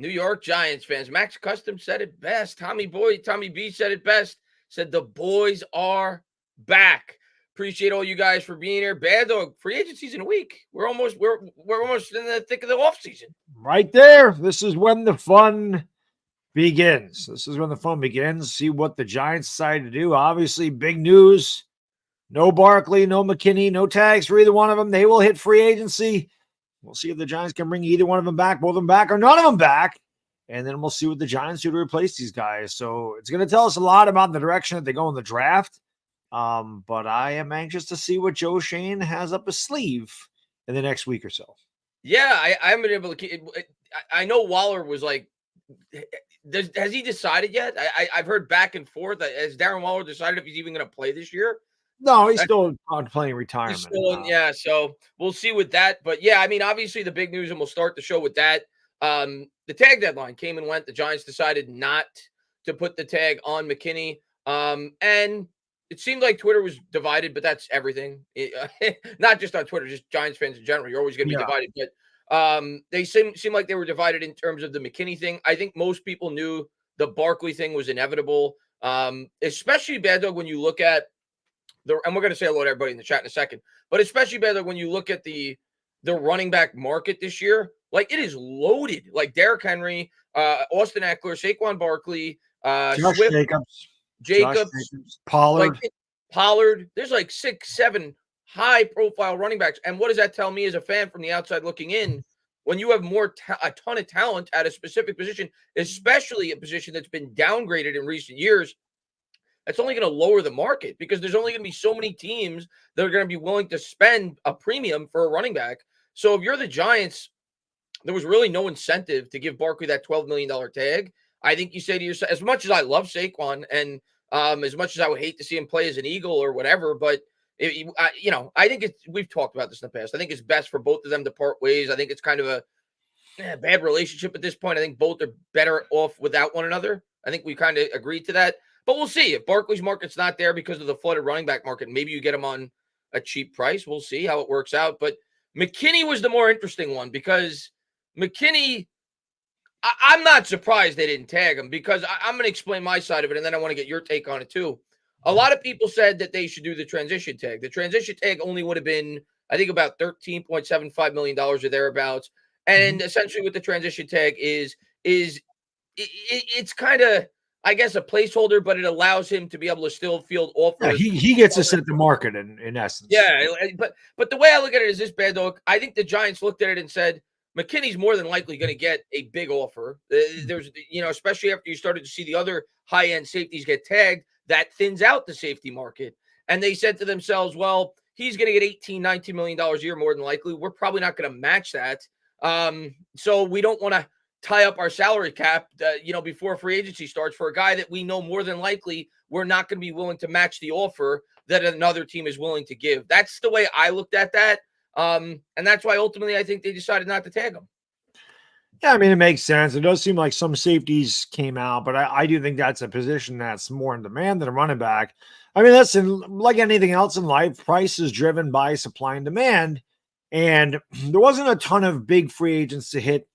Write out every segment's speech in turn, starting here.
New York Giants fans. Max Custom said it best. Tommy B said it best. Said the boys are back. Appreciate all you guys for being here. Bad Dog, free agency's in a week. We're almost in the thick of the offseason. Right there. This is when the fun begins. See what the Giants decide to do. Obviously, big news. No Barkley, no McKinney, no tags for either one of them. They will hit free agency. We'll see if the Giants can bring either one of them back, both of them back, or none of them back. And then we'll see what the Giants do to replace these guys. So it's going to tell us a lot about the direction that they go in the draft. But I am anxious to see what Joe Schoen has up his sleeve in the next week or so. Yeah, I haven't been able to. I know Waller was like, has he decided yet? I've heard back and forth. Has Darren Waller decided if he's even going to play this year? No, he's still contemplating retirement. So we'll see with that. But yeah, I mean, obviously the big news, and we'll start the show with that. The tag deadline came and went. The Giants decided not to put the tag on McKinney. And it seemed like Twitter was divided, but that's everything. Not just on Twitter, just Giants fans in general. You're always going to be divided. But they seem like they were divided in terms of the McKinney thing. I think most people knew the Barkley thing was inevitable, especially, Bad Dog, when you look at and we're going to say hello to everybody in the chat in a second, but especially, Bad Dog, when you look at the running back market this year, like it is loaded. Like Derrick Henry, Austin Eckler, Saquon Barkley, Swift, Jacobs, Pollard. Pollard. There's like 6, 7 high-profile running backs. And what does that tell me as a fan from the outside looking in? When you have a ton of talent at a specific position, especially a position that's been downgraded in recent years, that's only going to lower the market because there's only going to be so many teams that are going to be willing to spend a premium for a running back. So if you're the Giants, there was really no incentive to give Barkley that $12 million tag. I think you say to yourself, as much as I love Saquon and as much as I would hate to see him play as an Eagle or whatever, but I think we've talked about this in the past. I think it's best for both of them to part ways. I think it's kind of a bad relationship at this point. I think both are better off without one another. I think we kind of agreed to that. But we'll see. If Barkley's market's not there because of the flooded running back market, maybe you get him on a cheap price. We'll see how it works out. But McKinney was the more interesting one because McKinney, I'm not surprised they didn't tag him because I'm going to explain my side of it, and then I want to get your take on it too. A lot of people said that they should do the transition tag. The transition tag only would have been, I think, about $13.75 million or thereabouts. And essentially what the transition tag is it's kind of, I guess, a placeholder, but it allows him to be able to still field offers. Yeah, he gets to set the market in essence. Yeah, but the way I look at it is this, Bad Dog. I think the Giants looked at it and said, McKinney's more than likely going to get a big offer. There's, especially after you started to see the other high-end safeties get tagged, that thins out the safety market. And they said to themselves, well, he's going to get $18, $19 million a year more than likely. We're probably not going to match that. So we don't want to tie up our salary cap, before free agency starts for a guy that we know more than likely we're not going to be willing to match the offer that another team is willing to give. That's the way I looked at that. And that's why ultimately I think they decided not to tag him. Yeah, I mean, it makes sense. It does seem like some safeties came out, but I do think that's a position that's more in demand than a running back. I mean, like anything else in life, price is driven by supply and demand. And there wasn't a ton of big free agents to hit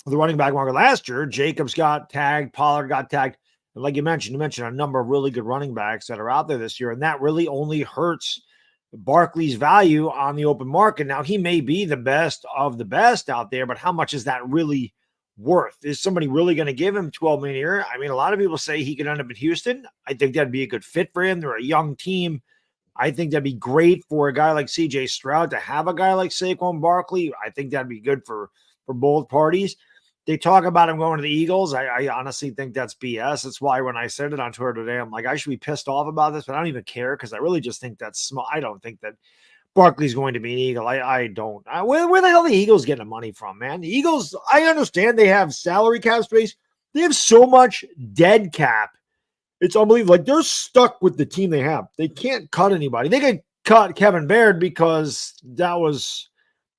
the running back market last year. Jacobs got tagged, Pollard got tagged. And like you mentioned a number of really good running backs that are out there this year. And that really only hurts Barkley's value on the open market. Now, he may be the best of the best out there, but how much is that really worth? Is somebody really going to give him $12 million a year? I mean, a lot of people say he could end up in Houston. I think that'd be a good fit for him. They're a young team. I think that'd be great for a guy like CJ Stroud to have a guy like Saquon Barkley. I think that'd be good for both parties. They talk about him going to the Eagles. I honestly think that's BS. That's why when I said it on Twitter today, I'm like, I should be pissed off about this, but I don't even care because I really just think that's small. I don't think that Barkley's going to be an Eagle. I don't. Where the hell are the Eagles getting the money from, man? The Eagles, I understand they have salary cap space. They have so much dead cap. It's unbelievable. Like, they're stuck with the team they have. They can't cut anybody. They could cut Kevin Baird because that was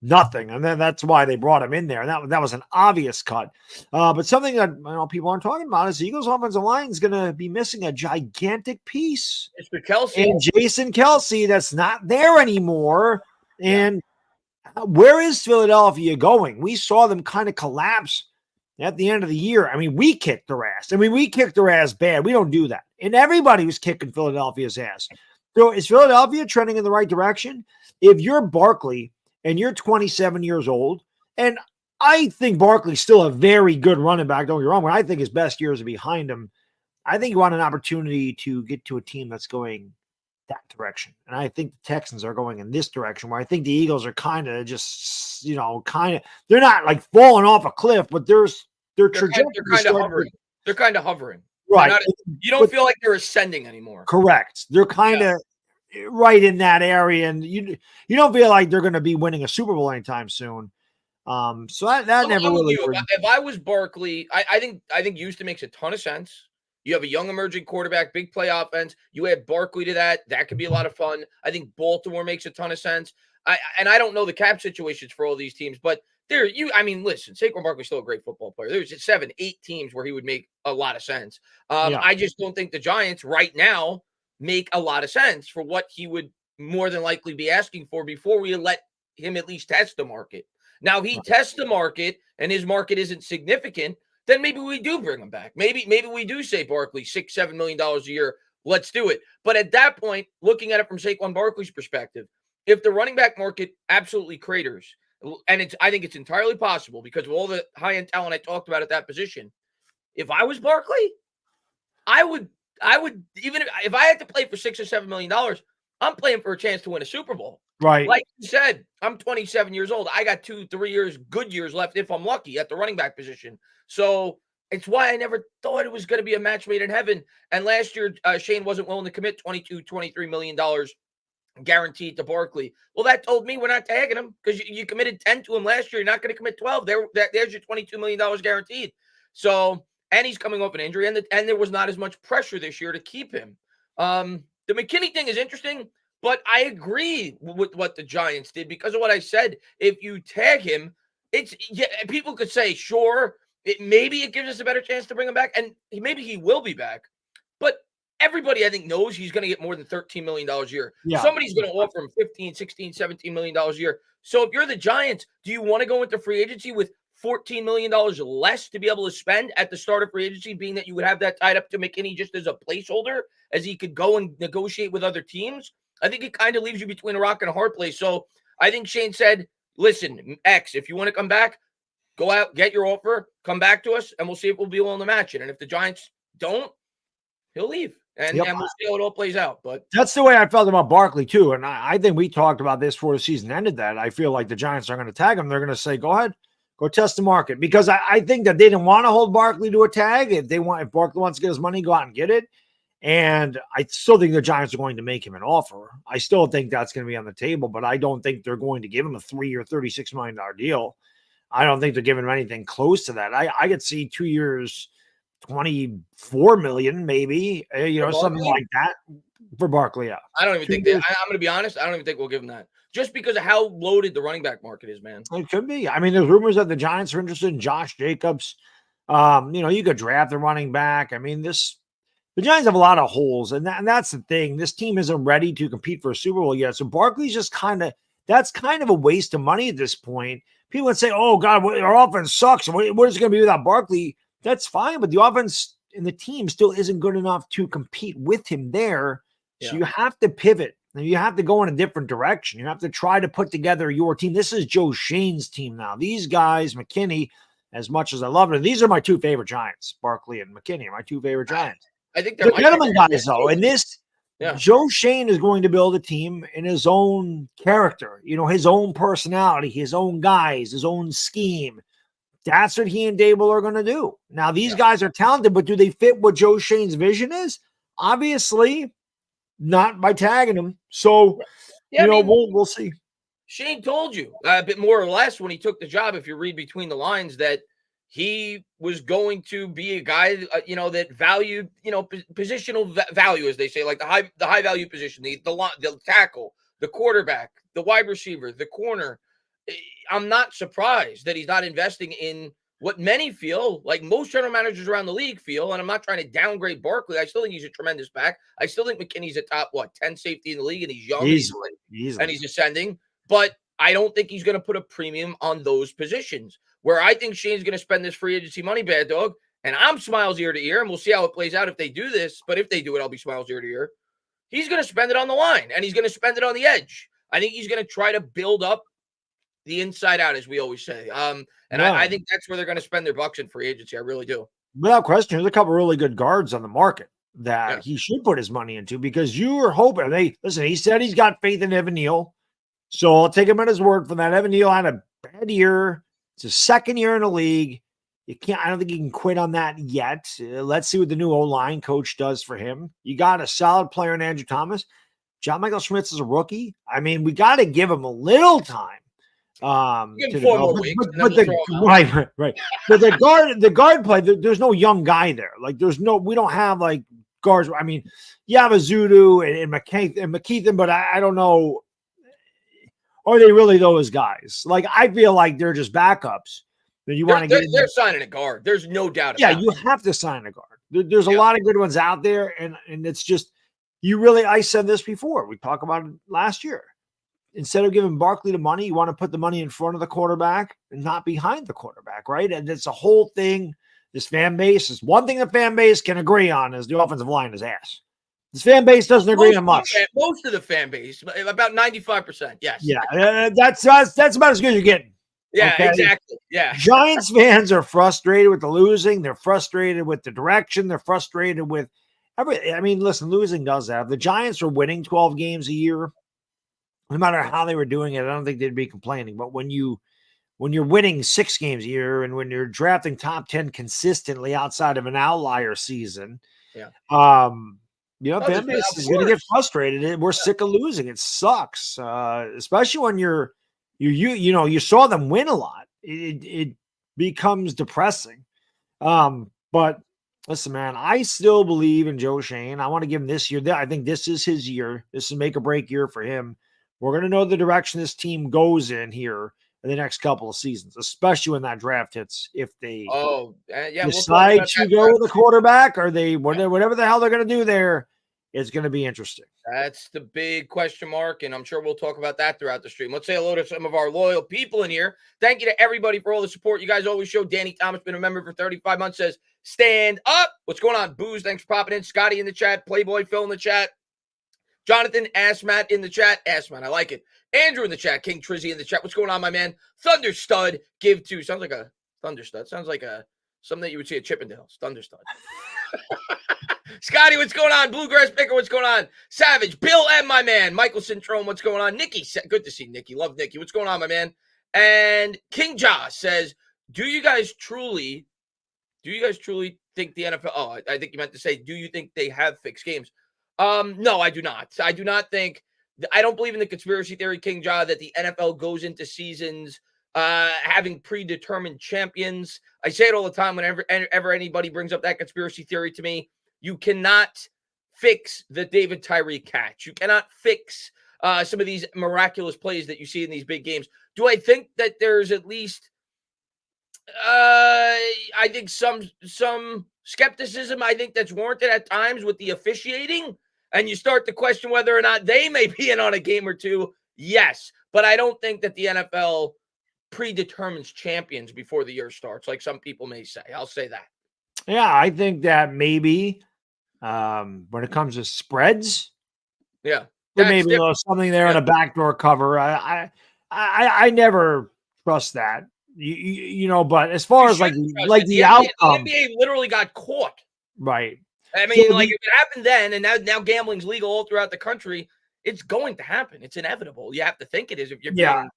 nothing. And then that's why they brought him in there. And that was an obvious cut. But something that people aren't talking about is the Eagles offensive line is going to be missing a gigantic piece. It's for Kelce. And Jason Kelce, that's not there anymore. And where is Philadelphia going? We saw them kind of collapse at the end of the year, I mean, we kicked their ass. I mean, we kicked their ass bad. We don't do that. And everybody was kicking Philadelphia's ass. So is Philadelphia trending in the right direction? If you're Barkley and you're 27 years old, and I think Barkley's still a very good running back, don't get me wrong, but I think his best years are behind him. I think you want an opportunity to get to a team that's going that direction. And I think the Texans are going in this direction, where I think the Eagles are kind of just, they're not like falling off a cliff, but their trajectory. They're kind of hovering. They're kind of hovering. Right. You don't feel like they're ascending anymore. Correct. They're kind of right in that area. And you don't feel like they're going to be winning a Super Bowl anytime soon. So that never really. If I was Barkley, I think Houston makes a ton of sense. You have a young emerging quarterback, big play offense. You add Barkley to that. That could be a lot of fun. I think Baltimore makes a ton of sense. I don't know the cap situations for all these teams, but listen, Saquon Barkley's still a great football player. There's 7, 8 teams where he would make a lot of sense. I just don't think the Giants right now make a lot of sense for what he would more than likely be asking for before we let him at least test the market. Now, if he tests the market and his market isn't significant, then maybe we do bring him back. Maybe we do say Barkley $6-7 million a year. Let's do it. But at that point, looking at it from Saquon Barkley's perspective, if the running back market absolutely craters, and I think it's entirely possible because of all the high-end talent I talked about at that position, if I was Barkley, I would even if I had to play for $6 or $7 million, I'm playing for a chance to win a Super Bowl. Right. Like you said, I'm 27 years old. I got 2-3 years, good years left if I'm lucky at the running back position. So it's why I never thought it was going to be a match made in heaven. And last year, Shane wasn't willing to commit $23 million guaranteed to Barkley. Well, that told me we're not tagging him because you committed 10 to him last year. You're not going to commit 12. There's your $22 million guaranteed. So, and he's coming off an injury, and there was not as much pressure this year to keep him. The McKinney thing is interesting, but I agree with what the Giants did because of what I said. If you tag him, people could say, sure, maybe it gives us a better chance to bring him back, and maybe he will be back. But everybody, I think, knows he's going to get more than $13 million a year. Yeah. Somebody's going to offer him $15, $16, $17 million a year. So if you're the Giants, do you want to go into free agency with $14 million less to be able to spend at the start of free agency, being that you would have that tied up to McKinney just as a placeholder, as he could go and negotiate with other teams? I think it kind of leaves you between a rock and a hard place. So I think Shane said, listen, X, if you want to come back, go out, get your offer, come back to us, and we'll see if we'll be willing to match it. And if the Giants don't, he'll leave. And we'll see how it all plays out. But that's the way I felt about Barkley, too. And I think we talked about this before the season ended, that I feel like the Giants are going to tag him. They're going to say, go ahead, go test the market. Because I think that they didn't want to hold Barkley to a tag. If Barkley wants to get his money, go out and get it. And I still think the Giants are going to make him an offer. I still think that's going to be on the table, but I don't think they're going to give him a 3-year, $36 million deal. I don't think they're giving him anything close to that. I could see 2 years, $24 million, maybe, something like that for Barkley. Yeah. I don't even think that. I'm going to be honest. I don't even think we'll give him that, just because of how loaded the running back market is, man. It could be. I mean, there's rumors that the Giants are interested in Josh Jacobs. You could draft the running back. I mean, the Giants have a lot of holes, and that's the thing. This team isn't ready to compete for a Super Bowl yet. So Barkley's just that's kind of a waste of money at this point. People would say, oh, God, our offense sucks. What is it going to be without Barkley? That's fine, but the offense and the team still isn't good enough to compete with him there. Yeah. So you have to pivot, and you have to go in a different direction. You have to try to put together your team. This is Joe Shane's team now. These guys, McKinney, as much as I love it, these are my 2 favorite Giants. Barkley and McKinney are my 2 favorite Giants. I think they're gentlemen guys, though. And Joe Shane is going to build a team in his own character, his own personality, his own guys, his own scheme. That's what he and Dable are going to do. Now, these guys are talented, but do they fit what Joe Shane's vision is? Obviously, not by tagging them. So, we'll see. Shane told you a bit more or less when he took the job, if you read between the lines, that he was going to be a guy, that valued, positional value, as they say, like the high value position, the tackle, the quarterback, the wide receiver, the corner. I'm not surprised that he's not investing in what many feel, like most general managers around the league feel, and I'm not trying to downgrade Barkley. I still think he's a tremendous back. I still think McKinney's a top, 10 safety in the league, and he's young, easily. And he's ascending. But I don't think he's going to put a premium on those positions. where I think Shane's going to spend this free agency money, Bad Dog, and I'm smiles ear to ear, and we'll see how it plays out if they do this. But if they do it, I'll be smiles ear to ear. He's going to spend it on the line, and he's going to spend it on the edge. I think he's going to try to build up the inside out, as we always say. I think that's where they're going to spend their bucks in free agency. I really do. Without question, there's a couple of really good guards on the market that he should put his money into, because you were hoping. He said he's got faith in Evan Neal, so I'll take him at his word for that. Evan Neal had a bad year. It's his second year in the league. I don't think he can quit on that yet. Let's see what the new O-line coach does for him. You got a solid player in Andrew Thomas. John Michael Schmitz is a rookie. I mean, we got to give him a little time. Give him 4 more weeks. Right. But the guard play, there's no young guy there. Like, we don't have like guards. I mean, you have a Zudu and McKeithen, but I don't know. Are they really those guys? Like, I feel like they're just backups. That you want to get. They're signing a guard. There's no doubt. Yeah, you have to sign a guard. There's a lot of good ones out there, and it's just I said this before. We talked about it last year. Instead of giving Barkley the money, you want to put the money in front of the quarterback and not behind the quarterback, right? And it's a whole thing. This fan base is one thing the fan base can agree on is the offensive line is ass. This fan base doesn't agree on much. Most of the fan base, about 95%, yes. Yeah, that's about as good as you're getting. Yeah, okay? Exactly. Yeah. Giants fans are frustrated with the losing. They're frustrated with the direction. They're frustrated with everything. I mean, listen, losing does that. If the Giants were winning 12 games a year, no matter how they were doing it, I don't think they'd be complaining. But when you're winning 6 games a year, and when you're drafting top 10 consistently outside of an outlier season, fan base is going to get frustrated. We're sick of losing. It sucks, especially when you saw them win a lot. It becomes depressing. But listen, man, I still believe in Joe Shane. I want to give him this year. I think this is his year. This is a make or break year for him. We're going to know the direction this team goes in here in the next couple of seasons, especially when that draft hits. If they decide to go with a quarterback, or whatever the hell they're going to do there, it's going to be interesting. That's the big question mark, and I'm sure we'll talk about that throughout the stream. Let's say hello to some of our loyal people in here. Thank you to everybody for all the support you guys always show. Danny Thomas, been a member for 35 months, says, stand up. What's going on? Booze, thanks for popping in. Scotty in the chat. Playboy Phil in the chat. Jonathan Assmat in the chat. Assmat, I like it. Andrew in the chat. King Trizzy in the chat. What's going on, my man? Thunder Stud, give to. Sounds like a Thunder Stud. Sounds like something that you would see at Chippendales. Thunder Stud. Scotty, what's going on? Bluegrass Picker, what's going on? Savage, Bill M, my man. Michael Syndrome, what's going on? Nikki, good to see Nikki. Love Nikki. What's going on, my man? And King Ja says, do you guys truly think the NFL? Oh, I think you meant to say, do you think they have fixed games? No, I do not. I do not think. I don't believe in the conspiracy theory, King Ja, that the NFL goes into seasons having predetermined champions. I say it all the time whenever anybody brings up that conspiracy theory to me. You cannot fix the David Tyree catch. You cannot fix some of these miraculous plays that you see in these big games. Do I think that there's at least I think some skepticism, I think that's warranted at times with the officiating, and you start to question whether or not they may be in on a game or two. Yes, but I don't think that the NFL predetermines champions before the year starts, like some people may say. I'll say that. Yeah, I think that maybe when it comes to spreads, there may be something there in a backdoor cover. I never trust that. But as far as like the outcome, the NBA literally got caught. Right. I mean, if it happened then, and now gambling's legal all throughout the country, it's going to happen. It's inevitable. You have to think it is if you're being,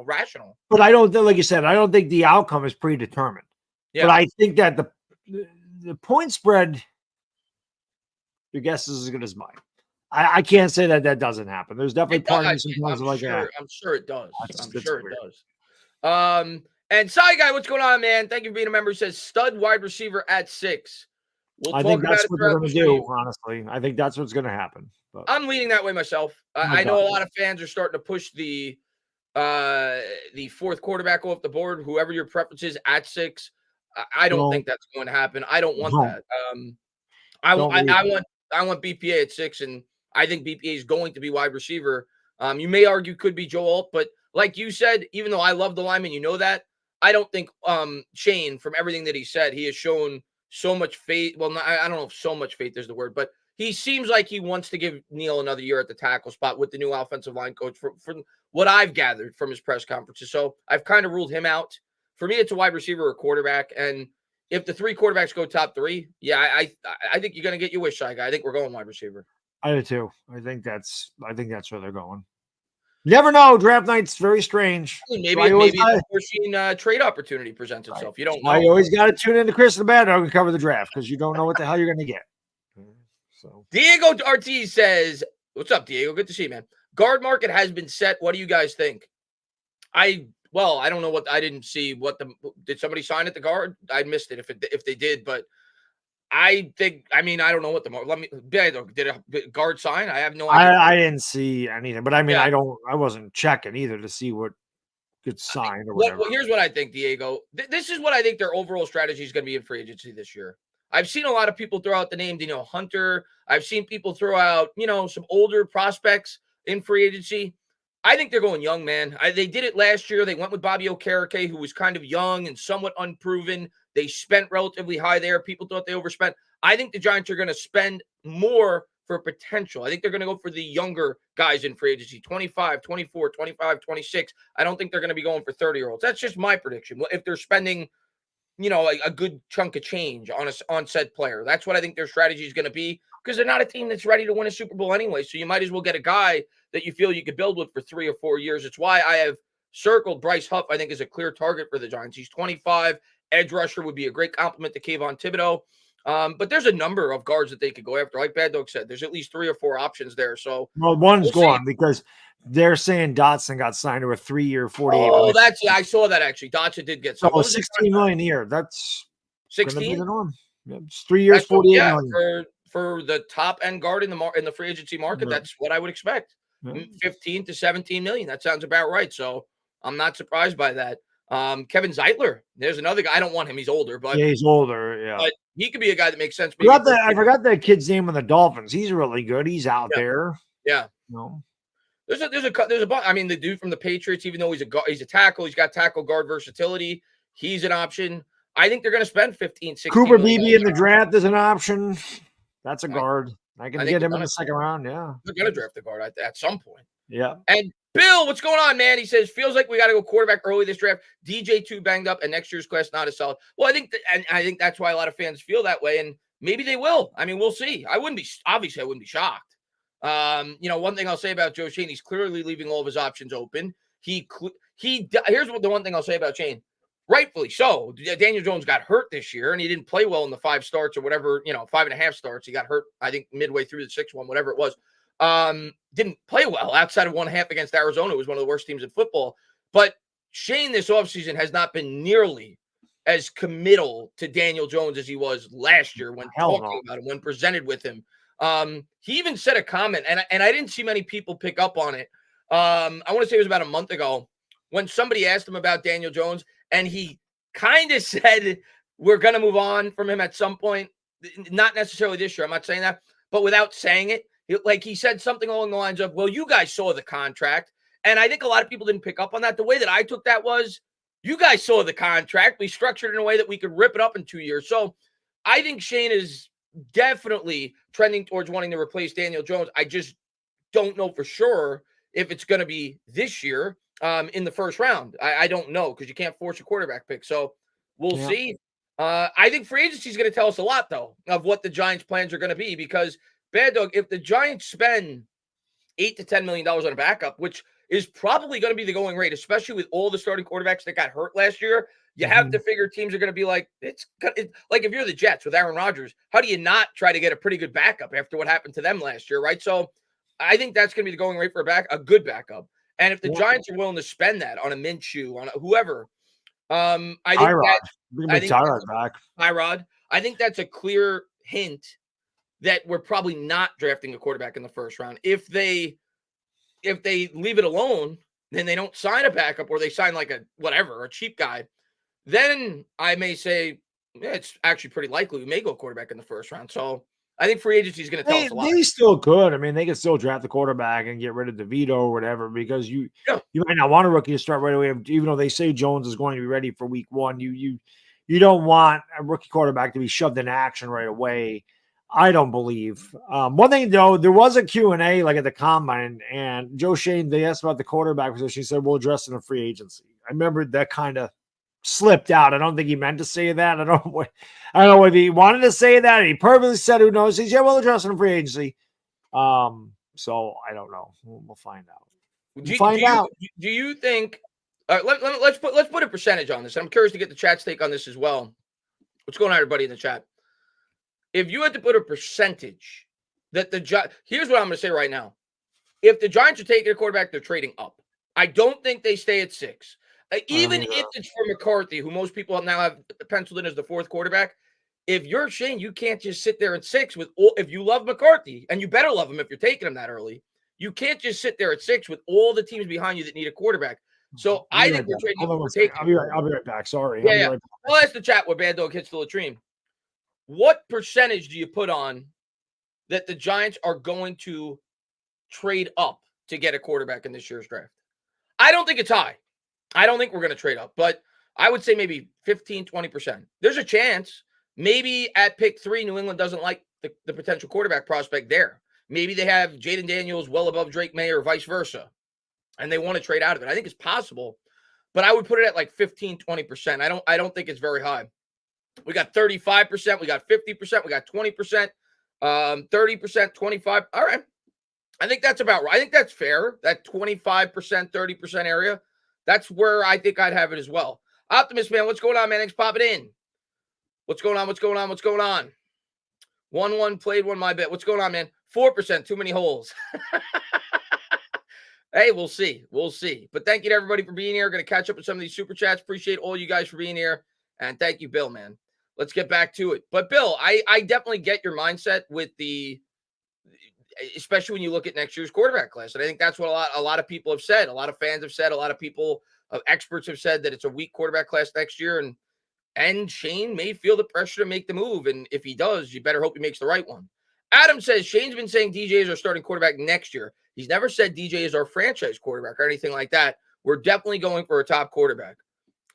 rational. But I don't think, like you said, I don't think the outcome is predetermined. Yeah. But I think that the point spread, your guess is as good as mine. I can't say that doesn't happen. There's definitely parties sometimes like that. I'm sure it does. I'm sure it does. And Cy Guy, what's going on, man? Thank you for being a member. He says stud wide receiver at 6. I think that's what they're going to do, honestly. I think that's what's going to happen. But I'm leaning that way myself. I know a lot of fans are starting to push the fourth quarterback off the board, whoever your preference is at 6. I don't think that's going to happen. I don't want that. I want BPA at 6, and I think BPA is going to be wide receiver. You may argue could be Joe Alt, but like you said, even though I love the lineman, you know that, I don't think Shane, from everything that he said, he has shown so much faith. Well, I don't know if so much faith is the word, but he seems like he wants to give Neal another year at the tackle spot with the new offensive line coach, from what I've gathered from his press conferences. So I've kind of ruled him out. For me, it's a wide receiver or quarterback. And if the 3 quarterbacks go top 3, yeah, I think you're going to get your wish, Shy Guy. I think we're going wide receiver. I do too. I think that's where they're going. You never know. Draft night's very strange. Maybe a unforeseen trade opportunity presents itself. Right. You don't know. You always got to tune into Chris the Baddog and cover the draft because you don't know what the hell you're going to get. So Diego Ortiz says, "What's up, Diego? Good to see you, man. Guard market has been set. What do you guys think?" I don't know what I didn't see. Did somebody sign at the guard? I missed it if they did, but I think, I don't know what did a guard sign? I have no idea. I didn't see anything, but I wasn't checking either to see what gets signed or whatever. Here's what I think, Diego. This is what I think their overall strategy is going to be in free agency this year. I've seen a lot of people throw out the name Danielle Hunter. I've seen people throw out, some older prospects in free agency. I think they're going young, man. They did it last year. They went with Bobby Okereke, who was kind of young and somewhat unproven. They spent relatively high there. People thought they overspent. I think the Giants are going to spend more for potential. I think they're going to go for the younger guys in free agency, 25, 24, 25, 26. I don't think they're going to be going for 30-year-olds. That's just my prediction. If they're spending, a good chunk of change on said player, that's what I think their strategy is going to be, because they're not a team that's ready to win a Super Bowl anyway. So you might as well get a guy that you feel you could build with for 3 or 4 years. It's why I have circled Bryce Huff, I think, is a clear target for the Giants. He's 25. Edge rusher would be a great compliment to Kayvon Thibodeau. But there's a number of guards that they could go after. Like Baddog said, there's at least 3 or 4 options there. So one's gone because they're saying Dotson got signed to a 3-year, 48. Oh, I saw that actually. Dotson did get signed. Oh, $16 million a year. That's 16. The norm. Yeah, it's 3 years, $48 million. For the top end guard in the free agency market, that's what I would expect. 15 to 17 million. That sounds about right. So I'm not surprised by that. Kevin Zeitler, there's another guy. I don't want him. He's older, but he's older. Yeah, but he could be a guy that makes sense. I forgot that kid's name on the Dolphins. He's really good. He's out there. Yeah. No. There's a bunch. The dude from the Patriots, even though he's a tackle, he's got tackle guard versatility. He's an option. I think they're going to spend 15, 16. Cooper Beebe in the draft is an option. That's a guard. I can get him in the second round. Yeah. They're going to draft the guard at some point. Yeah. And Bill, what's going on, man? He says, feels like we got to go quarterback early this draft. DJ too banged up, and next year's class not as solid. Well, I think that's why a lot of fans feel that way, and maybe they will. We'll see. I wouldn't be shocked. One thing I'll say about Joe Shane, he's clearly leaving all of his options open. Here's the one thing I'll say about Shane. Rightfully so. Daniel Jones got hurt this year, and he didn't play well in the 5 starts or whatever, 5.5 starts. He got hurt, I think, midway through the 6th one, whatever it was. Didn't play well outside of 1/2 against Arizona. It was one of the worst teams in football. But Shane this offseason has not been nearly as committal to Daniel Jones as he was last year when talking about him, when presented with him. He even said a comment, and I didn't see many people pick up on it. I want to say it was about a month ago when somebody asked him about Daniel Jones, and he kind of said, we're going to move on from him at some point. Not necessarily this year. I'm not saying that, but without saying it, he said something along the lines of, well, you guys saw the contract. And I think a lot of people didn't pick up on that. The way that I took that was, you guys saw the contract. We structured it in a way that we could rip it up in 2 years. So I think Shane is definitely trending towards wanting to replace Daniel Jones. I just don't know for sure if it's going to be this year in the first round. I don't know, because you can't force a quarterback pick. So we'll see. I think free agency is going to tell us a lot, though, of what the Giants' plans are going to be, because Baddog, if the Giants spend $8 to $10 million on a backup, which is probably going to be the going rate, especially with all the starting quarterbacks that got hurt last year, you have to figure teams are going to be like, it's like if you're the Jets with Aaron Rodgers, how do you not try to get a pretty good backup after what happened to them last year, right? So I think that's going to be the going rate for a good backup. And if the Giants are willing to spend that on a Minshew, on whoever, I think Tyrod. I think that's a clear hint that we're probably not drafting a quarterback in the first round. If they leave it alone, then they don't sign a backup, or they sign like a cheap guy, then I may say, it's actually pretty likely we may go quarterback in the first round. So I think free agency is going to tell us a lot. They still could. I mean, they could still draft the quarterback and get rid of DeVito or whatever, because you might not want a rookie to start right away, even though they say Jones is going to be ready for week 1. You don't want a rookie quarterback to be shoved in action right away. I don't believe. One thing though, there was a Q&A like at the combine, and Joe Shane, they asked about the quarterback position. He said, we'll address it in free agency. I remember that kind of slipped out. I don't think he meant to say that. I don't know if he wanted to say that. He purposely said, who knows? He's, we'll address it in free agency. So I don't know. We'll find out. Do you think, let's put a percentage on this. I'm curious to get the chat's take on this as well. What's going on, everybody in the chat? If you had to put a percentage that here's what I'm going to say right now. If the Giants are taking a quarterback, they're trading up. I don't think they stay at 6. Even if it's for McCarthy, who most people now have penciled in as the 4th quarterback, if you're Shane, you can't just sit there at 6 with all. If you love McCarthy, and you better love him if you're taking him that early, you can't just sit there at 6 with all the teams behind you that need a quarterback. So I think we're trading. I'll be right back. Sorry. Yeah. I'll ask the chat where Baddog hits the latrine. What percentage do you put on that the Giants are going to trade up to get a quarterback in this year's draft? I don't think it's high. I don't think we're going to trade up, but I would say maybe 15, 20%. There's a chance. Maybe at pick 3, New England doesn't like the potential quarterback prospect there. Maybe they have Jaden Daniels well above Drake May or vice versa, and they want to trade out of it. I think it's possible, but I would put it at like 15, 20%. I don't think it's very high. We got 35%. We got 50%. We got 20%, 30%, 25%. All right. I think that's about right. I think that's fair. That 25%, 30% area. That's where I think I'd have it as well. Optimist, man, what's going on, man? Thanks for popping in. What's going on? 1-1 played one, my bet. What's going on, man? 4%, too many holes. Hey, we'll see. But thank you to everybody for being here. Going to catch up with some of these super chats. Appreciate all you guys for being here. And thank you, Bill, man. Let's get back to it. But, Bill, I definitely get your mindset with especially when you look at next year's quarterback class. And I think that's what a lot of people have said. A lot of fans have said. A lot of people, experts have said that it's a weak quarterback class next year. And Shane may feel the pressure to make the move. And if he does, you better hope he makes the right one. Adam says Shane's been saying DJ is our starting quarterback next year. He's never said DJ is our franchise quarterback or anything like that. We're definitely going for a top quarterback.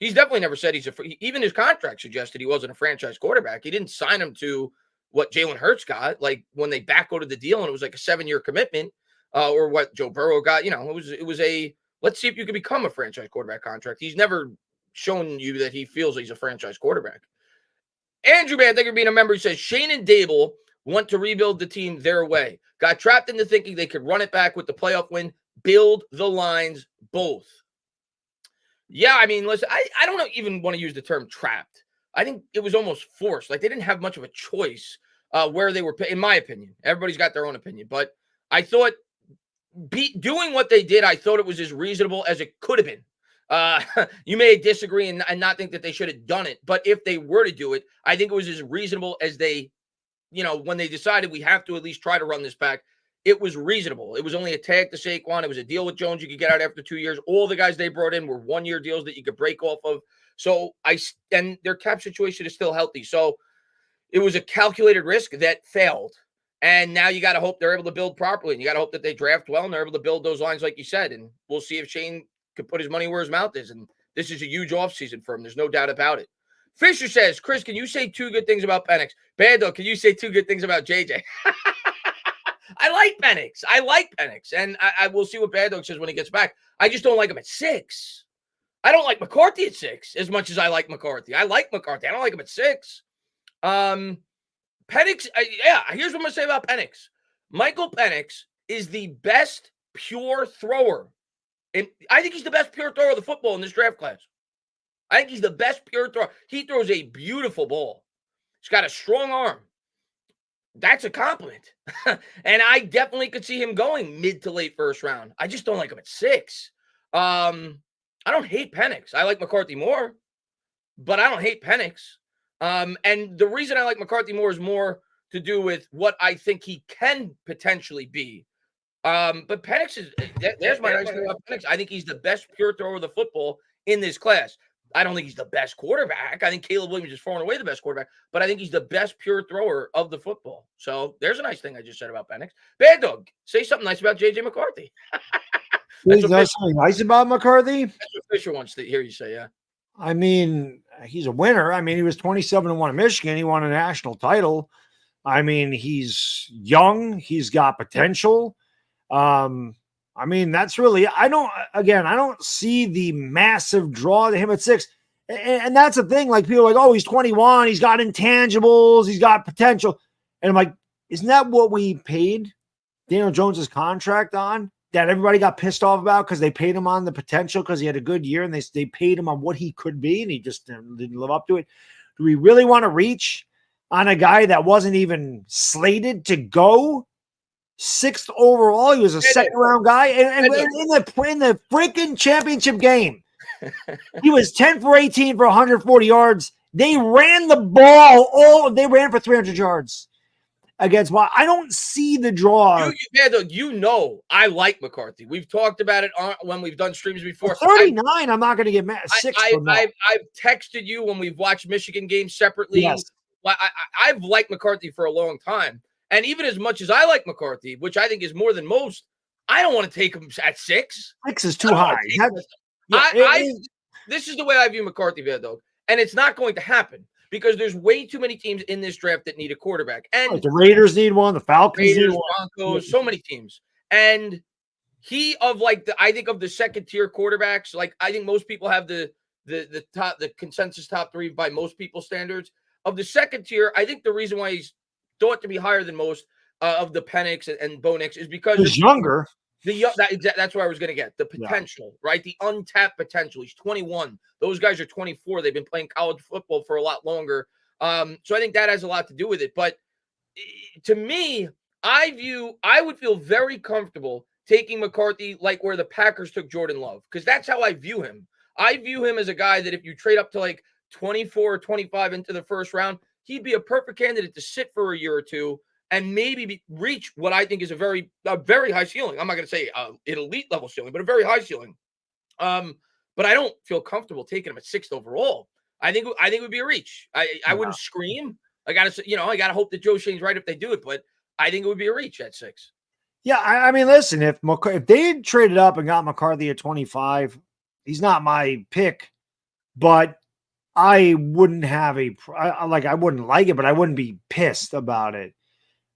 He's definitely never said even his contract suggested he wasn't a franchise quarterback. He didn't sign him to what Jalen Hurts got, like when they backloaded the deal and it was like a 7-year commitment, or what Joe Burrow got. It was a let's see if you can become a franchise quarterback contract. He's never shown you that he feels he's a franchise quarterback. Andrew, man, thank you for being a member. He says Shane and Dable want to rebuild the team their way. Got trapped into thinking they could run it back with the playoff win. Build the lines both. Yeah, I mean, listen, I don't even want to use the term trapped. I think it was almost forced. Like they didn't have much of a choice where they were, in my opinion. Everybody's got their own opinion. But I thought doing what they did, I thought it was as reasonable as it could have been. You may disagree and not think that they should have done it. But if they were to do it, I think it was as reasonable as they, when they decided we have to at least try to run this back. It was reasonable. It was only a tag to Saquon. It was a deal with Jones you could get out after 2 years. All the guys they brought in were 1-year deals that you could break off of. So and their cap situation is still healthy. So it was a calculated risk that failed. And now you got to hope they're able to build properly. And you got to hope that they draft well and they're able to build those lines like you said. And we'll see if Shane could put his money where his mouth is. And this is a huge offseason for him. There's no doubt about it. Fisher says, Chris, can you say 2 good things about Penix? Bando, can you say 2 good things about JJ? I like Penix. And I will see what Baddog says when he gets back. I just don't like him at 6. I don't like McCarthy at 6 as much as I like McCarthy. I like McCarthy. I don't like him at 6. Penix, here's what I'm going to say about Penix. Michael Penix is the best pure thrower. And I think he's the best pure thrower of the football in this draft class. I think he's the best pure thrower. He throws a beautiful ball. He's got a strong arm. That's a compliment. And I definitely could see him going mid to late first round. I just don't like him at 6. I don't hate Penix. I like McCarthy more, but I don't hate Penix. And the reason I like McCarthy more is more to do with what I think he can potentially be. But Penix there's my nice thing about Penix. I think he's the best pure thrower of the football in this class. I don't think he's the best quarterback. I think Caleb Williams is far and away the best quarterback, but I think he's the best pure thrower of the football. So there's a nice thing I just said about Penix. Bad Dog, say something nice about J.J. McCarthy. That's something nice about McCarthy. That's what Fisher wants to hear you say, yeah. I mean, he's a winner. I mean, he was 27-1 in Michigan. He won a national title. I mean, he's young. He's got potential. I mean, that's really, I don't see the massive draw to him at 6. And that's the thing. Like, people are like, oh, he's 21. He's got intangibles. He's got potential. And I'm like, isn't that what we paid Daniel Jones's contract on? That everybody got pissed off about because they paid him on the potential because he had a good year, and they paid him on what he could be, and he just didn't live up to it. Do we really want to reach on a guy that wasn't even slated to go 6th overall? He was a second-round guy, and in the freaking championship game, he was 10 for 18 for 140 yards. They ran the ball. They ran for 300 yards. Against why I don't see the draw. I like McCarthy. We've talked about it when we've done streams before. 39, I'm not going to get mad. 6. I've texted you when we've watched Michigan games separately. Yes. I've liked McCarthy for a long time. And even as much as I like McCarthy, which I think is more than most, I don't want to take him at 6. 6 is too high. This is the way I view McCarthy, though. And it's not going to happen. Because there's way too many teams in this draft that need a quarterback. And the Raiders need one, the Falcons need one. Broncos, so many teams. And I think of the second tier quarterbacks, like I think most people have the consensus top 3 by most people's standards. Of the second tier, I think the reason why he's thought to be higher than most of the Penix and Bo Nix is because he's younger. That's where I was going to get the potential, right? The untapped potential. He's 21. Those guys are 24. They've been playing college football for a lot longer. So I think that has a lot to do with it. But to me, I would feel very comfortable taking McCarthy like where the Packers took Jordan Love, because that's how I view him. I view him as a guy that if you trade up to like 24 or 25 into the first round, he'd be a perfect candidate to sit for a year or two and maybe reach what I think is a very high ceiling. I'm not going to say an elite level ceiling, but a very high ceiling. But I don't feel comfortable taking him at 6th overall. I think it would be a reach. I wouldn't scream. I got to hope that Joe Shane's right if they do it, but I think it would be a reach at 6. Yeah, I mean, listen, if they had traded up and got McCarthy at 25, he's not my pick, but I wouldn't have I wouldn't like it, but I wouldn't be pissed about it.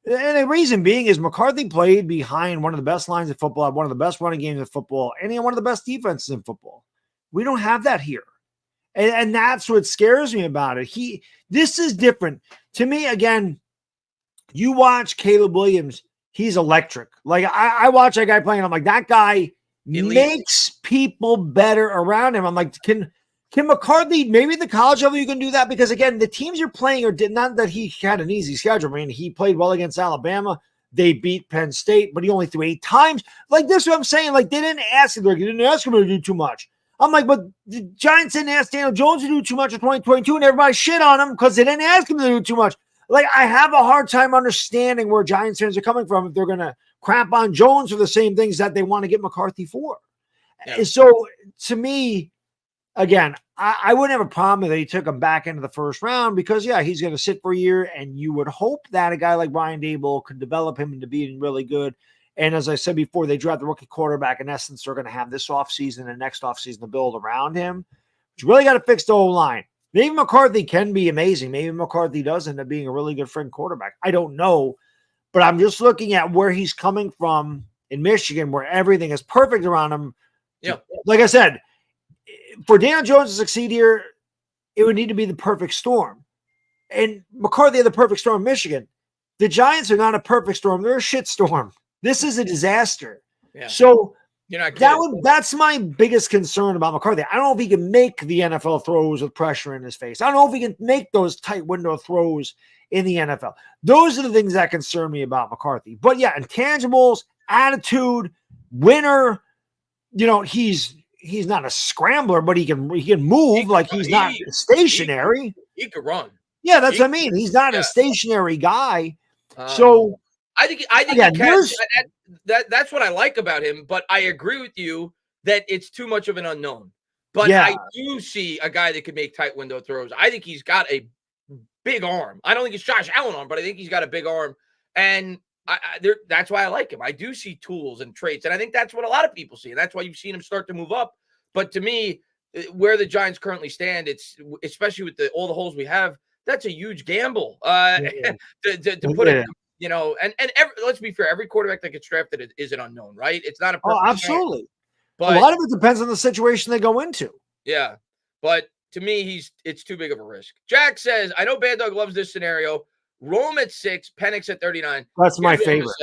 And the reason being is McCarthy played behind one of the best lines of football, one of the best running games of football, and he had one of the best defenses in football. We don't have that here. And that's what scares me about it. This is different. To me, again, you watch Caleb Williams, he's electric. Like, I watch that guy playing, I'm like, that guy makes people better around him. I'm like, can McCarthy, maybe at the college level you can do that? Because, again, the teams you're playing not that he had an easy schedule. I mean, he played well against Alabama. They beat Penn State, but he only threw 8 times. Like, this is what I'm saying. Like, they didn't ask him. They didn't ask him to do too much. I'm like, but the Giants didn't ask Daniel Jones to do too much in 2022, and everybody shit on him because they didn't ask him to do too much. Like, I have a hard time understanding where Giants fans are coming from if they're going to crap on Jones for the same things that they want to get McCarthy for. Yeah. So, to me, again, I wouldn't have a problem that he took him back into the first round because, yeah, he's going to sit for a year, and you would hope that a guy like Brian Daboll could develop him into being really good. And as I said before, they draft the rookie quarterback. In essence, they're going to have this offseason and next offseason to build around him. But you really got to fix the whole line. Maybe McCarthy can be amazing. Maybe McCarthy does end up being a really good friend quarterback. I don't know. But I'm just looking at where he's coming from in Michigan, where everything is perfect around him. Yeah. Like I said, for Daniel Jones to succeed here, it would need to be the perfect storm. And McCarthy had the perfect storm in Michigan. The Giants are not a perfect storm. They're a shit storm. This is a disaster. Yeah. So that's my biggest concern about McCarthy. I don't know if he can make the NFL throws with pressure in his face. I don't know if he can make those tight window throws in the NFL. Those are the things that concern me about McCarthy. But yeah, intangibles, attitude, winner, he's not a scrambler, but he can move. He's not stationary. He could run. Yeah, that's what I mean. He's not a stationary guy. I think again, that's what I like about him, but I agree with you that it's too much of an unknown. But I do see a guy that could make tight window throws. I think he's got a big arm. I don't think it's Josh Allen arm, but I think he's got a big arm. And that's why I like him. I do see tools and traits. And I think that's what a lot of people see. And that's why you've seen him start to move up. But to me, where the Giants currently stand, it's especially with all the holes we have, that's a huge gamble to put it, let's be fair, every quarterback that gets drafted is an unknown, right? It's not a perfect absolutely. But a lot of it depends on the situation they go into. Yeah. But to me, it's too big of a risk. Jack says, I know Baddog loves this scenario. Rome at 6, Penix at 39. That's my favorite.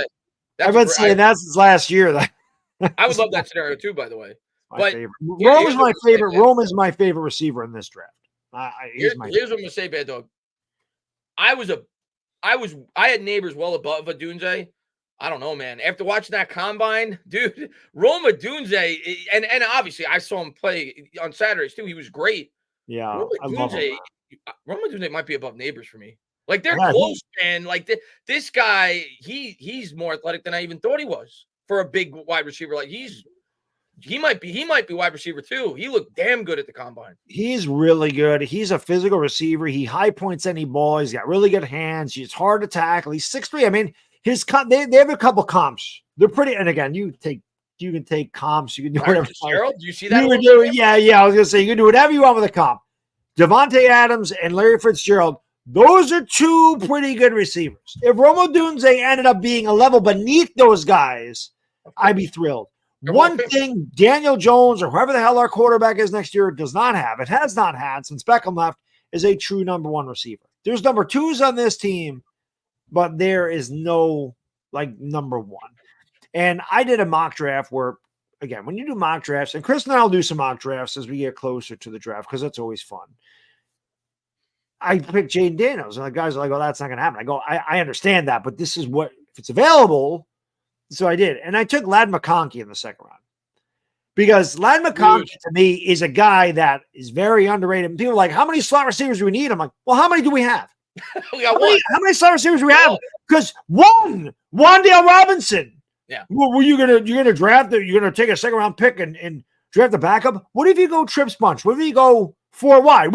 I've been saying that since last year. I would love that scenario too, by the way. My favorite. Rome is my favorite. Rome is my favorite receiver in this draft. Here's what I'm gonna say, Baddog. I had neighbors well above Odunze. I don't know, man. After watching that combine, dude, Rome Odunze, and obviously I saw him play on Saturdays too. He was great. Yeah, Rome Odunze might be above neighbors for me. Like they're close, man. Like this guy, he's more athletic than I even thought he was for a big wide receiver. Like he might be wide receiver too. He looked damn good at the combine. He's really good. He's a physical receiver. He high points any ball. He's got really good hands. He's hard to tackle. He's 6'3". I mean, they have a couple comps. They're pretty. And again, you can take comps. You can do whatever. Gerald, do you see that? Yeah. I was gonna say you can do whatever you want with a comp. Devontae Adams and Larry Fitzgerald. Those are two pretty good receivers. If Rome Odunze ended up being a level beneath those guys, I'd be thrilled. One thing Daniel Jones or whoever the hell our quarterback is next year does not have, it has not had since Beckham left, is a true number one receiver. There's number twos on this team, but there is no number one. And I did a mock draft where, again, when you do mock drafts, and Chris and I will do some mock drafts as we get closer to the draft because that's always fun. I picked Jaden Daniels, and the guys are like, "Oh, that's not going to happen." I go, "I understand that, but this is what if it's available." So I did, and I took Ladd McConkey in the second round because Ladd McConkey to me is a guy that is very underrated. And people are like, "How many slot receivers do we need?" I'm like, "Well, how many do we have? We got one. How many slot receivers do we have? Because Wan'Dale Robinson. Yeah. Were you gonna draft? You're gonna take a second round pick and draft the backup? What if you go trips bunch? What if you go 4 wide?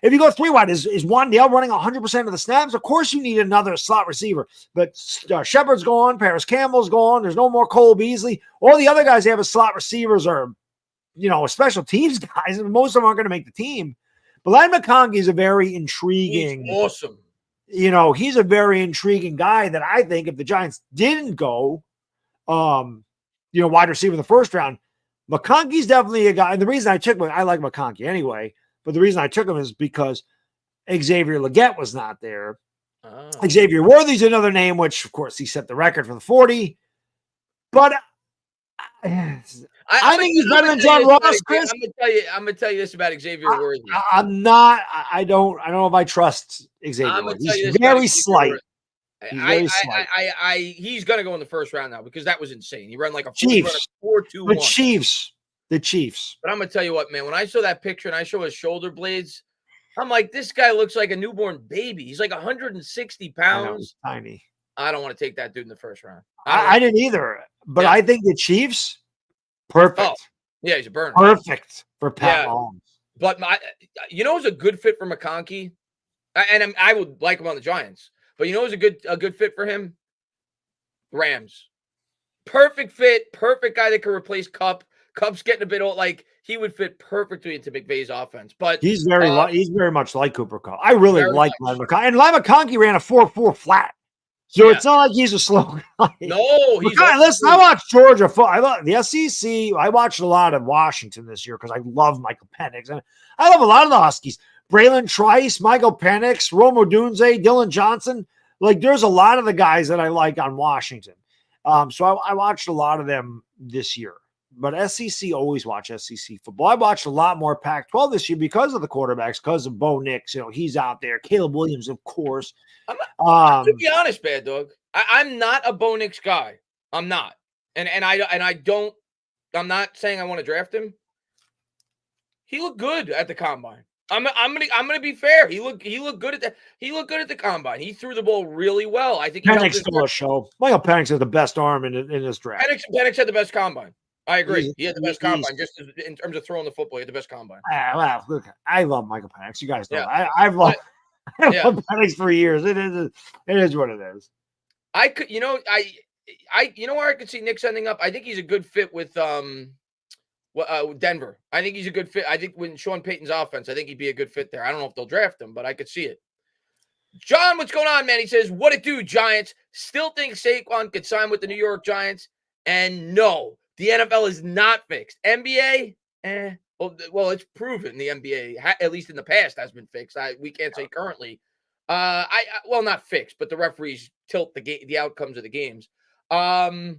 If you go 3 wide, is Wan'Dale running 100% of the snaps? Of course you need another slot receiver. But Shepard's gone. Paris Campbell's gone. There's no more Cole Beasley. All the other guys they have as slot receivers are, special teams guys, and most of them aren't going to make the team. But Ladd McConkey is a very intriguing. He's awesome. He's a very intriguing guy that I think if the Giants didn't go, wide receiver in the first round, McConkey's definitely a guy. And the reason I like McConkey anyway, but the reason I took him is because Xavier Legette was not there. Oh. Xavier Worthy's another name, which of course he set the record for the 40. But I think he's better than John Ross, Chris. I'm gonna tell you this about Xavier Worthy. I'm not. I don't know if I trust Xavier. He's very slight. He's gonna go in the first round now because that was insane. He ran like a 4.2. The Chiefs. But I'm gonna tell you what, man. When I saw that picture and I saw his shoulder blades, I'm like, this guy looks like a newborn baby. He's like 160 pounds. Tiny. I don't want to take that dude in the first round. I didn't either. But I think the Chiefs, perfect. Oh, yeah, he's a burner. Perfect for Pat Mahomes. But who's a good fit for McConkey? And I would like him on the Giants. But who's a good fit for him? Rams. Perfect fit. Perfect guy that can replace Kupp. Kupp's getting a bit old. Like he would fit perfectly into McVay's offense. But he's very much like Cooper Kupp. I really like Ladd McConkey. And Ladd McConkey ran a 4.4 flat. So it's not like he's a slow guy. No, listen, I watched Georgia. I love the SEC. I watched a lot of Washington this year because I love Michael Penix. And I love a lot of the Huskies. Braylon Trice, Michael Penix, Rome Odunze, Dylan Johnson. Like there's a lot of the guys that I like on Washington. So I watched a lot of them this year. But SEC, always watch SEC football. I watched a lot more Pac-12 this year because of the quarterbacks, because of Bo Nix. He's out there. Caleb Williams, of course. To be honest, Bad Dog, I'm not a Bo Nix guy. I'm not, and I don't. I'm not saying I want to draft him. He looked good at the combine. I'm gonna be fair. He looked good at the combine. He threw the ball really well. I think Penix stole a show. Michael Penix has the best arm in this draft. Penix had the best combine. I agree. He had the best combine, just in terms of throwing the football. He had the best combine. Well, look, I love Michael Penix. You guys know Yeah. that. I've loved Penix for years. It is what it is. I could, you know, you know where I could see Nick's ending up. I think he's a good fit with Denver. I think he's a good fit. I think when Sean Payton's offense, I think he'd be a good fit there. I don't know if they'll draft him, but I could see it. John, what's going on, man? He says, "What it do, Giants? Still think Saquon could sign with the New York Giants?" And no, the NFL is not fixed. NBA, well, it's proven the NBA, at least in the past, has been fixed. We can't say currently. Well, not fixed, but the referees tilt the outcomes of the games. NFL,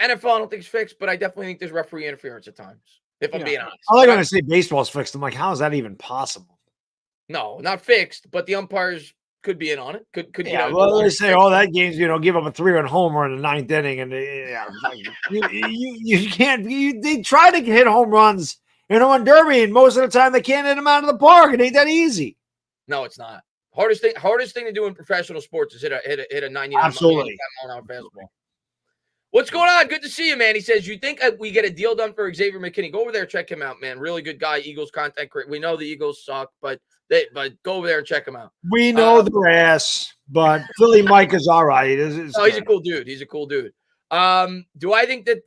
I don't think it's fixed, but I definitely think there's referee interference at times. If I'm being honest, I like when I say baseball's fixed. I'm like, how is that even possible? No, not fixed, but the umpires could be in on it. Could yeah. Well, they say, that game's give up a 3-run homer in the 9th inning, and you can't. They try to hit home runs, on Derby, and most of the time they can't hit them out of the park. It ain't that easy. No, it's not. Hardest thing to do in professional sports is hit a 99 absolutely mile fastball. What's going on? Good to see you, man. He says, you think we get a deal done for Xavier McKinney? Go over there, check him out, man. Really good guy. Eagles content creator. We know the Eagles suck, but go over there and check him out. We know their ass, but Philly Mike is all right. He's a cool dude. He's a cool dude. Do I think that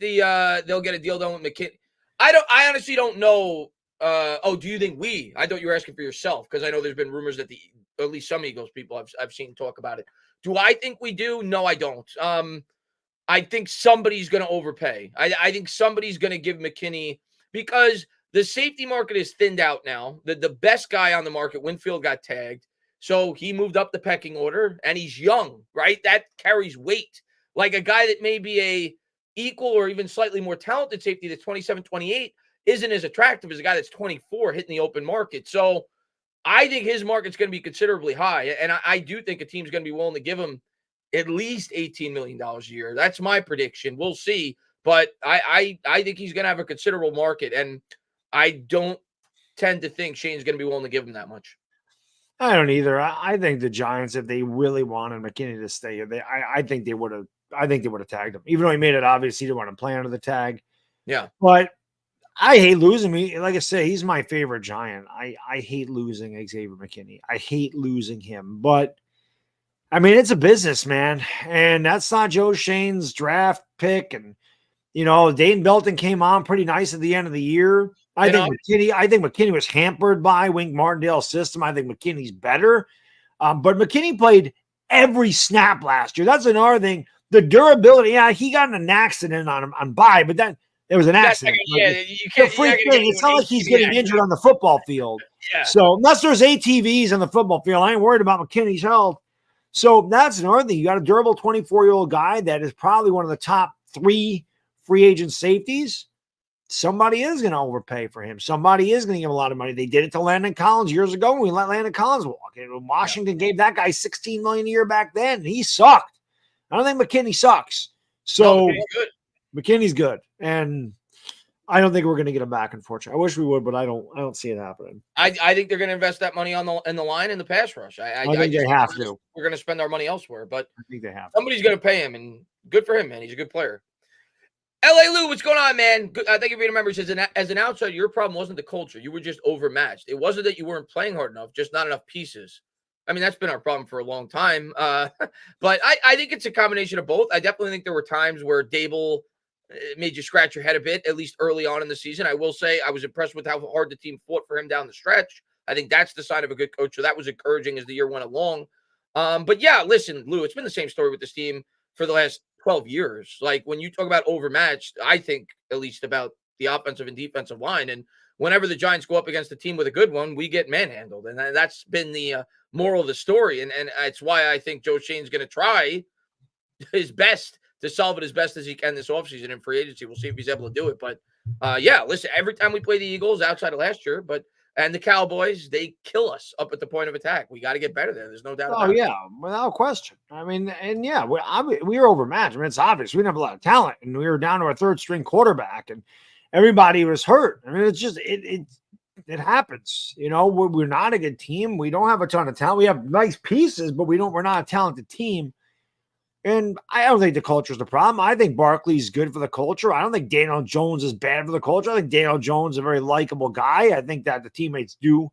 they'll get a deal done with McKinney? I honestly don't know. Do you think we? I thought you were asking for yourself, because I know there's been rumors that at least some Eagles people I've seen talk about it. Do I think we do? No, I don't. I think somebody's going to overpay. I think somebody's going to give McKinney, because the safety market is thinned out now. The best guy on the market, Winfield, got tagged. So he moved up the pecking order, and he's young, right? That carries weight. Like a guy that may be a equal or even slightly more talented safety that's 27, 28 isn't as attractive as a guy that's 24 hitting the open market. So I think his market's going to be considerably high. And I do think a team's going to be willing to give him at least $18 million a year. That's my prediction. We'll see. But I think he's going to have a considerable market. And I don't tend to think Shane's going to be willing to give him that much. I don't either. I think the Giants, if they really wanted McKinney to stay, I think they would have. I think they would have tagged him, even though he made it obvious he didn't want to play under the tag. Yeah, but I hate losing me. Like I say, he's my favorite Giant. I hate losing Xavier McKinney. I hate losing him. But I mean, it's a business, man, and that's not Joe Shane's draft pick. And Dayton Belton came on pretty nice at the end of the year. I think McKinney was hampered by Wink Martindale's system. I think McKinney's better. But McKinney played every snap last year. That's another thing. The durability, yeah, he got in an accident on bye, but then there was an accident. You can't. It's not like he's getting injured on the football field. Yeah. So unless there's ATVs on the football field, I ain't worried about McKinney's health. So that's another thing. You got a durable 24-year-old guy that is probably one of the top 3 free agent safeties. Somebody is going to overpay for him. Somebody is going to give him a lot of money. They did it to Landon Collins years ago when we let Landon Collins walk. And Washington gave that guy $16 million a year back then, and he sucked. I don't think McKinney sucks. So McKinney's good. And I don't think we're going to get him back, unfortunately. I wish we would, but I don't see it happening. I think they're going to invest that money in the line in the pass rush. I think they have to. We're going to spend our money elsewhere, but I think they have. Somebody's going to pay him, and good for him, man. He's a good player. LA Lou, what's going on, man? Thank you for your members. As an outsider, your problem wasn't the culture. You were just overmatched. It wasn't that you weren't playing hard enough, just not enough pieces. I mean, that's been our problem for a long time. But I think it's a combination of both. I definitely think there were times where Dable made you scratch your head a bit, at least early on in the season. I will say I was impressed with how hard the team fought for him down the stretch. I think that's the sign of a good coach. So that was encouraging as the year went along. But yeah, listen, Lou, it's been the same story with this team for the last 12 years. Like when you talk about overmatched, I think at least about the offensive and defensive line. And whenever the Giants go up against a team with a good one, we get manhandled. And that's been the moral of the story. And it's why I think Joe Shane's going to try his best to solve it as best as he can this offseason in free agency. We'll see if he's able to do it. But yeah, listen, every time we play the Eagles outside of last year, and the Cowboys, they kill us up at the point of attack. We got to get better there. There's no doubt about it. Oh, yeah, without question. I mean, and yeah, we were overmatched. I mean, it's obvious. We didn't have a lot of talent, and we were down to our 3rd-string quarterback, and everybody was hurt. I mean, it's just it happens. We're not a good team. We don't have a ton of talent. We have nice pieces, but we're not a talented team. And I don't think the culture is the problem. I think Barkley's good for the culture. I don't think Daniel Jones is bad for the culture. I think Daniel Jones is a very likable guy. I think that the teammates do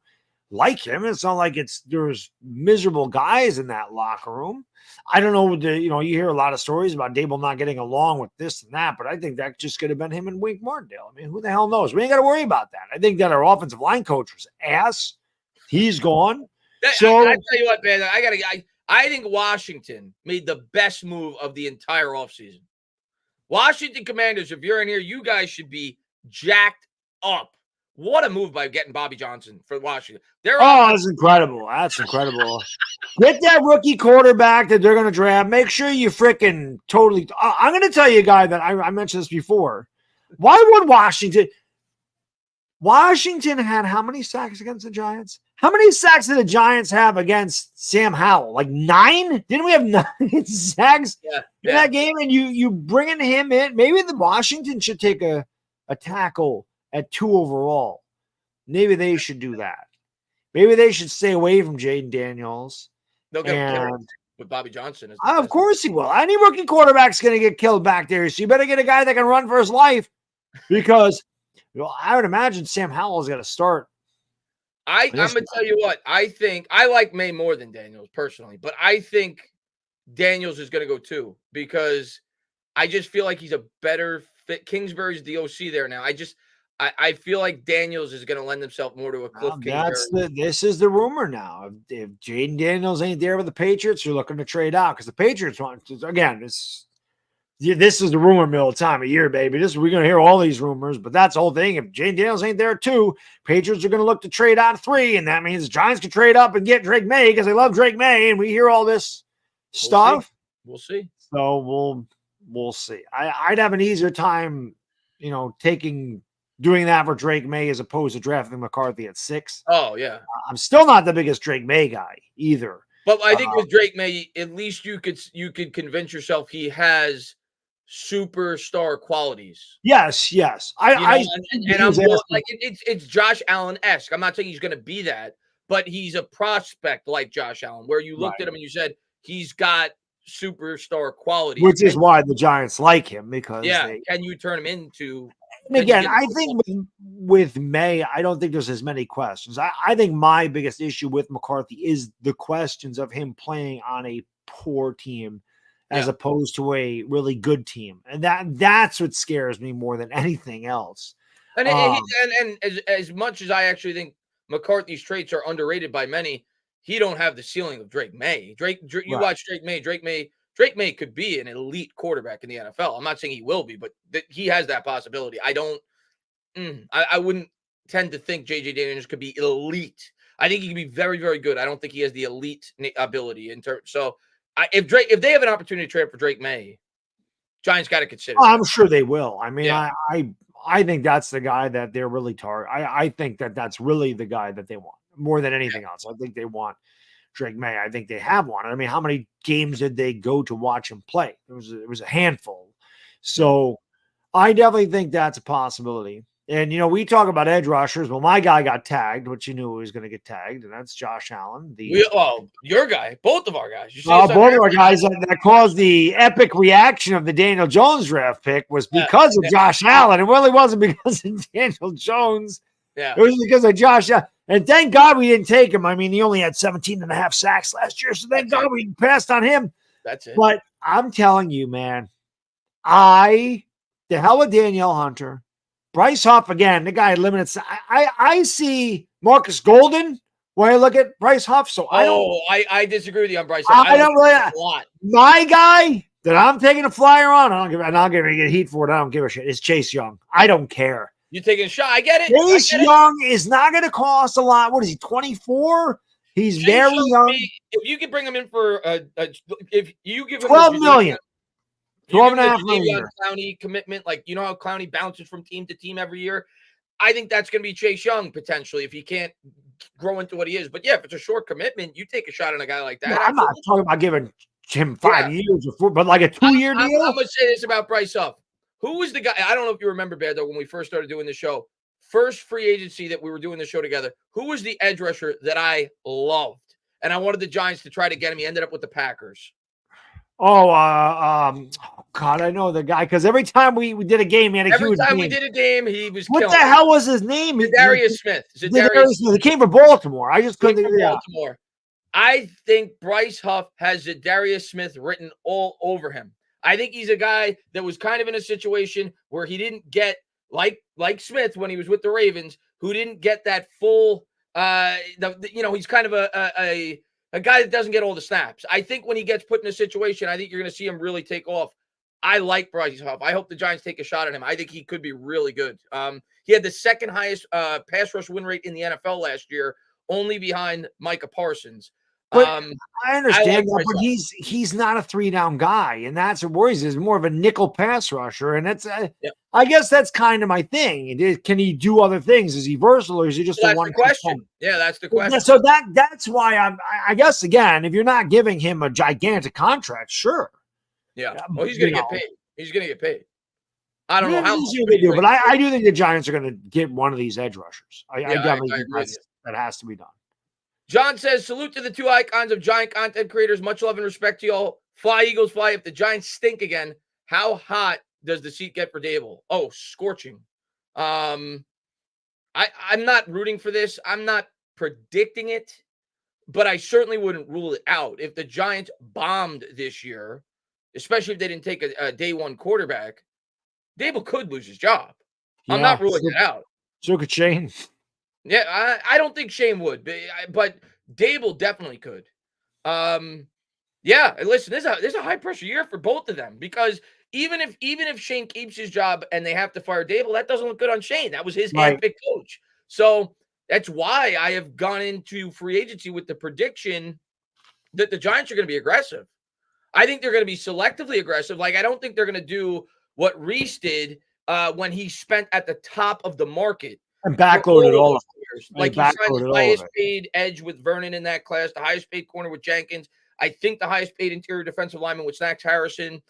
like him. It's not like there's miserable guys in that locker room. I don't know. You hear a lot of stories about Dable not getting along with this and that, but I think that just could have been him and Wink Martindale. I mean, who the hell knows? We ain't got to worry about that. I think that our offensive line coach was ass. He's gone. So I tell you what, man, I think Washington made the best move of the entire offseason. Washington Commanders, if you're in here, you guys should be jacked up. What a move by getting Bobby Johnson for Washington. That's incredible. That's incredible. Get that rookie quarterback that they're going to draft. Make sure you freaking totally. I'm going to tell you a guy that I mentioned this before. Why would Washington had how many sacks against the Giants? How many sacks did the Giants have against Sam Howell? Like 9? Didn't we have 9 sacks in that game? And you bringing him in? Maybe the Washington should take a tackle at 2 overall. Maybe they should do that. Maybe they should stay away from Jaden Daniels. They'll get him killed with Bobby Johnson. Of course he will. Any rookie quarterback's going to get killed back there. So you better get a guy that can run for his life because I would imagine Sam Howell's got to start. I'm going to tell you what. I think I like May more than Daniels personally, but I think Daniels is going to go too because I just feel like he's a better fit. Kingsbury's the OC there now. I feel like Daniels is going to lend himself more to a Cliff Kingsbury. This is the rumor now. If Jaden Daniels ain't there with the Patriots, you're looking to trade out because the Patriots want to, again, this is the rumor mill time of year, baby. We're going to hear all these rumors, but that's the whole thing. If Jaden Daniels ain't there too, Patriots are going to look to trade out 3, and that means the Giants can trade up and get Drake May because they love Drake May, and we hear all this stuff. We'll see. So we'll see. I'd have an easier time, doing that for Drake May as opposed to drafting McCarthy at 6. Oh, yeah. I'm still not the biggest Drake May guy either. But I think with Drake May, at least you could convince yourself he has superstar qualities. Yes. It's Josh Allen-esque. I'm not saying he's going to be that, but he's a prospect like Josh Allen, where you looked at him and you said he's got superstar quality. Which is why the Giants like him because can you turn him into? And again, I think with May, I don't think there's as many questions. I think my biggest issue with McCarthy is the questions of him playing on a poor team as opposed to a really good team. And that's what scares me more than anything else. And as much as I actually think McCarthy's traits are underrated by many, he don't have the ceiling of Drake May. Watch Drake May. Drake May could be an elite quarterback in the NFL. I'm not saying he will be, but he has that possibility. I wouldn't tend to think J.J. Daniels could be elite. I think he can be very, very good. I don't think he has the elite ability in terms. So if they have an opportunity to trade for Drake May, Giants got to consider. I'm sure they will. I mean, I think that's the guy that they're really targeting. I think that's really the guy that they want more than anything else. I think they want Drake May. I think they have one. I mean, how many games did they go to watch him play? It was a handful. So I definitely think that's a possibility. And, we talk about edge rushers. Well, my guy got tagged, which you knew he was going to get tagged, and that's Josh Allen. Your guy, both of our guys. Both of our guys that caused the epic reaction of the Daniel Jones draft pick was because of Josh Allen. It really wasn't because of Daniel Jones. Yeah. It was because of Josh Allen. And thank God we didn't take him. I mean, he only had 17.5 sacks last year, so thank God we passed on him. That's it. But I'm telling you, man, the hell with Danielle Hunter. Bryce Huff, again, the guy had limited. I see Marcus Golden when I look at Bryce Huff. So I disagree with you on Bryce Huff. I don't really. A lot. My guy that I'm taking a flyer on, I'm going to get heat for it. I don't give a shit. It's Chase Young. I don't care. You're taking a shot. I get it. Chase Young is not going to cost a lot. What is he, 24? He's very young. If you could bring him in for if you give him $12 million. 12.5 million. Clowney commitment, like how Clowney bounces from team to team every year. I think that's going to be Chase Young potentially if he can't grow into what he is. But if it's a short commitment, you take a shot on a guy like that. No, I'm not talking about giving him 5 years, but like a 2-year deal. I'm going to say this about Bryce Huff. Who was the guy? I don't know if you remember, Baddog, when we first started doing the show. First free agency that we were doing the show together. Who was the edge rusher that I loved? And I wanted the Giants to try to get him. He ended up with the Packers. Oh, God, I know the guy because every time we did a game, he had a Every huge time we game. did a game, he was What the killing it. hell was his name? Zadarius Smith. Zadarius Smith. He came from Baltimore. I just couldn't think of it. Baltimore. I think Bryce Huff has Zadarius Smith written all over him. I think he's a guy that was kind of in a situation where he didn't get like Smith when he was with the Ravens, who didn't get that full. He's kind of a guy that doesn't get all the snaps. I think when he gets put in a situation, I think you're going to see him really take off. I like Bryce Huff. I hope the Giants take a shot at him. I think he could be really good. He had the second highest pass rush win rate in the NFL last year, only behind Micah Parsons. But I understand that, but Huff. he's not a 3-down guy, and that's what worries. He's more of a nickel pass rusher, and it's I guess that's kind of my thing. Can he do other things? Is he versatile, or is he just a one question? Yeah, that's the question. So that's why I guess again, if you're not giving him a gigantic contract, sure. Yeah, well, he's going to get paid. He's going to get paid. I don't know how much they do, but I do think the Giants are going to get one of these edge rushers. I definitely think that has to be done. John says, salute to the two icons of Giant content creators. Much love and respect to y'all. Fly, Eagles, fly. If the Giants stink again, how hot does the seat get for Dable? Oh, scorching. I'm not rooting for this. I'm not predicting it, but I certainly wouldn't rule it out. If the Giants bombed this year, especially if they didn't take a day one quarterback, Dable could lose his job. Yeah, I'm not ruling it out. So could Shane. Yeah, I don't think Shane would, but Dable definitely could. Yeah, and listen, there's a high pressure year for both of them because even if Shane keeps his job and they have to fire Dable, that doesn't look good on Shane. That was his handpicked coach. So that's why I have gone into free agency with the prediction that the Giants are going to be aggressive. I think they're going to be selectively aggressive. Like, I don't think they're going to do what Reese did when he spent at the top of the market. And backloaded all of it. Like, he signed the highest paid edge with Vernon in that class, the highest paid corner with Jenkins. I think the highest paid interior defensive lineman with Snacks Harrison.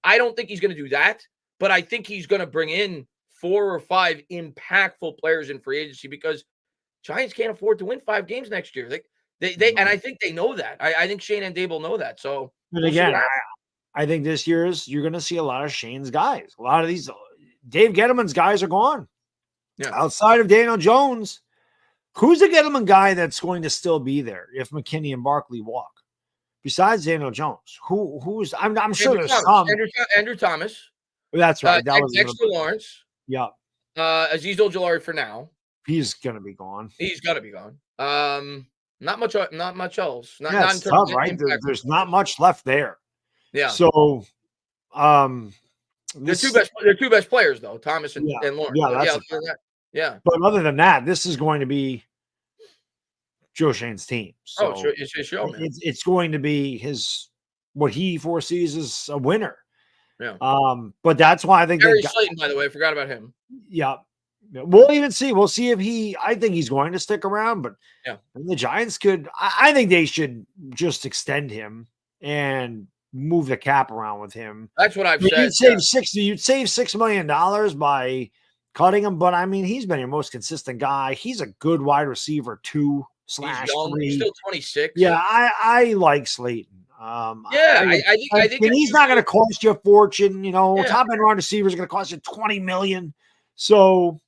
I don't think he's going to do that, but I think he's going to bring in 4 or 5 impactful players in free agency because Giants can't afford to win 5 games next year. They and I think they know that. I think Shane and Dable know that. So, but again, I think this year's you're going to see a lot of Shane's guys. A lot of these Dave Gettleman's guys are gone. Yeah. Outside of Daniel Jones, who's the Gettleman guy that's going to still be there if McKinney and Barkley walk? Besides Daniel Jones, who's I'm sure there's some. Andrew Thomas. That's right. Dexter Lawrence. Yeah. Azeez Ojulari for now. He's gonna be gone. He's gonna be gone. Not much else. Not it's tough, right? There's not much left there. Yeah. So they're two best players though, Thomas and Lawrence. Yeah. But other than that, this is going to be Joe Shane's team. So it's his show, man. It's going to be what he foresees as a winner. Yeah. But that's why I think Gary Slayton, by the way, I forgot about him. Yeah. We'll even see. We'll see if I think he's going to stick around, but the Giants I think they should just extend him and move the cap around with him. That's what I've said. You'd save $6 million by cutting him, but I mean, he's been your most consistent guy. He's a good wide receiver 2/3. He's still 26. Yeah, I like Slayton. I think and he's not going to cost you a fortune. Top end wide receivers are going to cost you $20 million. So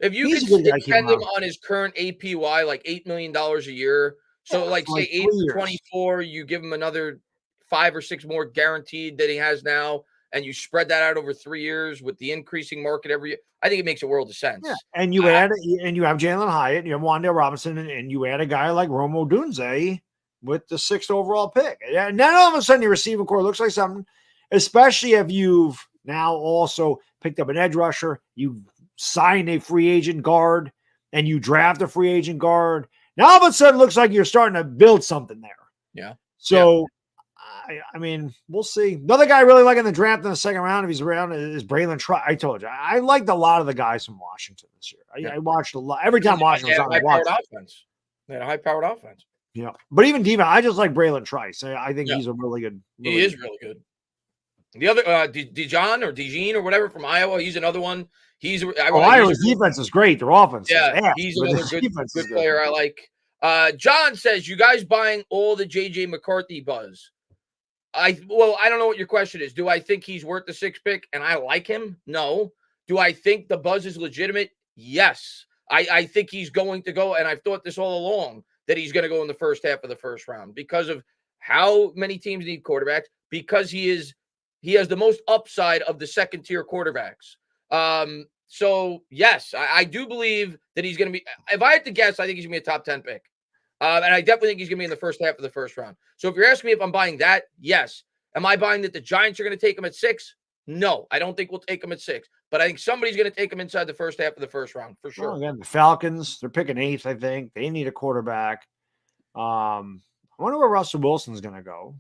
if you could extend him on his current APY, like $8 million a year, so say 8 to 24, you give him another 5 or 6 more guaranteed that he has now, and you spread that out over 3 years with the increasing market every year. I think it makes a world of sense. Yeah. And you have Jalen Hyatt, you have Wan'Dale Robinson, and you add a guy like Rome Odunze with the 6th overall pick. And then all of a sudden your receiving core looks like something, especially if you've now also picked up an edge rusher, you signed a free agent guard, and you draft a free agent guard. Now all of a sudden it looks like you're starting to build something there. Yeah. So I mean, we'll see. Another guy I really like in the draft in the second round, if he's around, is Braylon Trice. I told you, I liked a lot of the guys from Washington this year. I watched a lot. Every time Washington was on, they had a high-powered offense. Yeah, but even Diva, I just like Braylon Trice. I think he's a really good. He is really good. The other Dijon or Dijin or whatever from Iowa, he's another one. Iowa's defense is great. Their offense, he's another good player I like. John says, "You guys buying all the JJ McCarthy buzz?" I don't know what your question is. Do I think he's worth the 6th pick and I like him? No. Do I think the buzz is legitimate? Yes. I think he's going to go, and I've thought this all along, that he's going to go in the first half of the first round because of how many teams need quarterbacks, because he has the most upside of the second-tier quarterbacks. So, yes, I do believe that he's going to be – if I had to guess, I think he's going to be a top 10 pick. And I definitely think he's going to be in the first half of the first round. So if you're asking me if I'm buying that, yes. Am I buying that the Giants are going to take him at 6? No, I don't think we'll take him at 6. But I think somebody's going to take him inside the first half of the first round for sure. Well, again, the Falcons, they're picking 8th, I think. They need a quarterback. I wonder where Russell Wilson's going to go.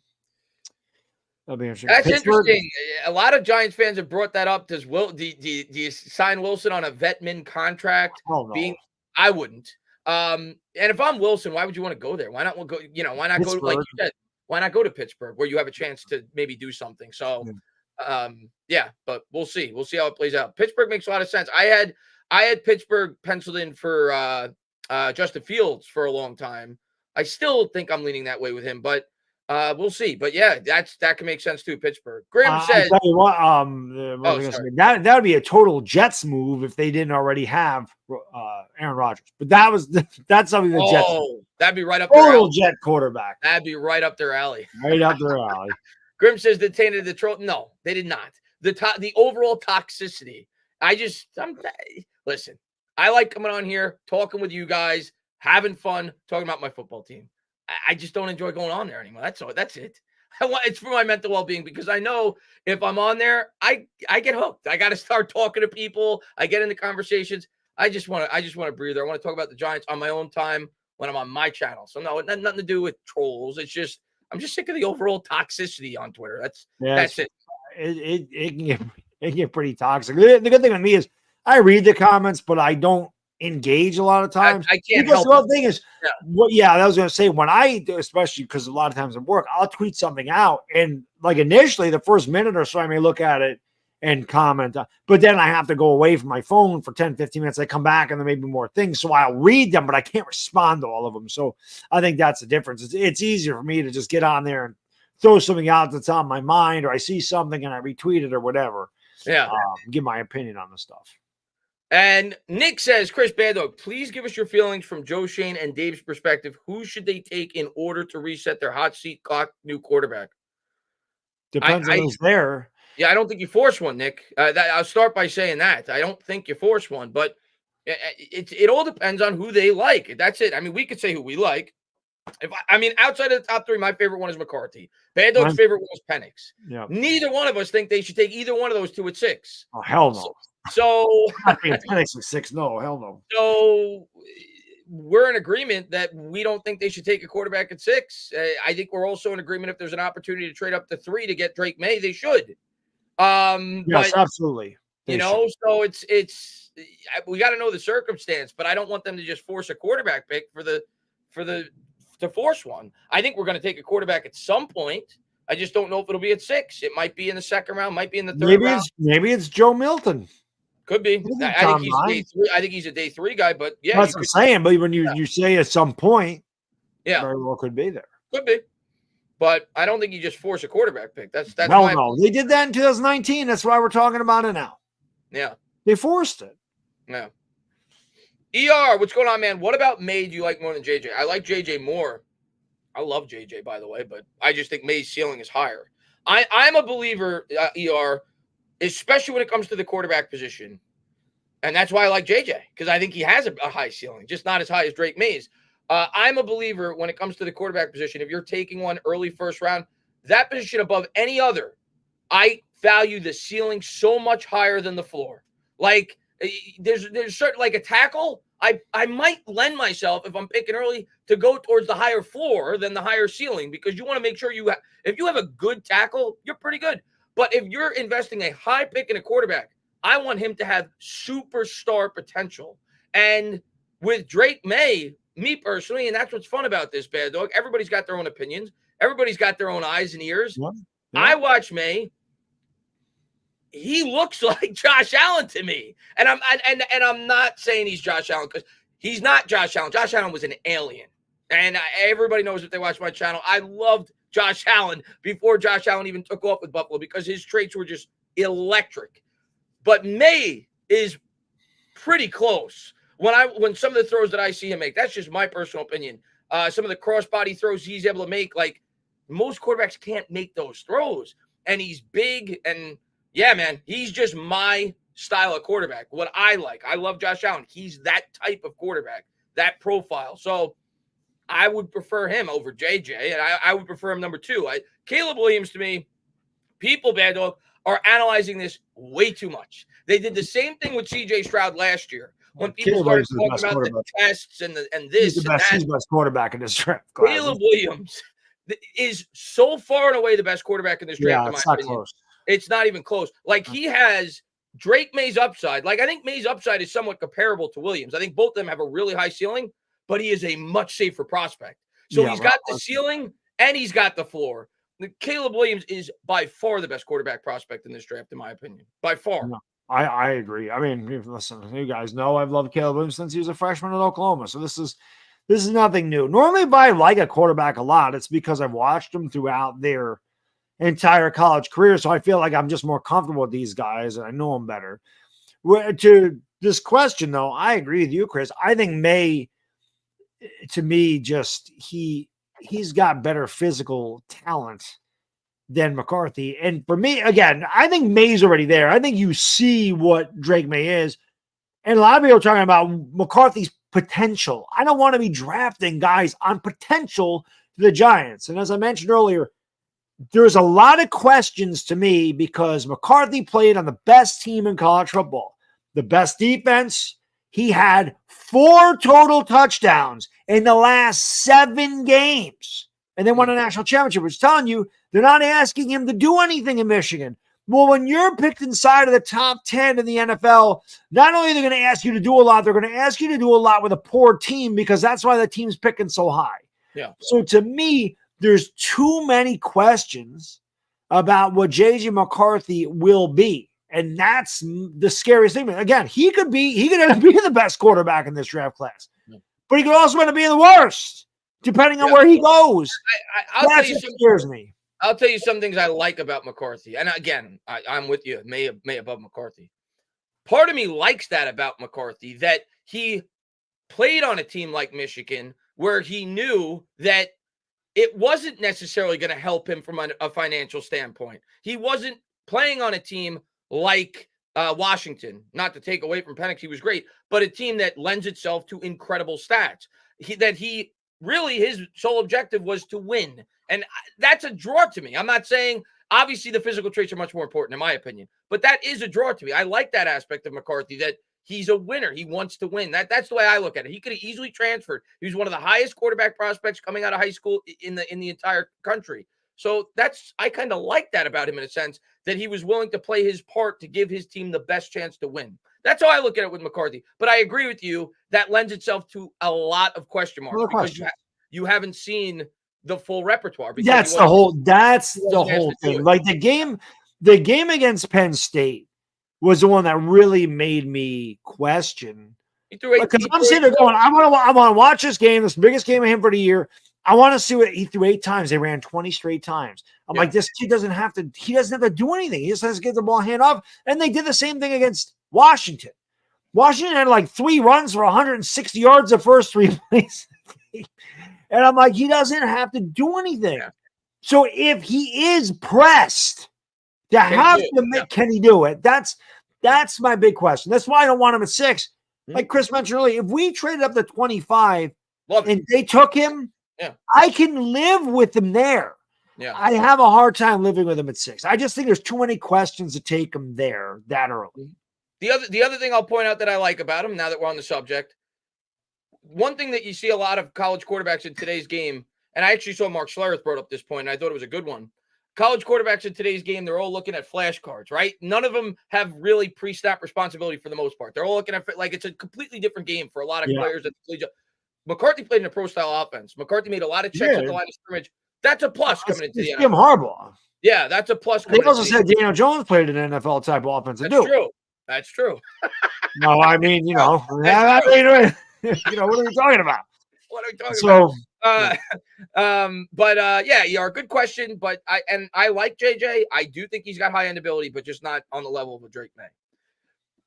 That'll be interesting. That's interesting. A lot of Giants fans have brought that up. Do you sign Wilson on a vet-min contract? Oh, no. I wouldn't. And if I'm Wilson, why would you want to go there? Why not go? Why not Pittsburgh. go like you said? Why not go to Pittsburgh where you have a chance to maybe do something? So, yeah, but we'll see. We'll see how it plays out. Pittsburgh makes a lot of sense. I had Pittsburgh penciled in for Justin Fields for a long time. I still think I'm leaning that way with him, but we'll see. But yeah, that can make sense too. Pittsburgh. Grim said, tell you what, that would be a total Jets move if they didn't already have Aaron Rodgers. But that's something the Jets. Oh, that'd be right up their total alley. Jet quarterback. That'd be right up their alley. Right up their alley. Grim says they tainted the troll. No, they did not. The overall toxicity. Listen. I like coming on here, talking with you guys, having fun, talking about my football team. I just don't enjoy going on there anymore. That's all. That's it. It's for my mental well-being because I know if I'm on there, I get hooked. I got to start talking to people. I get into conversations. I just want to breathe. I want to talk about the Giants on my own time when I'm on my channel. So no, it had nothing to do with trolls. It's just I'm just sick of the overall toxicity on Twitter. That's it. It can get pretty toxic. The good thing with me is I read the comments, but I don't engage a lot of times. I can't because help the other thing is, I was going to say when I do, especially because a lot of times at work, I'll tweet something out and like initially the first minute or so, I may look at it and comment, but then I have to go away from my phone for 10, 15 minutes. I come back and there may be more things. So I'll read them, but I can't respond to all of them. So I think that's the difference. It's easier for me to just get on there and throw something out that's on my mind, or I see something and I retweet it or whatever. Yeah. Give my opinion on the stuff. And Nick says, Chris Baddog, please give us your feelings from Joe Shane and Dave's perspective. Who should they take in order to reset their hot seat clock new quarterback? Depends on who's there. Yeah, I don't think you force one, Nick. I'll start by saying that. I don't think you force one, but it all depends on who they like. That's it. I mean, we could say who we like. Outside of the top 3, my favorite one is McCarthy. Baddog's favorite one is Penix. Yeah. Neither one of us think they should take either one of those 2 at 6. Oh, hell no. So Penix at 6. No, hell no. So we're in agreement that we don't think they should take a quarterback at 6. I think we're also in agreement if there's an opportunity to trade up to 3 to get Drake May, they should. Yes, but, absolutely. So it's we got to know the circumstance, but I don't want them to just force a quarterback pick to force one. I think we're going to take a quarterback at some point. I just don't know if it'll be at 6. It might be in the second round, might be in the third round. Maybe it's Joe Milton. Could be. I think he's day 3. I think he's a day 3 guy, but yeah. That's what I'm saying. But when you say at some point, very well could be there. Could be. But I don't think you just force a quarterback pick. That's no. They did that in 2019. That's why we're talking about it now. Yeah. They forced it. Yeah. ER, what's going on, man? What about May do you like more than JJ? I like JJ more. I love JJ, by the way, but I just think May's ceiling is higher. I'm a believer, ER, especially when it comes to the quarterback position. And that's why I like JJ, because I think he has a high ceiling, just not as high as Drake May's. I'm a believer when it comes to the quarterback position. If you're taking one early first round, that position above any other, I value the ceiling so much higher than the floor. Like there's certain, like a tackle, I might lend myself if I'm picking early to go towards the higher floor than the higher ceiling, because you want to make sure if you have a good tackle, you're pretty good. But if you're investing a high pick in a quarterback, I want him to have superstar potential. And with Drake May, me personally, and that's what's fun about this, Bad Dog, everybody's got their own opinions. Everybody's got their own eyes and ears. Yeah. I watch May. He looks like Josh Allen to me. And I'm not saying he's Josh Allen, because he's not Josh Allen. Josh Allen was an alien. And everybody knows if they watch my channel, I loved Josh Allen before Josh Allen even took off with Buffalo because his traits were just electric. But May is pretty close. When some of the throws that I see him make, that's just my personal opinion. Some of the crossbody throws he's able to make, like most quarterbacks can't make those throws. And he's big, and yeah, man, he's just my style of quarterback. What I like. I love Josh Allen. He's that type of quarterback, that profile. So I would prefer him over JJ, and I would prefer him number 2. Caleb Williams, to me, people, Baddog, are analyzing this way too much. They did the same thing with CJ Stroud last year when people started talking about the tests and this and that. He's the best quarterback in this draft. Caleb Williams is so far and away the best quarterback in this draft, in my opinion. Close. It's not even close. Like, he has Drake May's upside. Like, I think May's upside is somewhat comparable to Williams. I think both of them have a really high ceiling, but he is a much safer prospect. So he's got the ceiling and he's got the floor. Caleb Williams is by far the best quarterback prospect in this draft, in my opinion. By far. No, I agree. I mean, listen, you guys know I've loved Caleb Williams since he was a freshman at Oklahoma. So this is nothing new. Normally, if I like a quarterback a lot, it's because I've watched them throughout their entire college career. So I feel like I'm just more comfortable with these guys and I know them better. To this question, though, I agree with you, Chris. I think May, to me, just he's got better physical talent than McCarthy. And for me, again, I think May's already there. I think you see what Drake May is. And a lot of people are talking about McCarthy's potential. I don't want to be drafting guys on potential to the Giants. And as I mentioned earlier, there's a lot of questions to me because McCarthy played on the best team in college football, the best defense. He had 4 total touchdowns in the last 7 games and then won a national championship, which is telling you they're not asking him to do anything in Michigan. Well, when you're picked inside of the top 10 in the NFL, not only are they going to ask you to do a lot, they're going to ask you to do a lot with a poor team because that's why the team's picking so high. Yeah. So to me, there's too many questions about what J.J. McCarthy will be. And that's the scariest thing. Again, he could end up being the best quarterback in this draft class, but he could also end up being the worst, depending on where he goes. That's what scares me. I'll tell you some things I like about McCarthy. And again, I'm with you, May above McCarthy. Part of me likes that about McCarthy, that he played on a team like Michigan where he knew that it wasn't necessarily going to help him from a financial standpoint. He wasn't playing on a team like Washington, not to take away from Penix, he was great, but a team that lends itself to incredible stats. His sole objective was to win. And that's a draw to me. I'm not saying, obviously, the physical traits are much more important, in my opinion, but that is a draw to me. I like that aspect of McCarthy, that he's a winner. He wants to win. That's the way I look at it. He could have easily transferred. He was one of the highest quarterback prospects coming out of high school in the entire country. So I kind of like that about him in a sense, that he was willing to play his part to give his team the best chance to win. That's how I look at it with McCarthy. But I agree with you, that lends itself to a lot of question marks because you haven't seen the full repertoire. That's the whole thing. Like the game against Penn State was the one that really made me question. Because I'm sitting there going, I want to watch this game, this biggest game of him for the year. I want to see what he threw 8 times. They ran 20 straight times. I'm like, this kid doesn't have to do anything. He just has to get the ball hand off. And they did the same thing against Washington. Washington had like 3 runs for 160 yards the first 3 plays. And I'm like, he doesn't have to do anything. Yeah. So if he is pressed can he do it? That's my big question. That's why I don't want him at 6. Like Chris mentioned earlier, if we traded up to 25 and they took him, I can live with him there. Yeah. I have a hard time living with him at 6. I just think there's too many questions to take him there that early. The other thing I'll point out that I like about him, now that we're on the subject, one thing that you see a lot of college quarterbacks in today's game, and I actually saw Mark Schlereth brought up this point, and I thought it was a good one. College quarterbacks in today's game, they're all looking at flashcards, right? None of them have really pre-snap responsibility for the most part. They're all looking at, like, it's a completely different game for a lot of players at the collegiate. McCarthy played in a pro-style offense. McCarthy made a lot of checks at the line of scrimmage. That's a plus coming into the NFL. Jim Harbaugh. Yeah, that's a plus. They also said Daniel Jones played an NFL type of offense. That's true. That's true. No, I mean, what are we talking about? What are we talking about? Yeah, ER, good question. But I like JJ. I do think he's got high end ability, but just not on the level of a Drake May.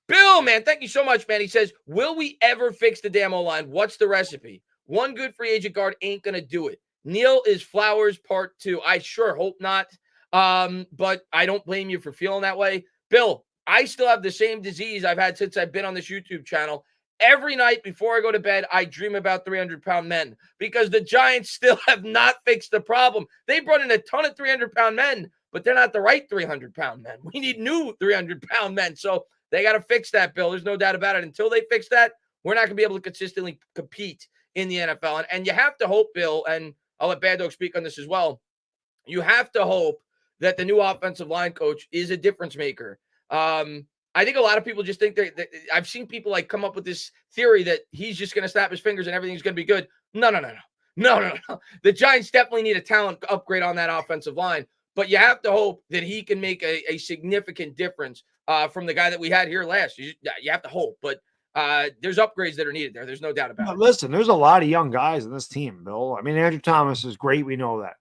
Bill, man, thank you so much, man. He says, will we ever fix the damn O-line? What's the recipe? One good free agent guard ain't going to do it. Neil is Flowers part 2. I sure hope not. But I don't blame you for feeling that way. Bill, I still have the same disease I've had since I've been on this YouTube channel. Every night before I go to bed, I dream about 300-pound men because the Giants still have not fixed the problem. They brought in a ton of 300-pound men, but they're not the right 300-pound men. We need new 300-pound men. So they got to fix that, Bill. There's no doubt about it. Until they fix that, we're not going to be able to consistently compete in the NFL. And you have to hope, Bill, and I'll let Baddog speak on this as well. You have to hope that the new offensive line coach is a difference maker. I think a lot of people just think that I've seen people like come up with this theory that he's just going to snap his fingers and everything's going to be good. No. The Giants definitely need a talent upgrade on that offensive line, but you have to hope that he can make a significant difference from the guy that we had here last. You have to hope, but there's upgrades that are needed there. There's no doubt about it. Listen, there's a lot of young guys in this team, Bill. I mean, Andrew Thomas is great. We know that.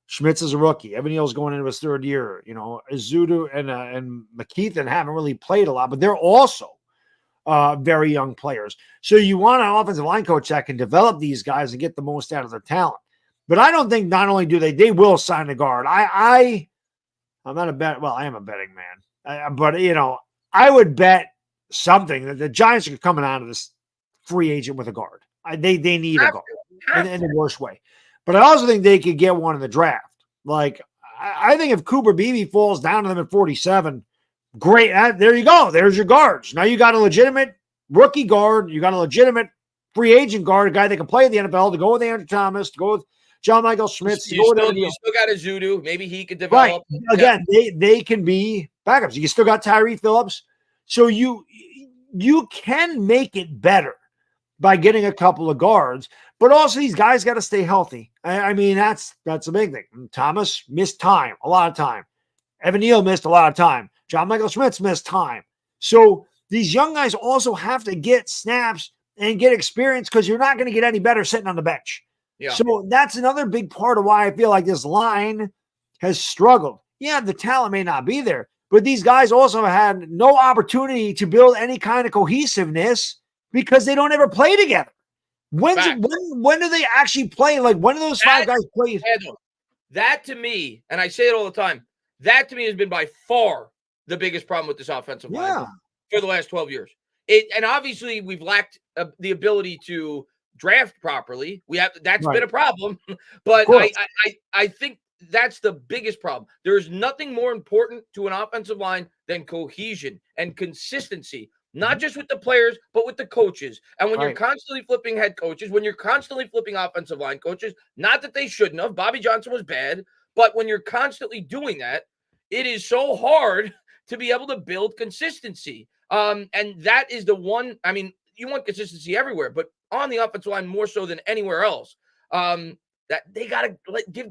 Schmitz is a rookie. Evan Neal's going into his 3rd year. You know, Azudu and McKeithen haven't really played a lot, but they're also very young players. So you want an offensive line coach that can develop these guys and get the most out of their talent. But I don't think not only do they will sign a guard. I'm not a bet. Well, I am a betting man, but you know, I would bet something that the Giants are coming out of this free agent with a guard. They need a guard in the worst way. But I also think they could get one in the draft. Like, I think if Cooper Beebe falls down to them at 47, great. There you go. There's your guards. Now you got a legitimate rookie guard. You got a legitimate free agent guard, a guy that can play in the NFL, to go with Andrew Thomas, to go with John Michael Schmitz. You still got a Zudu. Maybe he could develop. Right. Again, they can be backups. You still got Tyree Phillips. So you can make it better by getting a couple of guards, but also these guys got to stay healthy. I mean, that's a big thing. Thomas missed time, a lot of time. Evan Neal missed a lot of time. John Michael Schmitz missed time. So these young guys also have to get snaps and get experience because you're not going to get any better sitting on the bench. Yeah. So that's another big part of why I feel like this line has struggled. Yeah, the talent may not be there, but these guys also had no opportunity to build any kind of cohesiveness because they don't ever play together. When do they actually play? Like, when do those 5 guys play? That to me, and I say it all the time, that to me has been by far the biggest problem with this offensive line for the last 12 years. And obviously we've lacked the ability to draft properly. That's been a problem, but I think that's the biggest problem. There's nothing more important to an offensive line than cohesion and consistency. Not just with the players, but with the coaches. And when you're constantly flipping head coaches, when you're constantly flipping offensive line coaches, not that they shouldn't have. Bobby Johnson was bad. But when you're constantly doing that, it is so hard to be able to build consistency. And that is the one. I mean, you want consistency everywhere, but on the offensive line more so than anywhere else. That they got to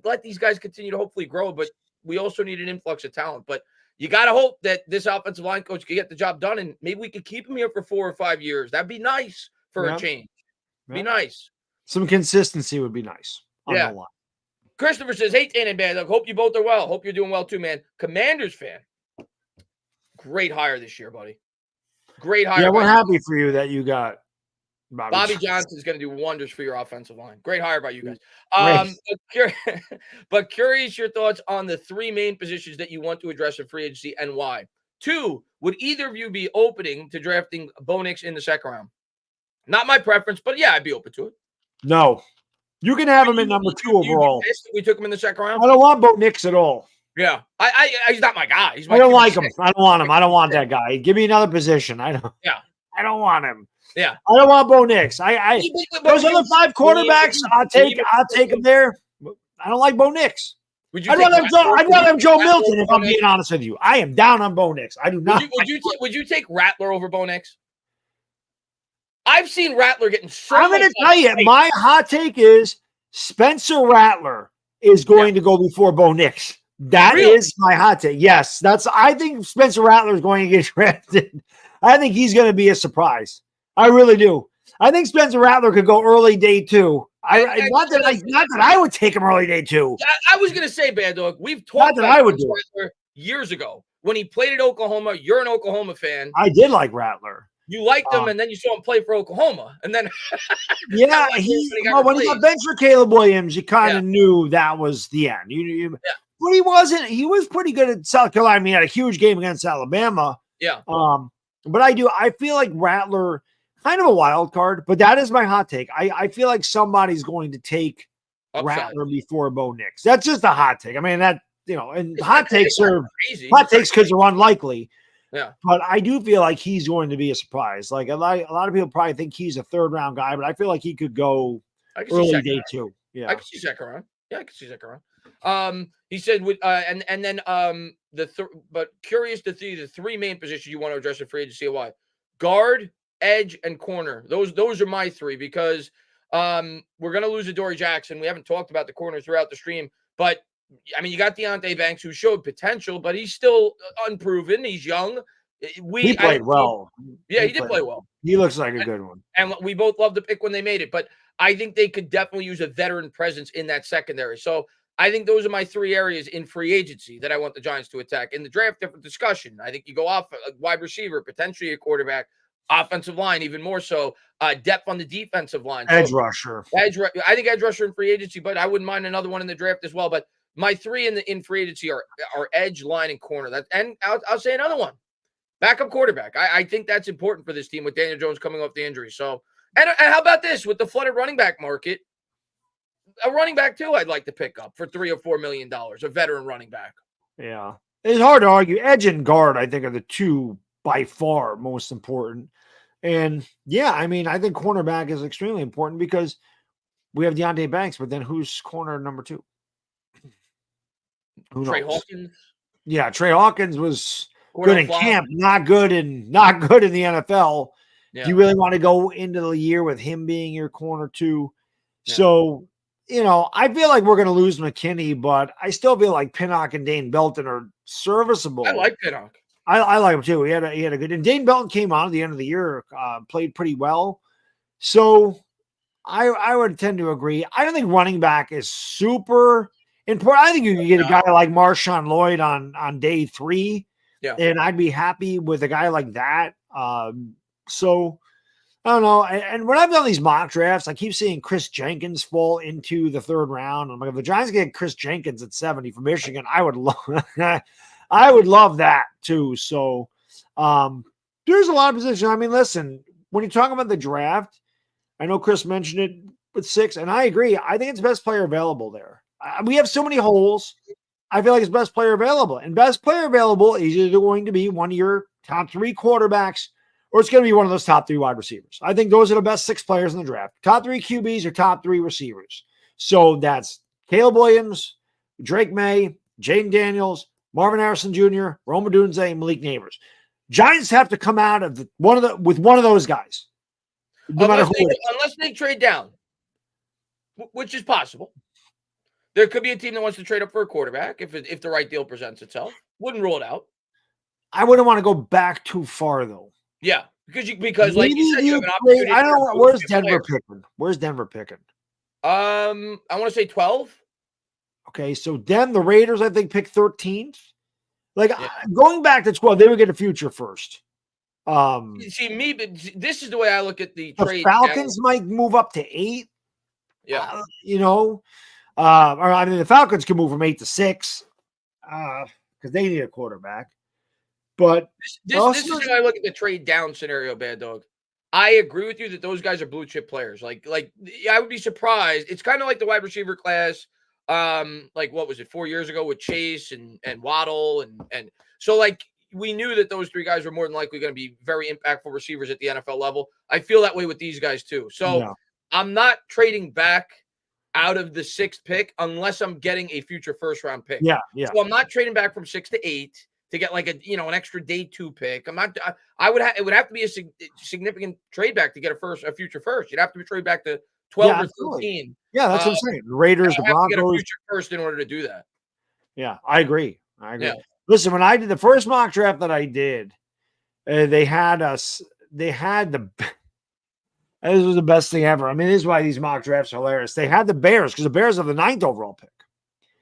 let these guys continue to hopefully grow. But we also need an influx of talent. But you got to hope that this offensive line coach can get the job done, and maybe we could keep him here for 4 or 5 years. That'd be nice for a change. Be nice. Some consistency would be nice on the line. Christopher says, hey, Tan and Baddog, hope you both are well. Hope you're doing well too, man. Commanders fan. Great hire this year, buddy. Great hire. Yeah, we're happy for you that you got Bobby Johnson is going to do wonders for your offensive line. Great hire by you guys. But curious your thoughts on the 3 main positions that you want to address in free agency and why. 2, would either of you be opening to drafting Bo Nix in the 2nd round? Not my preference, but yeah, I'd be open to it. No. You can have him at number 2 overall. We took him in the 2nd round. I don't want Bo Nix at all. Yeah. He's not my guy. I don't like him. I don't want him. I don't want that guy. Give me another position. I don't want him. Yeah, I don't want Bo Nix. Those other 5 quarterbacks, I'll take them there. I don't like Bo Nix. I'd rather have Joe Milton if I'm being honest with you. I am down on Bo Nix. I do not. Would you take Rattler over Bo Nix? I've seen Rattler getting so. I'm going to tell you, my hot take is Spencer Rattler is going to go before Bo Nix. That is my hot take. Yes, I think Spencer Rattler is going to get drafted. I think he's going to be a surprise. I really do. I think Spencer Rattler could go early day 2. Not that I would take him early day 2. I was going to say, Bad Dog, we've Not talked that I about would do Rattler years ago when he played at Oklahoma. You're an Oklahoma fan. I did like Rattler. You liked him, and then you saw him play for Oklahoma, and then yeah, when he got benched for Caleb Williams, you kind of knew that was the end. But he wasn't. He was pretty good at South Carolina. I mean, he had a huge game against Alabama. Yeah. But I feel like Rattler, kind of a wild card, but that is my hot take. I feel like somebody's going to take Rattler before Bo Nix. That's just a hot take. I mean, and hot takes because they're unlikely. Yeah. But I do feel like he's going to be a surprise. Like a lot of people probably think he's a 3rd round guy, but I feel like he could go early day 2. Yeah. I can see second round. Yeah, I can see second round. He said with but curious to see the 3 main positions you want to address in free agency. Why? Guard, edge, and corner. Those are my 3 because we're gonna lose Adoree Jackson. We haven't talked about the corner throughout the stream, but I mean, you got Deonte Banks, who showed potential, but he's still unproven. He's young. He played well. Yeah, he did play well. He looks like a good one. And we both loved the pick when they made it, but I think they could definitely use a veteran presence in that secondary. So I think those are my 3 areas in free agency that I want the Giants to attack. In the draft, different discussion. I think you go off a wide receiver, potentially a quarterback, offensive line, even more so, depth on the defensive line. Edge rusher. I think edge rusher in free agency, but I wouldn't mind another one in the draft as well. But my 3 in free agency are edge, line, and corner. And I'll say another one, backup quarterback. I think that's important for this team with Daniel Jones coming off the injury. So, and how about this with the flooded running back market? A running back too, I'd like to pick up for $3 or $4 million. A veteran running back. Yeah, it's hard to argue. Edge and guard, I think, are the 2 by far most important. And yeah, I mean, I think cornerback is extremely important because we have Deonte Banks, but then who's corner number 2? Trey Hawkins. Yeah, Trey Hawkins was good in camp, not good in the NFL. Yeah. Do you really want to go into the year with him being your corner 2? Yeah. So, I feel like we're going to lose McKinney, but I still feel like Pinnock and Dane Belton are serviceable. I like Pinnock. I like him too. He had a good, and Dane Belton came on at the end of the year, played pretty well. So I would tend to agree. I don't think running back is super important. I think you can get a guy like Marshawn Lloyd on day 3. Yeah. And I'd be happy with a guy like that. So I don't know. And when I've done these mock drafts, I keep seeing Chris Jenkins fall into the 3rd round. I'm like, if the Giants get Chris Jenkins at 70 from Michigan, I would love that too. So there's a lot of positions. I mean, listen, when you talk about the draft, I know Chris mentioned it with 6, and I agree. I think it's best player available there. We have so many holes. I feel like it's best player available. And best player available is either going to be one of your top 3 quarterbacks, or it's going to be one of those top 3 wide receivers. I think those are the best 6 players in the draft. Top 3 QBs or top 3 receivers. So that's Caleb Williams, Drake May, Jaden Daniels, Marvin Harrison Jr., Rome Odunze, and Malik Neighbors. Giants have to come out of one of those guys. No matter unless they trade down, which is possible. There could be a team that wants to trade up for a quarterback if the right deal presents itself. Wouldn't rule it out. I wouldn't want to go back too far though. Yeah, because like you said, you have an opportunity. I don't know. Where's Denver picking? Where's Denver picking? I want to say 12. Okay, so then the Raiders, I think, pick 13th. Like going back to 12, they would get a future first. See, this is the way I look at the trade. Falcons might move up to 8. Yeah, or I mean, the Falcons can move from 8 to 6 because they need a quarterback. But this is how I look at the trade down scenario, Bad Dog. I agree with you that those guys are blue chip players. Like I would be surprised. It's kind of like the wide receiver class. Like what was it 4 years ago with Chase and Waddle and so like we knew that those 3 guys were more than likely going to be very impactful receivers at the NFL level. I feel that way with these guys too. So I'm not trading back out of the 6th pick unless I'm getting a future first round pick. Yeah. So I'm not trading back from 6 to 8 to get like an extra day 2 pick. I'm not. It would have to be a significant trade back to get a future first. You'd have to trade back to 12 or 13. Yeah, that's what I'm saying. The Raiders, the Broncos, get a future first in order to do that. Yeah, I agree. Yeah. Listen, when I did the first mock draft that I did, they had This was the best thing ever. I mean, this is why these mock drafts are hilarious. They had the Bears because the Bears have the 9th overall pick.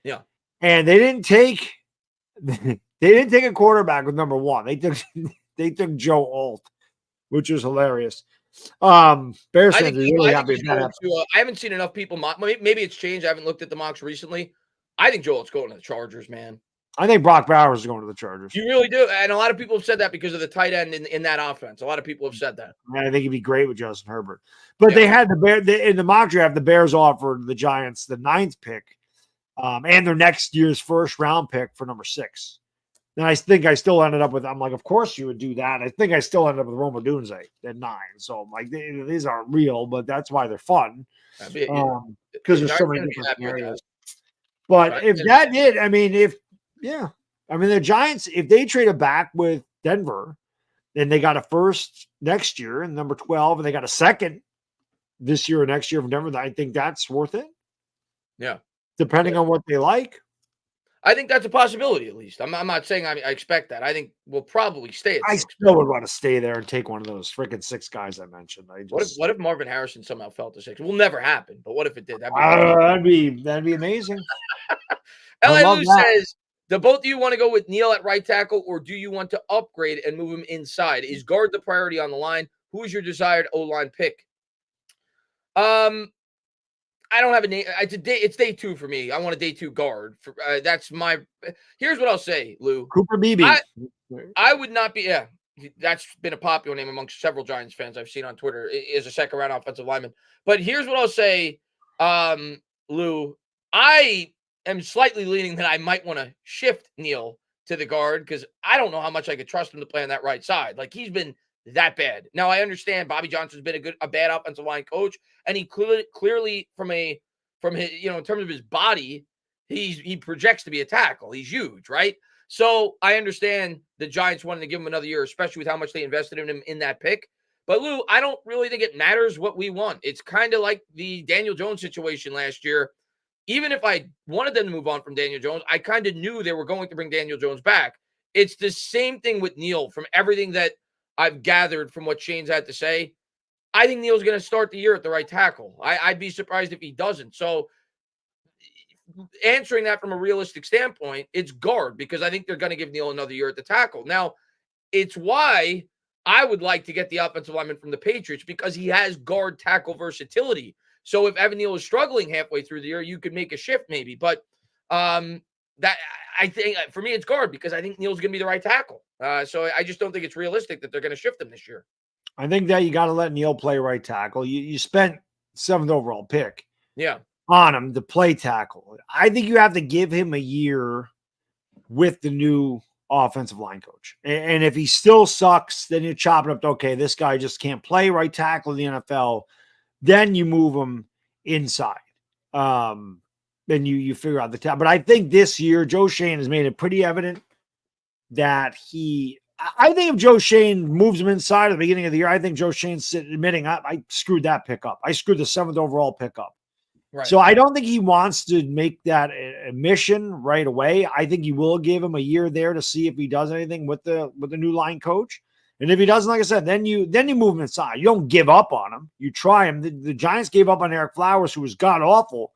Yeah. And they didn't take a quarterback with number 1. They took Joe Alt, which was hilarious. Bears fans are really happy about that. I haven't seen enough people mock. Maybe it's changed. I haven't looked at the mocks recently. I think Joel's going to the Chargers, man. I think Brock Bowers is going to the Chargers. You really do, and a lot of people have said that because of the tight end in that offense. A lot of people have said that. I think he'd be great with Justin Herbert. But they had in the mock draft, the Bears offered the Giants the 9th pick, and their next year's first round pick for number 6. And I think I still ended up with, I'm like, of course you would do that. I think I still ended up with Roma Dunze at 9. So I'm like, these aren't real, but that's why they're fun. Because there's so many different scenarios. But if that did, the Giants, if they traded back with Denver, then they got a first next year and number 12, and they got a second this year or next year from Denver, I think that's worth it. Yeah. Depending on what they like. I think that's a possibility, at least. I'm not saying I expect that. I think we'll probably stay at 6. I still would want to stay there and take one of those freaking 6 guys I mentioned. What if Marvin Harrison somehow fell to 6? It will never happen, but what if it did? That'd be amazing. LA Lou says, do both of you want to go with Neal at right tackle, or do you want to upgrade and move him inside? Is guard the priority on the line? Who is your desired O-line pick? I don't have a name. It's day 2 for me. I want a day 2 guard. That's my. Here's what I'll say, Lou. Cooper Beebe. I would not be. Yeah, that's been a popular name amongst several Giants fans I've seen on Twitter. Is a second round offensive lineman. But here's what I'll say, Lou. I am slightly leaning that I might want to shift Neal to the guard because I don't know how much I could trust him to play on that right side. Like, he's been that bad. Now, I understand Bobby Johnson's been a bad offensive line coach, and he clearly from his, in terms of his body, he projects to be a tackle. He's huge, right? So I understand the Giants wanting to give him another year, especially with how much they invested in him in that pick. But Lou, I don't really think it matters what we want. It's kind of like the Daniel Jones situation last year. Even if I wanted them to move on from Daniel Jones, I kind of knew they were going to bring Daniel Jones back. It's the same thing with Neal. From everything that I've gathered from what Shane's had to say, I think Neal's going to start the year at the right tackle. I'd be surprised if he doesn't. So answering that from a realistic standpoint, it's guard, because I think they're going to give Neal another year at the tackle. Now, it's why I would like to get the offensive lineman from the Patriots, because he has guard tackle versatility. So if Evan Neal is struggling halfway through the year, you could make a shift maybe. But that, I think, for me, it's guard, because I think Neal's going to be the right tackle. So I just don't think it's realistic that they're going to shift him this year. I think that you got to let Neal play right tackle. You spent 7th overall pick on him to play tackle. I think you have to give him a year with the new offensive line coach. And if he still sucks, then you chop it up to, okay, this guy just can't play right tackle in the NFL. Then you move him inside. Then you figure out the talent. But I think this year, Joe Schoen has made it pretty evident that I think if Joe Schoen moves him inside at the beginning of the year, I think Joe Schoen's admitting I screwed that pick up. I screwed the 7th overall pick up. Right. So I don't think he wants to make that a mission right away. I think you will give him a year there to see if he does anything with the new line coach. And if he doesn't, like I said, then you move him inside. You don't give up on him. You try him. The Giants gave up on Eric Flowers, who was god awful,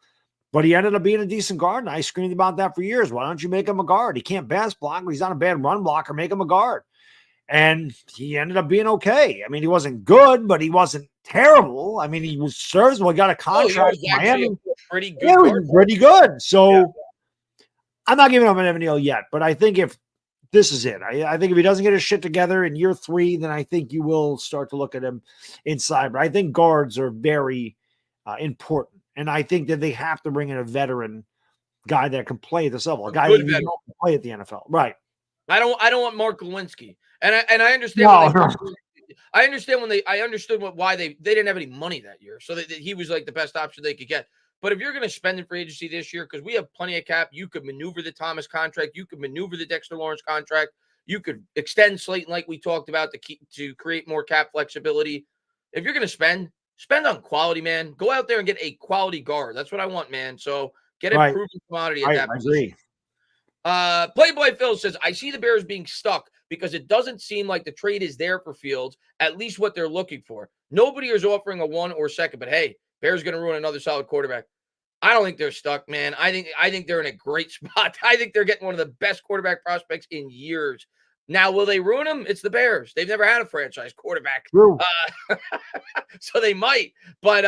but he ended up being a decent guard. And I screamed about that for years. Why don't you make him a guard? He can't pass block, but he's not a bad run blocker. Make him a guard. And he ended up being okay. I mean, he wasn't good, but he wasn't terrible. I mean, he was serviceable. He got a contract. He was Miami. Pretty good. Yeah, he was pretty good. So I'm not giving up on Evan Neal yet, but I think if this is it, I think if he doesn't get his shit together in year 3, then I think you will start to look at him inside. But I think guards are very important. And I think that they have to bring in a veteran guy that can play at this level, a guy who can play at the NFL. Right. I don't want Mark Lewinsky. And I understand. I understand I understood why they didn't have any money that year, so that he was like the best option they could get. But if you're going to spend in free agency this year, because we have plenty of cap, you could maneuver the Thomas contract, you could maneuver the Dexter Lawrence contract, you could extend Slayton like we talked about to create more cap flexibility. If you're going to spend on quality, man. Go out there and get a quality guard. That's what I want, man. So get a proven commodity at that position. I agree. Playboy Phil says, I see the Bears being stuck because it doesn't seem like the trade is there for Fields, at least what they're looking for. Nobody is offering a 1 or second, but hey, Bears going to ruin another solid quarterback. I don't think they're stuck, man. I think they're in a great spot. I think they're getting one of the best quarterback prospects in years. Now, will they ruin them? It's the Bears. They've never had a franchise quarterback. So they might. But,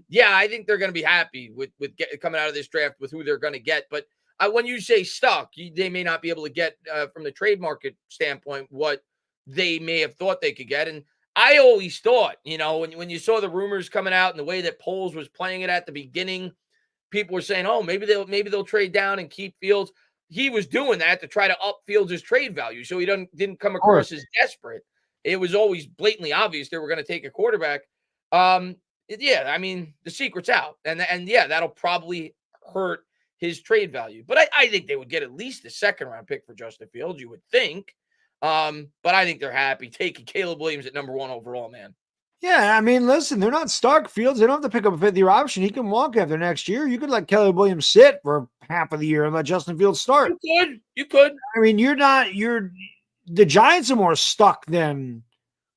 yeah, I think they're going to be happy with coming out of this draft with who they're going to get. But when you say stuck, they may not be able to get, from the trade market standpoint, what they may have thought they could get. And I always thought, when you saw the rumors coming out and the way that Poles was playing it at the beginning, people were saying, oh, maybe they'll trade down and keep Fields. He was doing that to try to up Fields' trade value, so he didn't come across as desperate. It was always blatantly obvious they were going to take a quarterback. Yeah, I mean, the secret's out, and yeah, that'll probably hurt his trade value. But I think they would get at least a second-round pick for Justin Fields, you would think. But I think they're happy taking Caleb Williams at number 1 overall, man. Yeah, I mean, listen, they're not stuck. Fields, they don't have to pick up a 5th-year option. He can walk after next year. You could let Caleb Williams sit for half of the year and let Justin Fields start. You could. I mean, the Giants are more stuck than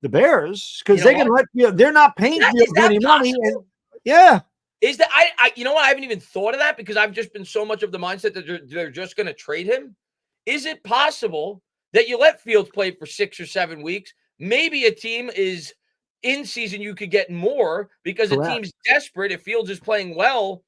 the Bears because they can they're not paying Fields any money. And, yeah. Is that you know what? I haven't even thought of that because I've just been so much of the mindset that they're just going to trade him. Is it possible that you let Fields play for 6 or 7 weeks? Maybe a team is in season, you could get more because the team's desperate. If Fields is playing well,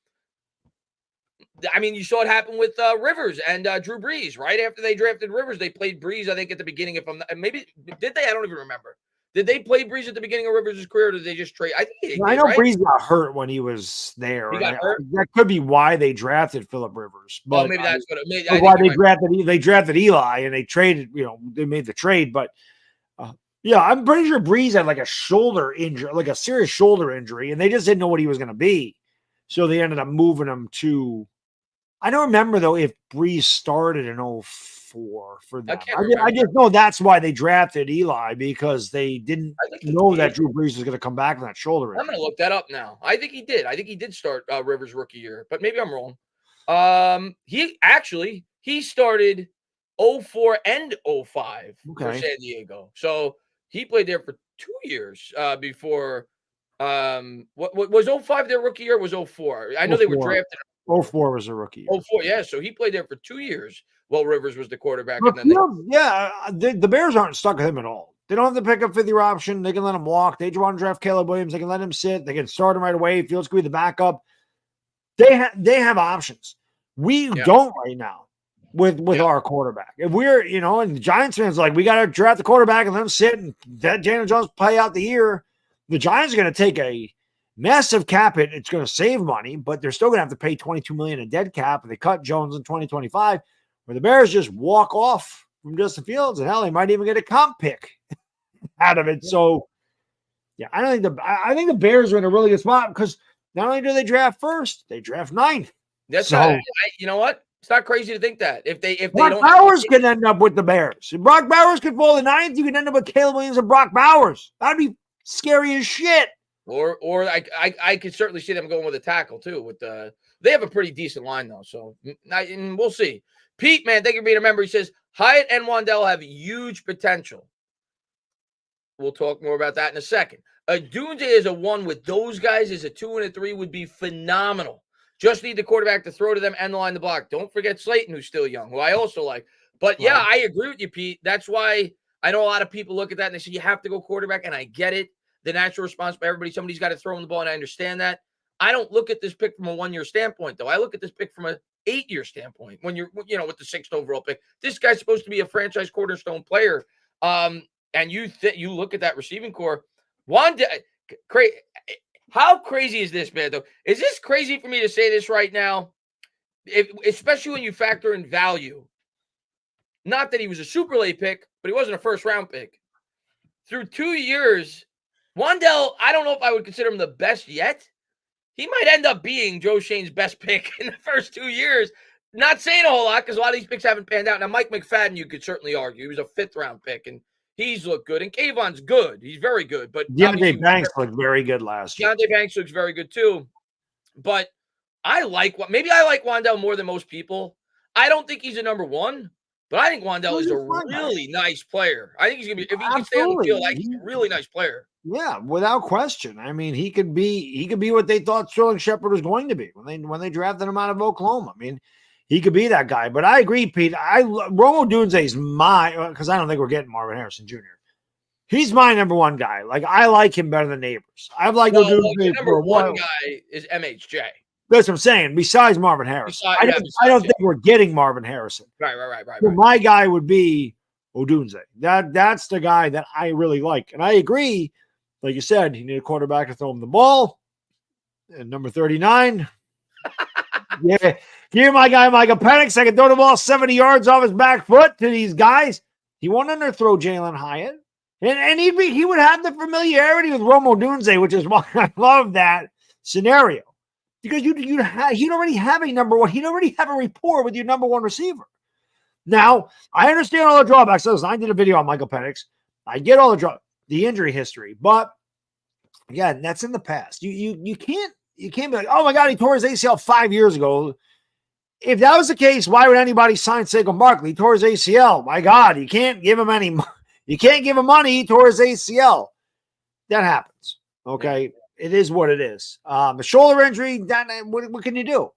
I mean, you saw it happen with Rivers and Drew Brees. Right after they drafted Rivers, they played Brees, I think, at the beginning. Maybe did they? I don't even remember. Did they play Brees at the beginning of Rivers' career, or did they just trade? I think I know Brees got hurt when he was there. He got hurt? That could be why they drafted Phillip Rivers. But maybe that's what. Why they drafted Eli and they traded. They made the trade, but. Yeah, I'm pretty sure Brees had like a shoulder injury, like a serious shoulder injury, and they just didn't know what he was going to be. So they ended up moving him to – I don't remember, though, if Brees started in 2004 for them. I just know that's why they drafted Eli, because they didn't know that Drew Brees was going to come back from that shoulder injury. I'm going to look that up now. I think he did. I think he did start Rivers' rookie year, but maybe I'm wrong. He started 2004 and 2005 for San Diego. So – he played there for 2 years before. What was 2005 their rookie year? Was 2004? I know they were drafted. 2004 was a rookie year. 2004, yeah. So he played there for 2 years while Rivers was the quarterback. But the Bears aren't stuck with him at all. They don't have to pick up 5th-year option. They can let him walk. They just want to draft Caleb Williams. They can let him sit. They can start him right away. Fields could be the backup. They have options. We don't right now. With our quarterback. If we're, and the Giants fans like, we got to draft the quarterback and let him sit and let Daniel Jones play out the year. The Giants are going to take a massive cap hit. It's going to save money, but they're still going to have to pay $22 million in dead cap. And they cut Jones in 2025, where the Bears just walk off from Justin Fields, and hell, they might even get a comp pick out of it. So, yeah, I think the Bears are in a really good spot because not only do they draft first, they draft 9th. You know what? It's not crazy to think that if they Brock Bowers could end up with the Bears. If Brock Bowers could fall to 9th, you could end up with Caleb Williams and Brock Bowers. That'd be scary as shit. Or I could certainly see them going with a tackle too. They have a pretty decent line though, so and we'll see. Pete, man, thank you for being a member. He says Hyatt and Wandell have huge potential. We'll talk more about that in a second. A Dunze as a 1 with those guys as a 2 and a 3 would be phenomenal. Just need the quarterback to throw to them and the line to block. Don't forget Slayton, who's still young, who I also like. But, yeah, I agree with you, Pete. That's why I know a lot of people look at that and they say you have to go quarterback, and I get it. The natural response by everybody, somebody's got to throw him the ball, and I understand that. I don't look at this pick from a 1-year standpoint, though. I look at this pick from a 8-year standpoint when you're, with the 6th overall pick. This guy's supposed to be a franchise cornerstone player. And you look at that receiving core. How crazy is this, man, though? Is this crazy for me to say this right now? Especially when you factor in value. Not that he was a super late pick, but he wasn't a first-round pick. Through 2 years, Wandell, I don't know if I would consider him the best yet. He might end up being Joe Shane's best pick in the first 2 years. Not saying a whole lot because a lot of these picks haven't panned out. Now, Mike McFadden, you could certainly argue. He was a 5th-round pick, and he's looked good. And Kayvon's good. He's very good. But Deontay Banks looked very good last year. Deontay Banks looks very good too. But maybe I like Wandell more than most people. I don't think he's a number 1, But I think Wan'Dale is a He's fine, guy. really nice player. I think he's gonna be if he can stay on the Absolutely. field, I think he's a really nice player. Yeah, without question. I mean, he could be what they thought Sterling Shepard was going to be when they drafted him out of Oklahoma. I mean, he could be that guy. But I agree, Pete. Romo Dunze is my because I don't think we're getting Marvin Harrison Jr. He's my number one guy. Like I like him better than Neighbors. I've liked Well, Odunze your for number a while. one guy is MHJ. That's what I'm saying. Besides Marvin Harrison, I don't think we're getting Marvin Harrison. Right. So my guy would be Odunze. That's the guy that I really like, and I agree. Like you said, you need a quarterback to throw him the ball. And number 39. Yeah. Here, my guy, Michael Penix. I can throw the ball 70 yards off his back foot to these guys. He won't underthrow Jalen Hyatt. And he would have the familiarity with Romo Dunze, which is why I love that scenario. Because he'd already have a number one. He'd already have a rapport with your number one receiver. Now, I understand all the drawbacks. Listen, I did a video on Michael Penix. I get all the injury history, but again, that's in the past. You can't be like, oh my God, he tore his ACL 5 years ago. If that was the case, why would anybody sign Saquon Barkley? He tore his ACL. My God, you can't give him you can't give him money. He tore his ACL. That happens. Okay. It is what it is. A shoulder injury, what can you do?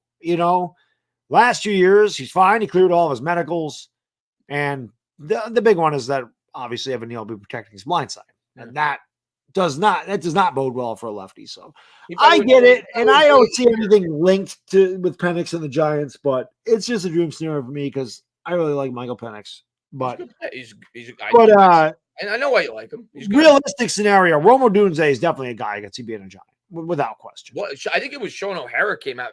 Last 2 years, he's fine. He cleared all of his medicals. And the big one is that obviously Evan Neal will be protecting his blind side. And that does not bode well for a lefty. So I get it. And I don't see anything linked with Penix and the Giants, but it's just a dream scenario for me because I really like Michael Penix. But and I know why you like him. He's good. Realistic scenario, Romo Dunze is definitely a guy I could see being a Giant without question. Well, I think it was Sean O'Hara came out,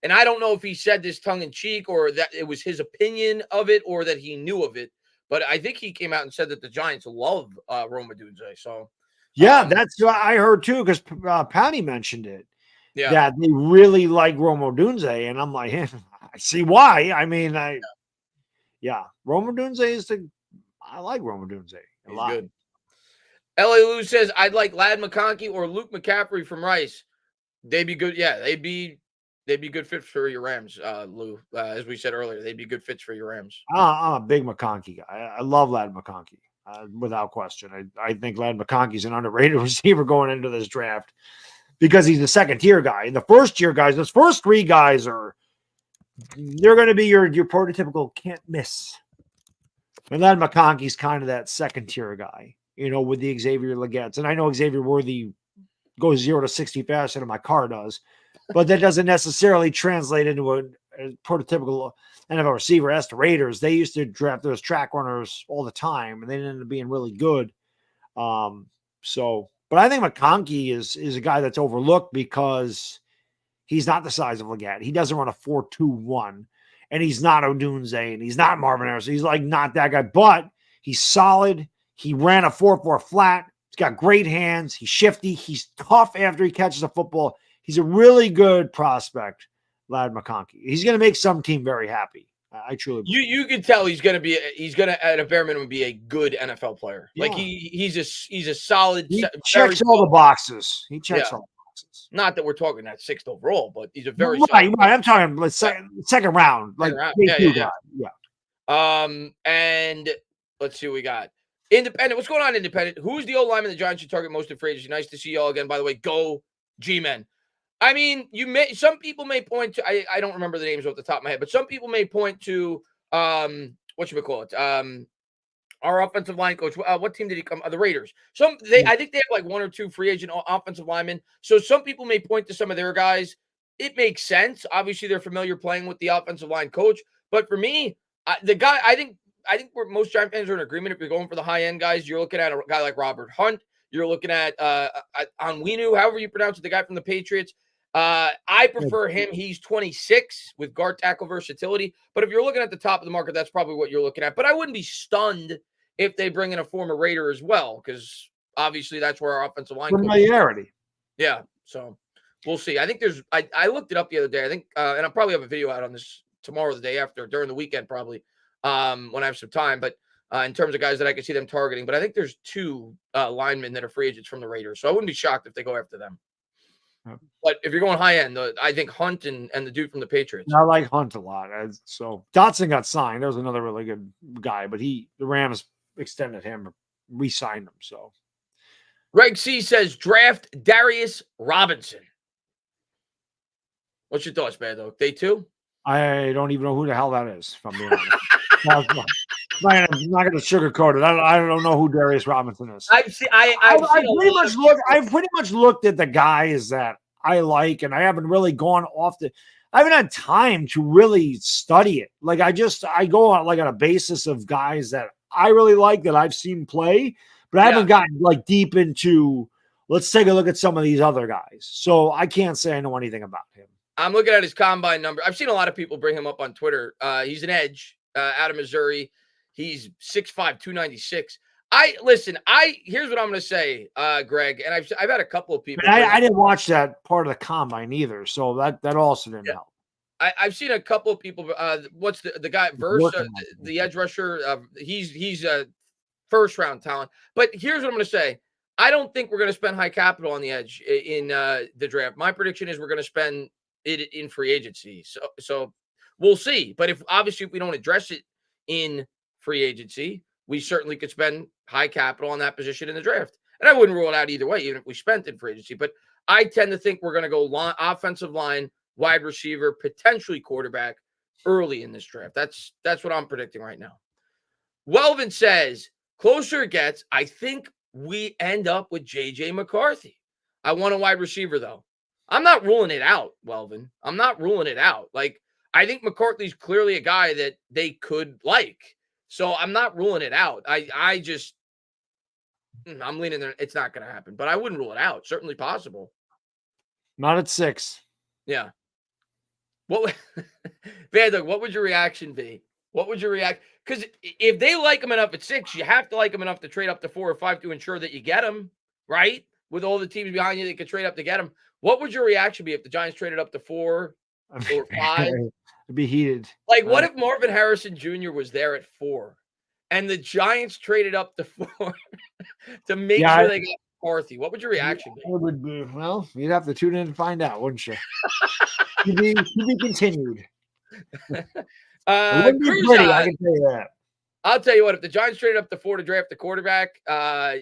and I don't know if he said this tongue in cheek or that it was his opinion of it or that he knew of it, but I think he came out and said that the Giants love Romo Dunze. So yeah, that's what I heard too because Patty mentioned it. Yeah, that they really like Romo Dunze, and I'm like, I see why. I mean, yeah, Romo Dunze is I like Romo Dunze a lot. Good. L.A. Lou says, I'd like Ladd McConkey or Luke McCaffrey from Rice. They'd be good. Yeah, they'd be good fits for your Rams, Lou. As we said earlier, they'd be good fits for your Rams. I'm a big McConkey guy. I love Ladd McConkey, without question. I think Ladd McConkey's an underrated receiver going into this draft because he's a second-tier guy. And the first-tier guys, those first three guys they're going to be your prototypical can't miss. And Ladd McConkey's kind of that second-tier guy, with the Xavier Legettes. And I know Xavier Worthy goes 0 to 60 faster than my car does, but that doesn't necessarily translate into a prototypical NFL receiver. As to Raiders, they used to draft those track runners all the time, and they ended up being really good. But I think McConkey is a guy that's overlooked because he's not the size of Legette. He doesn't run a 4.21. And he's not Odunze, and he's not Marvin Harrison. He's like not that guy, but he's solid. He ran a 4.4 flat. He's got great hands. He's shifty. He's tough after he catches a football. He's a really good prospect, Ladd McConkey. He's going to make some team very happy. I truly believe. You can tell he's going to at a bare minimum be a good NFL player. Yeah. Like he's a solid. He checks all the boxes. He checks all the boxes. Not that we're talking that 6th overall, but he's a very right. I'm talking second round, like yeah. And let's see what we got. Independent. What's going on, Independent? Who's the old lineman the Giants should target most in free agency? Nice to see you all again. By the way, go G-Men. I mean, some people may point to. I don't remember the names off the top of my head, but some people may point to our offensive line coach. What team did he come? The Raiders. I think they have like one or two free agent offensive linemen. So some people may point to some of their guys. It makes sense. Obviously, they're familiar playing with the offensive line coach. But for me, the guy, I think most Giant fans are in agreement. If you're going for the high end guys, you're looking at a guy like Robert Hunt. You're looking at Onwenu, however you pronounce it, the guy from the Patriots. I prefer him. He's 26 with guard tackle versatility. But if you're looking at the top of the market, that's probably what you're looking at. But I wouldn't be stunned if they bring in a former Raider as well, because obviously that's where our offensive line familiarity. Yeah, so we'll see. I think I looked it up the other day. I think, and I'll probably have a video out on this tomorrow, the day after, during the weekend, probably when I have some time. But in terms of guys that I could see them targeting, but I think there's two linemen that are free agents from the Raiders, so I wouldn't be shocked if they go after them. But if you're going high end, I think Hunt and the dude from the Patriots. I like Hunt a lot. So Dotson got signed. That was another really good guy, but the Rams extended him, re-signed him. So Greg C says draft Darius Robinson. What's your thoughts, Baddog? Day 2? I don't even know who the hell that is, if I'm being honest. I'm not going to sugarcoat it. I don't know who Darius Robinson is. I've pretty much looked at the guys that I like, and I haven't really gone off I haven't had time to really study it. Like I go on like on a basis of guys that I really like that I've seen play, but I haven't gotten like deep into, let's take a look at some of these other guys. So I can't say I know anything about him. I'm looking at his combine number. I've seen a lot of people bring him up on Twitter. He's an edge out of Missouri. He's 6'5", 296. Here's what I'm going to say, Greg, and I've had a couple of people. I didn't watch that part of the combine either, so that also didn't help. I've seen a couple of people. What's the guy? Verse, the edge rusher. He's a first round talent. But here's what I'm going to say. I don't think we're going to spend high capital on the edge in the draft. My prediction is we're going to spend it in free agency. So we'll see. But if we don't address it in free agency, we certainly could spend high capital on that position in the draft. And I wouldn't rule it out either way, even if we spent in free agency. But I tend to think we're going to go offensive line, wide receiver, potentially quarterback early in this draft. That's what I'm predicting right now. Welvin says, closer it gets, I think we end up with J.J. McCarthy. I want a wide receiver, though. I'm not ruling it out, Welvin. I'm not ruling it out. Like, I think McCarthy's clearly a guy that they could like. So I'm not ruling it out. I'm leaning there. It's not going to happen, but I wouldn't rule it out. Certainly possible. Not at 6. Yeah. Baddog, what would your reaction be? What would your react? Because if they like him enough at 6, you have to like him enough to trade up to 4 or 5 to ensure that you get him, right? With all the teams behind you that could trade up to get him. What would your reaction be if the Giants traded up to 4 or 5? It'd be heated. Like, what if Marvin Harrison Jr. was there at 4 and the Giants traded up to 4 to make sure they got McCarthy? What would your reaction be? It would be, well, you'd have to tune in and find out, wouldn't you? To be continued. It wouldn't be pretty, I can tell you that. I'll tell you what, if the Giants traded up to 4 to draft the quarterback, the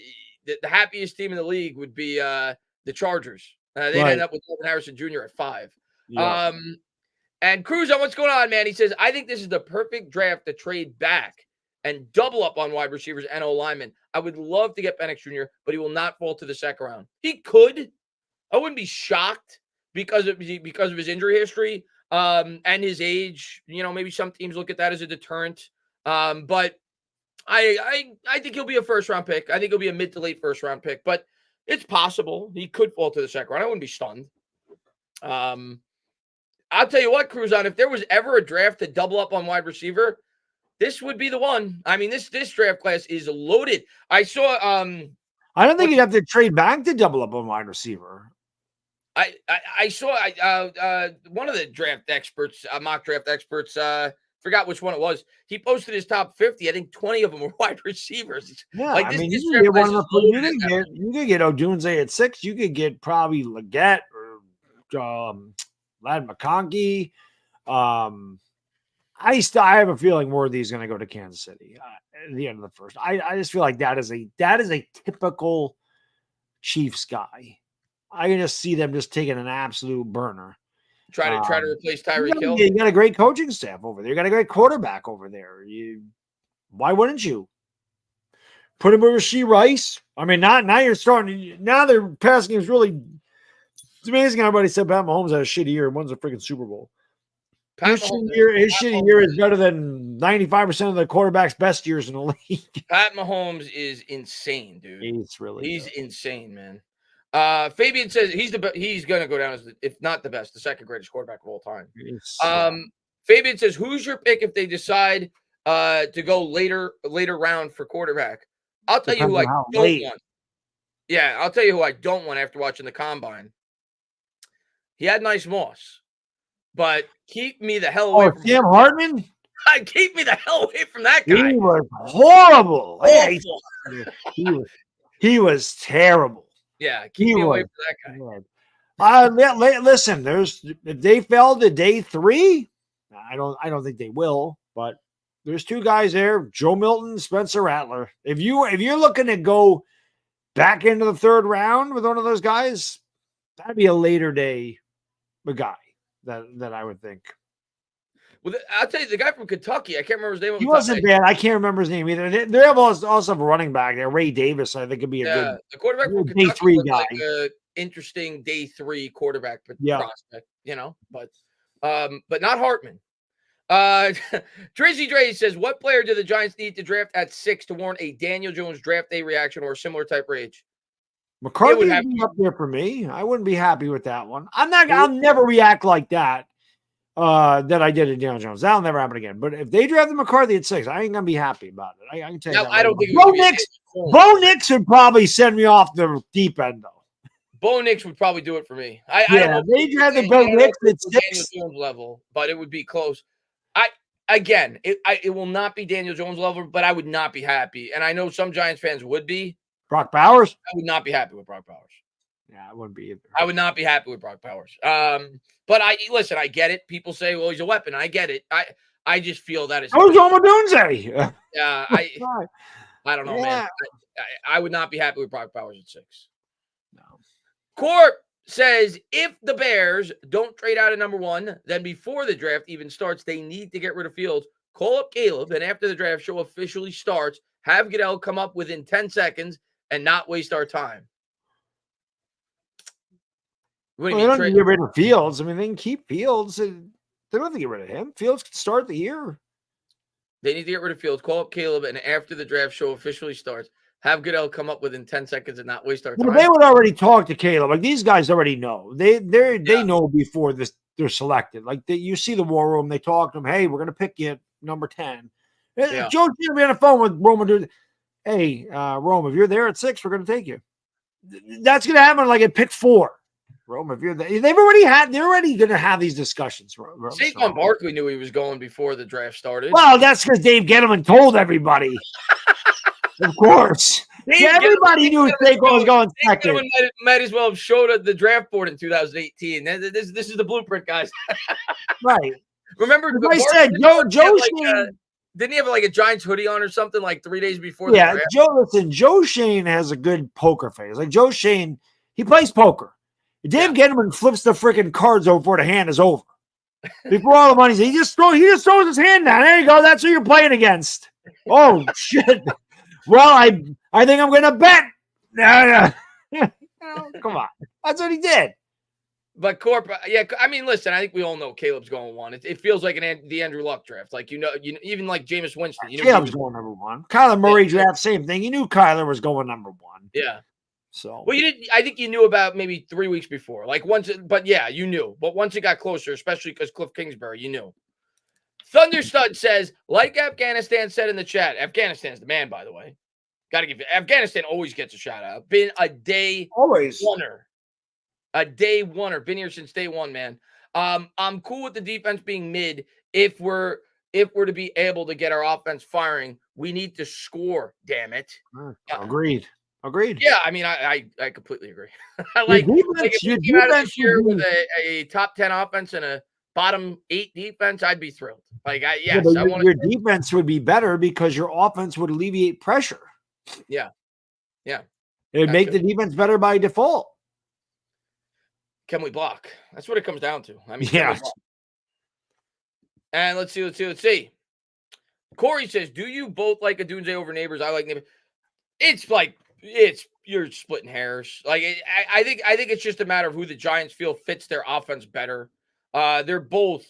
happiest team in the league would be the Chargers. They'd end up with Marvin Harrison Jr. at 5. Yeah. And Cruz, what's going on, man? He says, I think this is the perfect draft to trade back and double up on wide receivers and O-linemen. I would love to get Penix Jr., but he will not fall to the second round. He could. I wouldn't be shocked because of his injury history and his age. You know, maybe some teams look at that as a deterrent. But I think he'll be a first-round pick. I think he'll be a mid to late first-round pick. But it's possible he could fall to the second round. I wouldn't be stunned. I'll tell you what, Cruz, if there was ever a draft to double up on wide receiver, this would be the one. I mean, this draft class is loaded. I saw. I don't think you'd have to trade back to double up on wide receiver. I saw one of the draft experts, mock draft experts. Forgot which one it was. He posted his top 50. I think 20 of them were wide receivers. Yeah, I mean, you can get one of them. You could get Odunze at 6. You could get probably Leggett or Lad McConkey. I have a feeling Worthy's going to go to Kansas City at the end of the first. I just feel like that is a typical Chiefs guy. I can just see them just taking an absolute burner. Try to replace Tyreek Hill. You got a great coaching staff over there. You got a great quarterback over there. Why wouldn't you put him with Rashee Rice? I mean, now you're starting. Now their passing game is really. It's amazing. Everybody said Pat Mahomes had a shitty year and wins a freaking Super Bowl. His shitty year is better than 95% of the quarterback's best years in the league. Pat Mahomes is insane, dude. He's insane, man. Fabian says he's going to go down as, if not the best, the second greatest quarterback of all time. Fabian says, who's your pick if they decide to go later round for quarterback? I'll tell you who I don't want. Yeah, I'll tell you who I don't want after watching the combine. He had nice moss, but keep me the hell away from Sam Hartman. Keep me the hell away from that guy. He was horrible. He was terrible. Yeah, keep me away from that guy. Listen, if they fell to day 3, I don't think they will, but there's 2 guys there, Joe Milton, Spencer Rattler. If you're looking to go back into the 3rd round with one of those guys, that'd be a later day guy that I would think. Well, I'll tell you, the guy from Kentucky, I can't remember his name. He wasn't bad. I can't remember his name either. They have also have a running back there, Ray Davis. I think could be a good the quarterback from day Kentucky 3 was guy. like a interesting day 3 quarterback prospect, but not Hartman. Tracy Dre says, what player do the Giants need to draft at 6 to warrant a Daniel Jones draft day reaction or a similar type rage? McCarthy would be up there for me. I wouldn't be happy with that one. I'll never react like that. That I did at Daniel Jones. That'll never happen again. But if they drafted McCarthy at 6, I ain't gonna be happy about it. I can tell you. I don't think Bo Nix would probably send me off the deep end though. Bo Nix would probably do it for me. I don't know they drafted Bo Nix at 6 Daniel Jones level, but it would be close. It will not be Daniel Jones level, but I would not be happy. And I know some Giants fans would be. Brock Bowers? I would not be happy with Brock Bowers. Yeah, I wouldn't be either. I would not be happy with Brock Bowers. But listen, I get it. People say, well, he's a weapon. I get it. I just feel that is. Oh, Roma Dunze. Yeah, I don't know, man. I would not be happy with Brock Bowers at 6. No. Court says if the Bears don't trade out at number 1, then before the draft even starts, they need to get rid of Fields. Call up Caleb, and after the draft show officially starts, have Goodell come up within 10 seconds and not waste our time. They don't need to get rid of Fields. I mean, they can keep Fields. They don't have to get rid of him. Fields can start the year. They need to get rid of Fields. Call up Caleb, and after the draft show officially starts, have Goodell come up within 10 seconds and not waste our time. They would already talk to Caleb. Like these guys already know. They know before they're selected. Like you see the war room. They talk to him. Hey, we're going to pick you at number 10. Yeah. Joe's going to be on the phone with Roma. Hey, Rome, if you're there at 6, we're going to take you. That's going to happen like at pick 4. Rome, if you're there, they're already going to have these discussions. Saquon Barkley knew he was going before the draft started. Well, that's because Dave Gettleman told everybody. Of course. Everybody knew Saquon was going second. Might as well have showed at the draft board in 2018. This is the blueprint, guys. Right. Remember, I said Joe Shane. Didn't he have like a Giants hoodie on or something like 3 days before the draft? Joe Shane has a good poker face. Like Joe Shane, he plays poker. Dave Gettleman flips the freaking cards over before the hand is over. Before all the money's, he just throws his hand down. There you go. That's who you're playing against. Oh shit. Well, I think I'm going to bet. Come on. That's what he did. But Corp, I mean, listen, I think we all know Caleb's going 1. It feels like the Andrew Luck draft. Like, even like Jameis Winston. Caleb's going number 1. Kyler Murray draft, same thing. You knew Kyler was going number 1. Yeah. So. Well, you didn't. I think you knew about maybe 3 weeks before. Like but yeah, you knew. But once it got closer, especially because Cliff Kingsbury, you knew. Thunderstud says, like Afghanistan said in the chat, Afghanistan's the man, by the way. Got to give it. Afghanistan always gets a shout out. Been a day oneer. A day oneer. Been here since day 1, man. I'm cool with the defense being mid. If we're to be able to get our offense firing, we need to score. Damn it. Agreed. Yeah, I mean, I completely agree. like if you came out of this year with a top 10 offense and a bottom 8 defense, I'd be thrilled. Like, your defense would be better because your offense would alleviate pressure. Yeah. It would make the defense better by default. Can we block? That's what it comes down to. I mean, yeah. And let's see. Corey says, do you both like Adunze over Neighbors? I like Neighbors. You're splitting hairs. Like, I think it's just a matter of who the Giants feel fits their offense better. They're both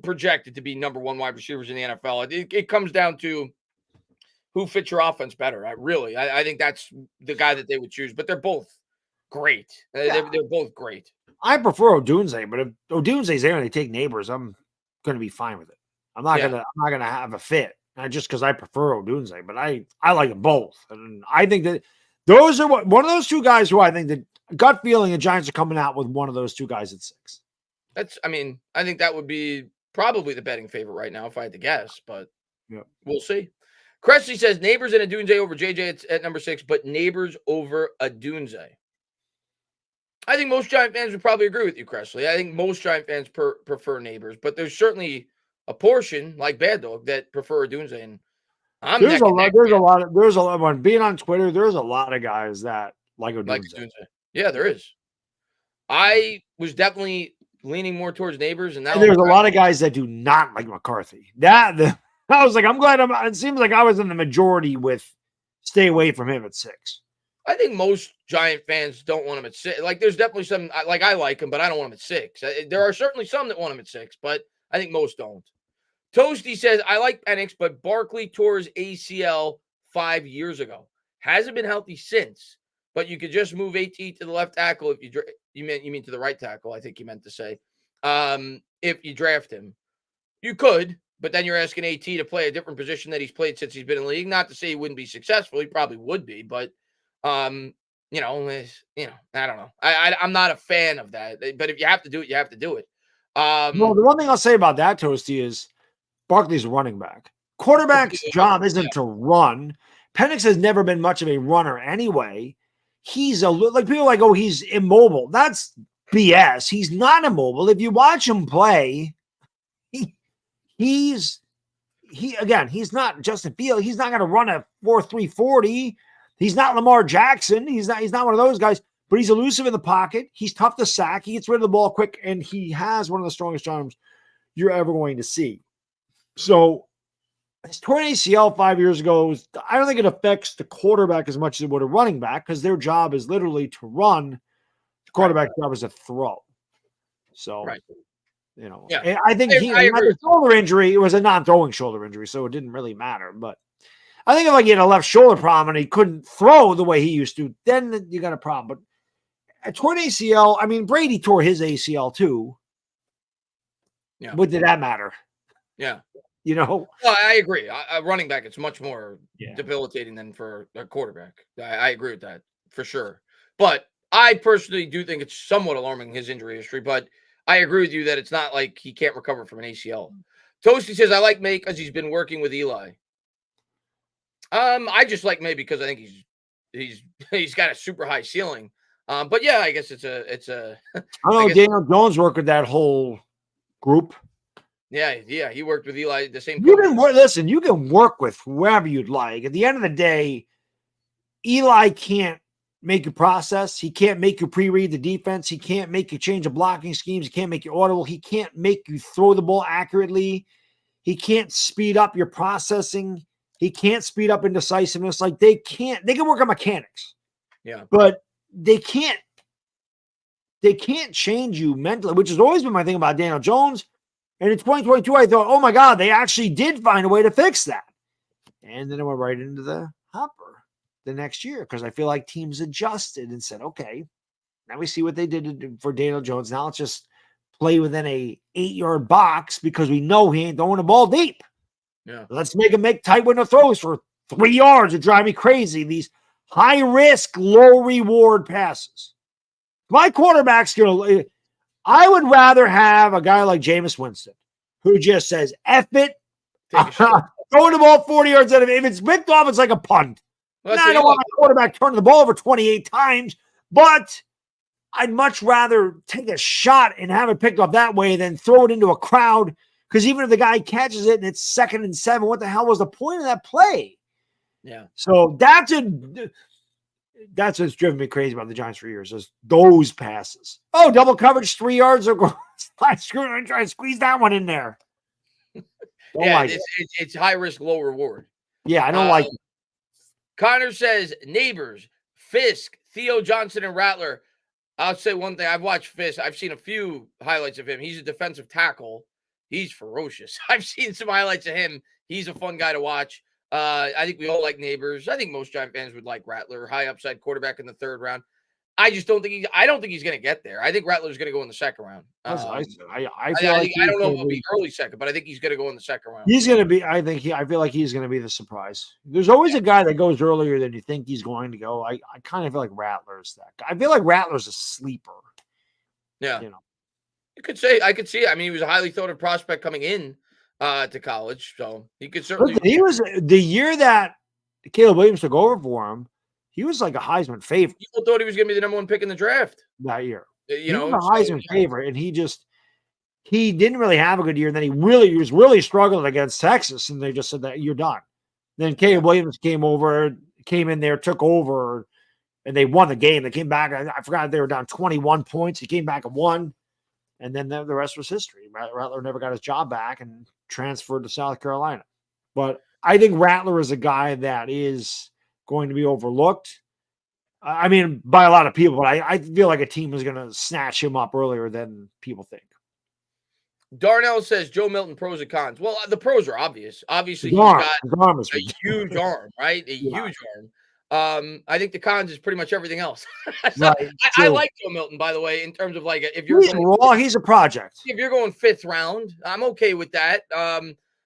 projected to be number 1 wide receivers in the NFL. It comes down to who fits your offense better. I think that's the guy that they would choose. But they're both great. They're both great. I prefer Odunze, but if Odunze's there and they take Neighbors, I'm going to be fine with it. I'm not gonna have a fit. Not just because I prefer Odunze, but I like them both. And I think that those are one of those 2 guys who I think that gut feeling the Giants are coming out with one of those 2 guys at 6. I think that would be probably the betting favorite right now if I had to guess, but we'll see. Cressley says Neighbors and Adunze over JJ at number 6, but Neighbors over Adunze. I think most Giant fans would probably agree with you, Cressley. I think most Giant fans prefer Neighbors, but there's certainly a portion like Bad Dog that prefer Dunze, and I'm There's neck a and lot. neck, There's a man. lot. There's a lot. When being on Twitter, there's a lot of guys that like Like Odunze. Dunze. Yeah, there is. I was definitely leaning more towards Neighbors, and now And I'm there's a kind lot of guys that do not like McCarthy. I was like, I'm glad it seems like I was in the majority with stay away from him at 6. I think most Giant fans don't want him at 6. Like, there's definitely some like I like him, but I don't want him at 6. There are certainly some that want him at 6, but I think most don't. Toasty says, I like Penix, but Barkley tore his ACL 5 years ago. Hasn't been healthy since, but you could just move AT to the left tackle if you mean to the right tackle, I think you meant to say. If you draft him. You could, but then you're asking AT to play a different position that he's played since he's been in the league. Not to say he wouldn't be successful, he probably would be, but um, I don't know. I'm not a fan of that. But if you have to do it, you have to do it. Well, the one thing I'll say about that, Toasty, is Barkley's a running back. Quarterback's job isn't to run. Penix has never been much of a runner anyway. He's like people are like, oh, he's immobile. That's BS. He's not immobile. If you watch him play, he's not Justin Fields. He's not going to run a 4.3 40. He's not Lamar Jackson. He's not one of those guys, but he's elusive in the pocket. He's tough to sack. He gets rid of the ball quick, and he has one of the strongest arms you're ever going to see. So his torn ACL 5 years ago, I don't think it affects the quarterback as much as it would a running back because their job is literally to run. The quarterback's job is to throw. So, Yeah. I think he had a shoulder injury. It was a non-throwing shoulder injury, so it didn't really matter. But I think if like he had a left shoulder problem and he couldn't throw the way he used to, then you got a problem. But a torn ACL, I mean, Brady tore his ACL too. Yeah. What did that matter? Yeah. Well, I agree. A running back, it's much more debilitating than for a quarterback. I agree with that for sure. But I personally do think it's somewhat alarming, his injury history. But I agree with you that it's not like he can't recover from an ACL. Toasty says, I like May because he's been working with Eli. I just like May because I think he's got a super high ceiling. But yeah, I guess it's a. I don't know. Daniel Jones worked with that whole group. Yeah, he worked with Eli the same. You can work with whoever you'd like. At the end of the day, Eli can't make you process. He can't make you pre-read the defense. He can't make you change the blocking schemes. He can't make you audible. He can't make you throw the ball accurately. He can't speed up your processing. He can't speed up indecisiveness. Like they can work on mechanics. Yeah. But they can't change you mentally, which has always been my thing about Daniel Jones. And in 2022, I thought, oh my God, they actually did find a way to fix that. And then I went right into the hopper the next year because I feel like teams adjusted and said, okay, now we see what they did for Daniel Jones. Now let's just play within a 8-yard box because we know he ain't throwing the ball deep. Yeah. Let's make him make tight window throws for 3 yards. It drive me crazy. These high risk, low reward passes. My quarterback's going to. I would rather have a guy like Jameis Winston who just says, F it, throwing the ball 40 yards out of it. If it's picked off, it's like a punt. Well, I don't want my quarterback turning the ball over 28 times, but I'd much rather take a shot and have it picked up that way than throw it into a crowd because even if the guy catches it and it's 2nd and 7, what the hell was the point of that play? Yeah. So that's what's driven me crazy about the Giants for years, is those passes. Oh, double coverage, 3 yards. I'm trying to squeeze that one in there. It's high risk, low reward. Yeah, I don't like it. Connor says, Neighbors, Fisk, Theo Johnson, and Rattler. I'll say one thing. I've watched Fisk. I've seen a few highlights of him. He's a defensive tackle. He's ferocious. I've seen some highlights of him. He's a fun guy to watch. I think we all like Neighbors. I think most Giant fans would like Rattler, high upside quarterback in the 3rd round. I just don't think I don't think he's going to get there. I think Rattler's going to go in the 2nd round. I don't know if it'll be early 2nd, but I think he's going to go in the 2nd round. He's going to be. I feel like he's going to be the surprise. There's always a guy that goes earlier than you think he's going to go. I kind of feel like Rattler's that guy. I feel like Rattler's a sleeper. Yeah, you could say I could see it. I mean, he was a highly thought of prospect coming in to college, so he could certainly. He was the year that Caleb Williams took over for him. He was like a Heisman favorite People thought he was going to be the number 1 pick in the draft. that year. You He was know, a so Heisman favorite, and he didn't really have a good year. And then he was really struggling against Texas, and they just said that you're done. Then Caleb Williams came in there, took over, and they won the game. They came back. I forgot they were down 21 points. He came back and won, and then the rest was history. Rattler never got his job back and transferred to South Carolina. But I think Rattler is a guy that is going to be overlooked. I mean, by a lot of people, but I feel like a team is going to snatch him up earlier than people think. Darnell says Joe Milton pros and cons. Well, the pros are obvious. Obviously, His he's arm got is a huge arm, right? A huge arm. I think the cons is pretty much everything else. So, right, I like Joe Milton, by the way, in terms of like if he's a project. If you're going 5th round, I'm okay with that.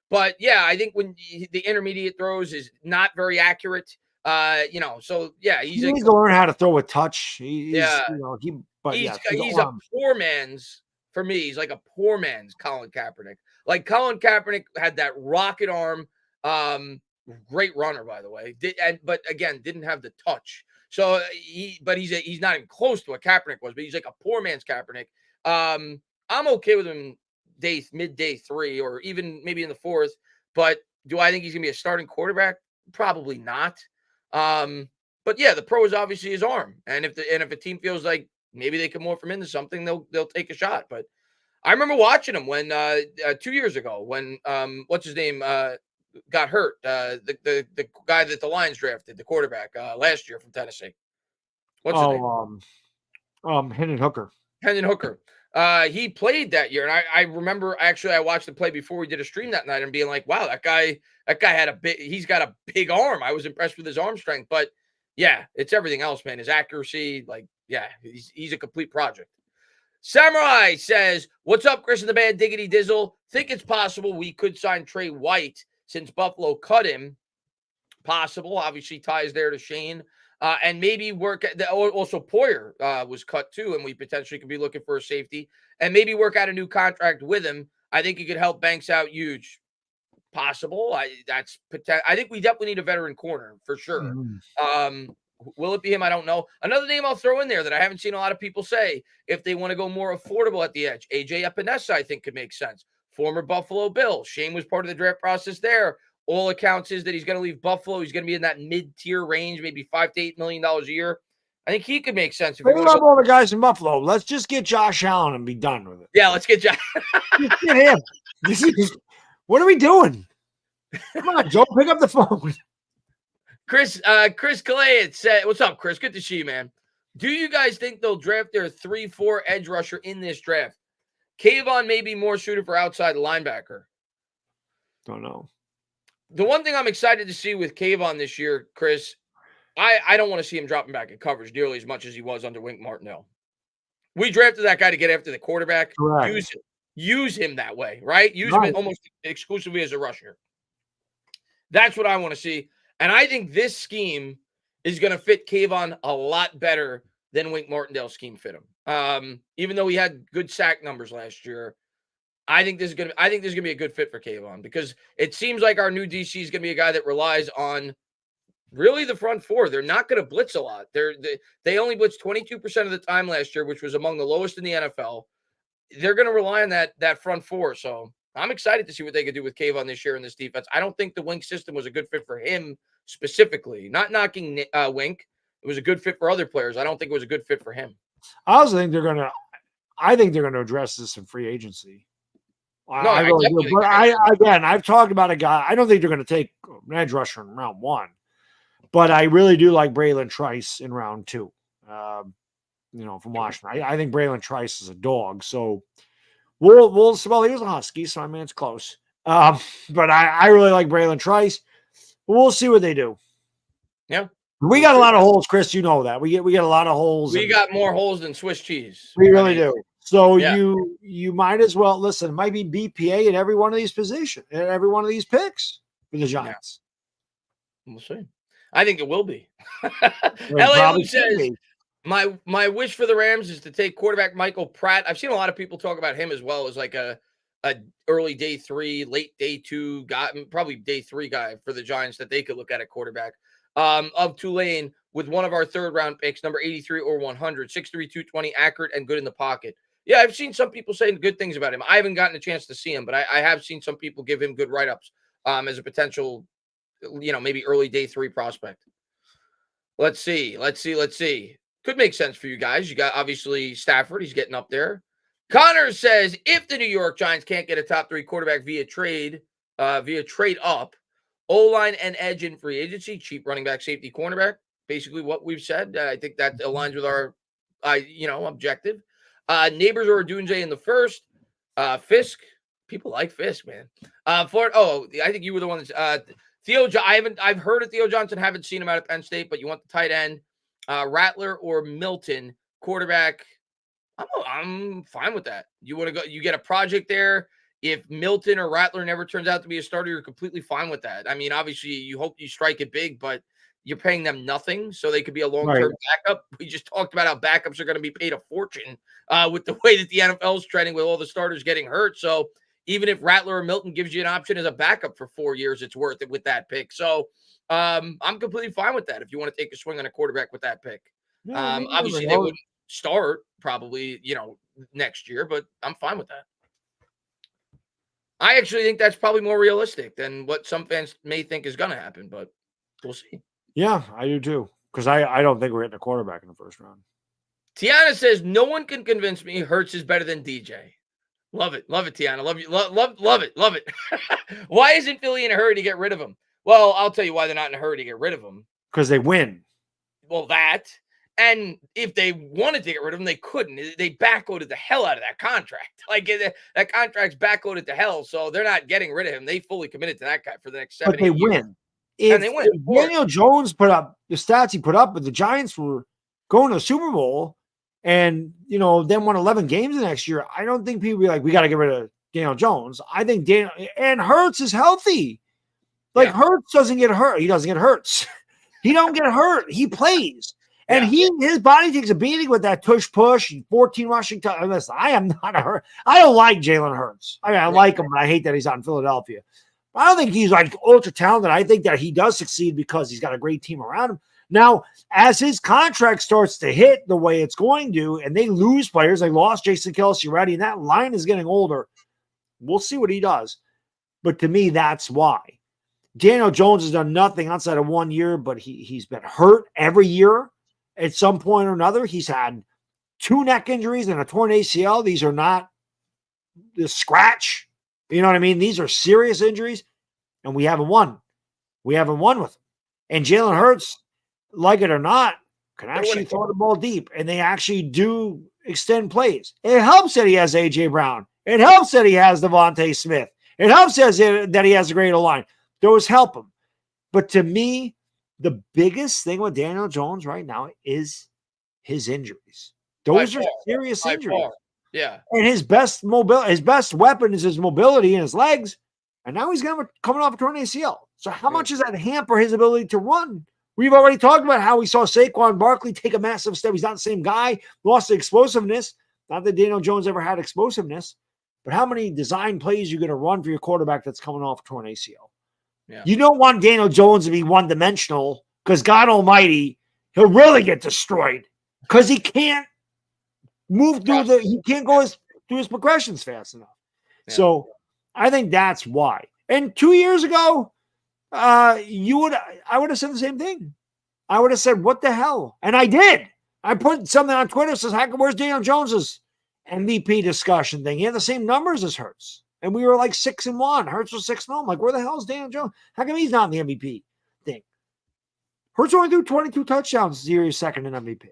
But yeah, I think when the intermediate throws is not very accurate. So yeah, he needs to learn how to throw a touch. He's a poor man's. For me, he's like a poor man's Colin Kaepernick. Like Colin Kaepernick had that rocket arm, great runner, by the way. But again, didn't have the touch. So he's not even close to what Kaepernick was. But he's like a poor man's Kaepernick. I'm okay with him mid-day 3 or even maybe in the 4th. But do I think he's gonna be a starting quarterback? Probably not. But yeah, the pro is obviously his arm, and if a team feels like maybe they can morph him into something, they'll take a shot. But I remember watching him when 2 years ago when what's his name got hurt, the guy that the Lions drafted, the quarterback last year from Tennessee. What's his name? Hendon Hooker. Hendon Hooker. He played that year, and I remember actually I watched the play before we did a stream that night and being like, wow, that guy had he's got a big arm. I was impressed with his arm strength, but yeah, it's everything else, man. His accuracy, he's a complete project. Samurai says, what's up, Chris and the Bad Diggity Dizzle? Think it's possible we could sign Trey White since Buffalo cut him. Possible, obviously ties there to Shane. And maybe work at also Poyer was cut too, and we potentially could be looking for a safety and maybe work out a new contract with him. I think he could help Banks out huge. Possible. I think we definitely need a veteran corner for sure. Will it be him? I don't know. Another name I'll throw in there that I haven't seen a lot of people say if they want to go more affordable at the edge. AJ Epinesa, I think, could make sense. Former Buffalo Bill. Shane was part of the draft process there. All accounts is that he's going to leave Buffalo. He's going to be in that mid-tier range, maybe $5 to $8 million a year. I think he could make sense. We love all the guys in Buffalo. Let's just get Josh Allen and be done with it. Yeah, let's get Josh. Get him. What are we doing? Come on, Joe, pick up the phone. Chris Calais said, what's up, Chris? Good to see you, man. Do you guys think they'll draft their 3-4 edge rusher in this draft? Kayvon may be more suited for outside linebacker. Don't know. The one thing I'm excited to see with Kayvon this year, Chris, I don't want to see him dropping back in coverage nearly as much as he was under Wink Martindale. We drafted that guy to get after the quarterback. Right. Use him that way, right? Use him almost exclusively as a rusher. That's what I want to see. And I think this scheme is going to fit Kayvon a lot better than Wink Martindale's scheme fit him. Even though he had good sack numbers last year, I think this is going to be a good fit for Kayvon because it seems like our new DC is going to be a guy that relies on really the front four. They're not going to blitz a lot. They only blitzed 22% of the time last year, which was among the lowest in the NFL. They're going to rely on that front four. So I'm excited to see what they could do with Kayvon this year in this defense. I don't think the Wink system was a good fit for him specifically. Not knocking Wink. It was a good fit for other players. I don't think it was a good fit for him. I also think they're going to address this in free agency. No, I really do. But I've talked about a guy. I don't think they're going to take an edge rusher in round 1, but I really do like Braylon Trice in round 2. From Washington. I think Braylon Trice is a dog. So he was a Husky, so I mean it's close. But I really like Braylon Trice. We'll see what they do. Yeah. We got a lot of holes, Chris. You know that. We got a lot of holes. We got more holes than Swiss cheese. We really do. So you might as well listen. It might be BPA at every one of these positions, at every one of these picks for the Giants. Yeah. We'll see. I think it will be. LA says my wish for the Rams is to take quarterback Michael Pratt. I've seen a lot of people talk about him as well as like a early day 3, late day 2 guy, probably day 3 guy for the Giants that they could look at quarterback. Of Tulane. with one of our third-round picks, number 83 or 100, 6'3", 220, accurate and good in the pocket. Yeah, I've seen some people saying good things about him. I haven't gotten a chance to see him, but I have seen some people give him good write-ups as a potential, maybe early day 3 prospect. Let's see. Could make sense for you guys. You got, obviously, Stafford. He's getting up there. Connor says, if the New York Giants can't get a top 3 quarterback via trade up, O-line and edge in free agency, cheap running back, safety, cornerback, basically what we've said. I think that aligns with our, objective. Neighbors or Dunze in the first. Fisk. People like Fisk, man. I think you were the one that's I've heard of Theo Johnson, haven't seen him out of Penn State, but you want the tight end, Rattler or Milton, quarterback. I'm fine with that. You want to go, you get a project there. If Milton or Rattler never turns out to be a starter, you're completely fine with that. I mean, obviously, you hope you strike it big, but you're paying them nothing, so they could be a long-term backup. We just talked about how backups are going to be paid a fortune with the way that the NFL is trending with all the starters getting hurt. So even if Rattler or Milton gives you an option as a backup for 4 years, it's worth it with that pick. So I'm completely fine with that if you want to take a swing on a quarterback with that pick. Obviously, they wouldn't start probably, next year, but I'm fine with that. I actually think that's probably more realistic than what some fans may think is going to happen, but we'll see. Yeah, I do too. Because I don't think we're hitting a quarterback in the first round. Tiana says, no one can convince me Hurts is better than DJ. Love it, Tiana. Love you. Love it. Why isn't Philly in a hurry to get rid of him? Well, I'll tell you why they're not in a hurry to get rid of him. Because they win. Well, that. And if they wanted to get rid of him, they couldn't. They backloaded the hell out of that contract. Like, that contract's backloaded to hell, so they're not getting rid of him. They fully committed to that guy for the next 7 years. But they win. And they win. If Daniel Jones put up the stats he put up, but the Giants were going to the Super Bowl and, then won 11 games the next year, I don't think people be like, we got to get rid of Daniel Jones. I think and Hurts is healthy. Like, Hurts doesn't get hurt. He doesn't get hurts. He don't get hurt. He plays. And his body takes a beating with that push, 14 rushing touchdowns. Listen, I am not a hurt. I don't like Jalen Hurts. I mean, I like him, but I hate that he's out in Philadelphia. I don't think he's like ultra talented. I think that he does succeed because he's got a great team around him. Now, as his contract starts to hit the way it's going to, and they lose players, they lost Jason Kelce already, and that line is getting older. We'll see what he does. But to me, that's why. Daniel Jones has done nothing outside of 1 year, but he's been hurt every year. At some point or another, he's had 2 neck injuries and a torn ACL. These are not the scratch. You know what I mean? These are serious injuries, and we haven't won. We haven't won with them. And Jalen Hurts, like it or not, can actually throw the ball deep, and they actually do extend plays. It helps that he has A.J. Brown. It helps that he has Devontae Smith. It helps that he has a great line. Those help him. But to me, the biggest thing with Daniel Jones right now is his injuries. Those are serious injuries. Yeah. And his best weapon is his mobility in his legs. And now he's coming off a torn ACL. So how much does that hamper his ability to run? We've already talked about how we saw Saquon Barkley take a massive step. He's not the same guy, lost the explosiveness. Not that Daniel Jones ever had explosiveness, but how many design plays you're going to run for your quarterback that's coming off a torn ACL? Yeah. You don't want Daniel Jones to be one-dimensional because God almighty, he'll really get destroyed because he can't move through he can't go through his progressions fast enough. Yeah. So I think that's why. And 2 years ago, I would have said the same thing. I would have said, what the hell? And I did. I put something on Twitter that says, where's Daniel Jones's MVP discussion thing? He had the same numbers as Hurts. And we were like 6-1. Hurts was 6-0. I'm like, where the hell is Daniel Jones? How come he's not in the MVP thing? Hurts only threw 22 touchdowns this year. He's second in MVP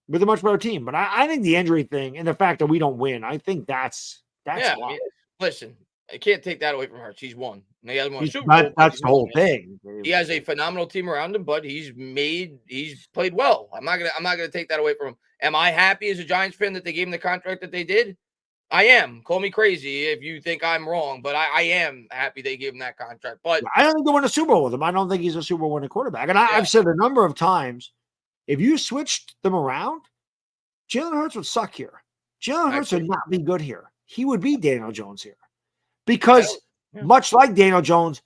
with a much better team. But I think the injury thing and the fact that we don't win, I think that's why. I mean, listen, I can't take that away from Hurts. He's won. He hasn't won a Super Bowl. That's the whole thing. He has a phenomenal team around him, but he's played well. I'm not gonna take that away from him. Am I happy as a Giants fan that they gave him the contract that they did? I am. Call me crazy if you think I'm wrong, but I am happy they gave him that contract. But I don't think they win a Super Bowl with him. I don't think he's a Super Bowl winning quarterback. And I've said a number of times, if you switched them around, Jalen Hurts would suck here. Jalen Hurts would not be good here. He would be Daniel Jones here. Because much like Daniel Jones,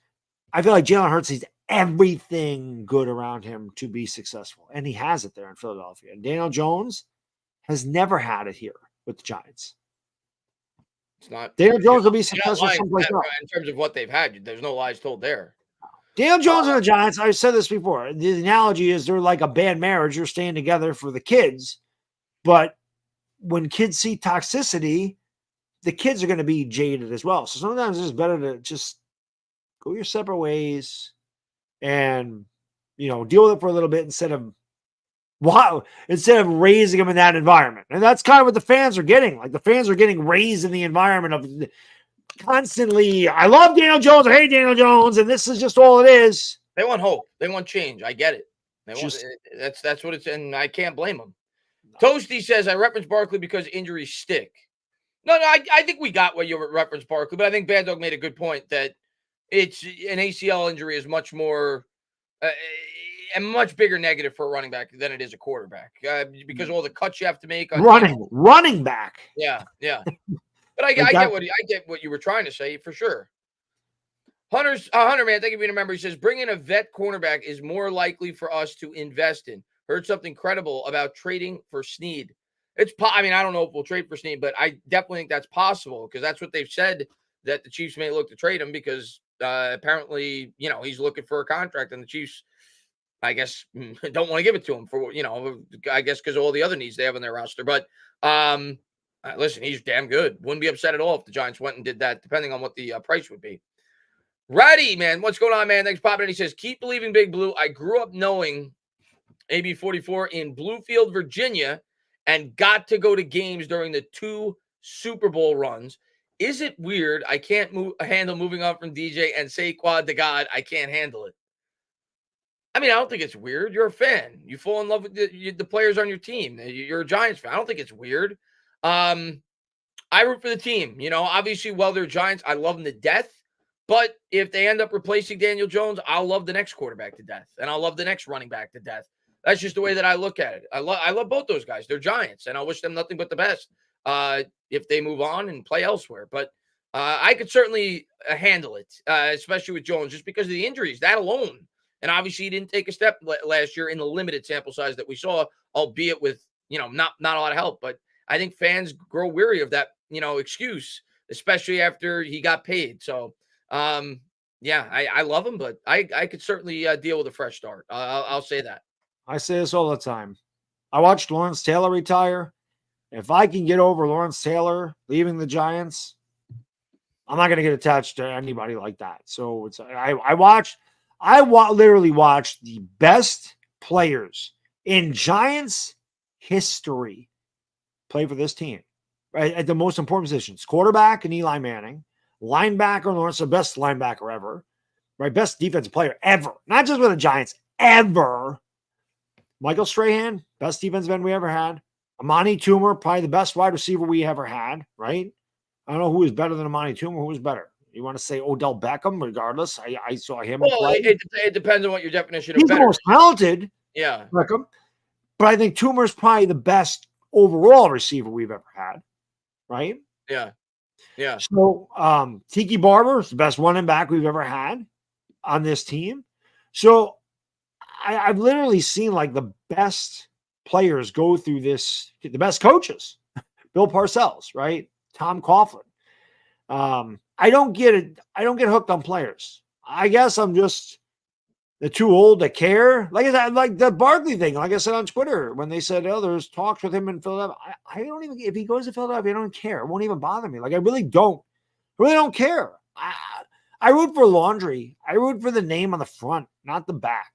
I feel like Jalen Hurts needs everything good around him to be successful. And he has it there in Philadelphia. And Daniel Jones has never had it here with the Giants. It's not. Daniel Jones will be You're not successful lying someplace else. in terms of what they've had. There's no lies told there. Daniel Jones and the Giants, I've said this before. The analogy is they're like a bad marriage. You're staying together for the kids. But when kids see toxicity, the kids are going to be jaded as well. So sometimes it's better to just go your separate ways and, deal with it for a little bit instead of raising them in that environment. And that's kind of what the fans are getting. Like the fans are getting raised in the environment of constantly, I love Daniel Jones, I hate Daniel Jones, and this is just all it is. They want hope. They want change. I get it. That's what it's, and I can't blame them. Toasty says, I reference Barkley because injuries stick. No, I think we got what you referenced Barkley, but I think Baddog made a good point that it's an ACL injury is much more a much bigger negative for a running back than it is a quarterback because all the cuts you have to make on running back. Yeah. But I get what you were trying to say for sure. Hunter, man, thank you for being a member. He says, bringing a vet cornerback is more likely for us to invest in. Heard something credible about trading for Snead. I don't know if we'll trade for Snead, but I definitely think that's possible because that's what they've said, that the Chiefs may look to trade him because apparently, he's looking for a contract and the Chiefs, I guess, don't want to give it to him for, I guess because of all the other needs they have on their roster. But listen, he's damn good. Wouldn't be upset at all if the Giants went and did that, depending on what the price would be. Ratty, man, what's going on, man? Thanks for popping in. He says, keep believing Big Blue. I grew up knowing AB44 in Bluefield, Virginia, and got to go to games during the 2 Super Bowl runs. Is it weird? I can't handle moving on from DJ and Saquon to God. I can't handle it. I don't think it's weird. You're a fan. You fall in love with the players on your team. You're a Giants fan. I don't think it's weird. I root for the team. Obviously, while they're Giants, I love them to death. But if they end up replacing Daniel Jones, I'll love the next quarterback to death. And I'll love the next running back to death. That's just the way that I look at it. I love both those guys. They're Giants, and I wish them nothing but the best if they move on and play elsewhere. But I could certainly handle it, especially with Jones, just because of the injuries, that alone. And obviously, he didn't take a step last year in the limited sample size that we saw, albeit with, not a lot of help. But I think fans grow weary of that, excuse, especially after he got paid. So, I love him, but I could certainly deal with a fresh start. I'll say that. I say this all the time. I watched Lawrence Taylor retire. If I can get over Lawrence Taylor leaving the Giants, I'm not going to get attached to anybody like that. So I literally watched the best players in Giants history play for this team, right? At the most important positions, quarterback and Eli Manning, linebacker, Lawrence, the best linebacker ever, right? Best defensive player ever, not just with the Giants, ever. Michael Strahan, best defensive end we ever had. Amani Toomer, probably the best wide receiver we ever had, right? I don't know who was better than Amani Toomer. Who was better? You want to say Odell Beckham? Regardless, I saw him play. It depends on what your definition of He's better. the most talented, yeah, Beckham. But I think Toomer's probably the best overall receiver we've ever had, right? Yeah. So Tiki Barber is the best running back we've ever had on this team. So I've literally seen like the best players go through this, the best coaches, Bill Parcells, right? Tom Coughlin. I don't get it. I don't get hooked on players. I guess I'm just too old to care. Like I said, like the Barkley thing, like I said on Twitter, when they said, oh, there's talks with him in Philadelphia. I don't even, if he goes to Philadelphia, I don't care. It won't even bother me. Like I really don't care. I root for laundry. I root for the name on the front, not the back.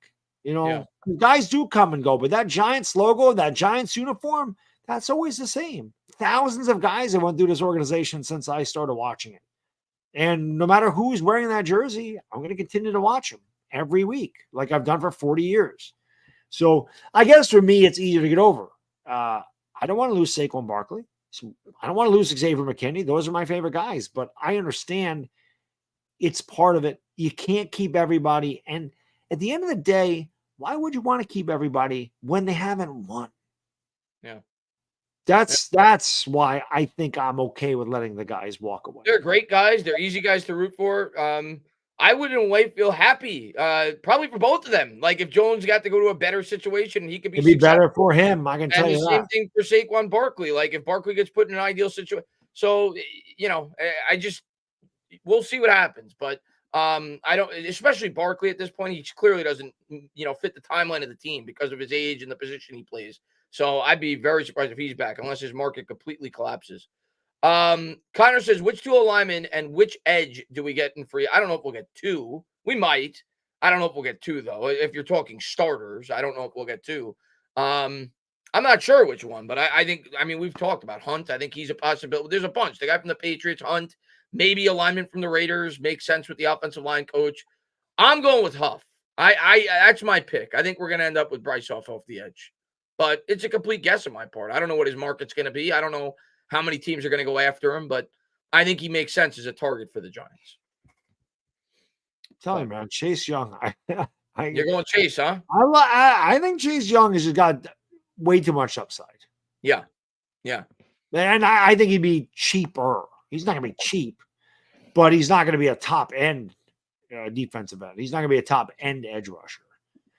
Guys do come and go, but that Giants logo, that Giants uniform, that's always the same. Thousands of guys have went through this organization since I started watching it. And no matter who's wearing that jersey, I'm going to continue to watch them every week, like I've done for 40 years. So I guess for me, it's easier to get over. I don't want to lose Saquon Barkley. So I don't want to lose Xavier McKinney. Those are my favorite guys, but I understand it's part of it. You can't keep everybody. And at the end of the day, why would you want to keep everybody when they haven't won? Yeah. That's why I think I'm okay with letting the guys walk away. They're great guys. They're easy guys to root for. I would in a way feel happy, probably for both of them. Like if Jones got to go to a better situation and he could be It'd be better successful. for him. I can tell And the you same that. thing for Saquon Barkley. Like if Barkley gets put in an ideal situation. So, I just we'll see what happens. But I don't, especially Barkley at this point, he clearly doesn't, fit the timeline of the team because of his age and the position he plays. So I'd be very surprised if he's back unless his market completely collapses. Connor says, which two linemen and which edge do we get in free? I don't know if we'll get two. We might. I don't know if we'll get two, though. If you're talking starters, I don't know if we'll get two. I'm not sure which one, but I think, we've talked about Hunt. I think he's a possibility. There's a bunch. The guy from the Patriots, Hunt, maybe a lineman from the Raiders, makes sense with the offensive line coach. I'm going with Huff. I that's my pick. I think we're going to end up with Bryce Huff off the edge, but it's a complete guess on my part. I don't know what his market's going to be. I don't know how many teams are going to go after him, but I think he makes sense as a target for the Giants. Tell you, man, Chase Young. You're going Chase, huh? I think Chase Young has got way too much upside. Yeah. And I think he'd be cheaper. He's not going to be cheap, but he's not going to be a top end defensive end. He's not going to be a top end edge rusher.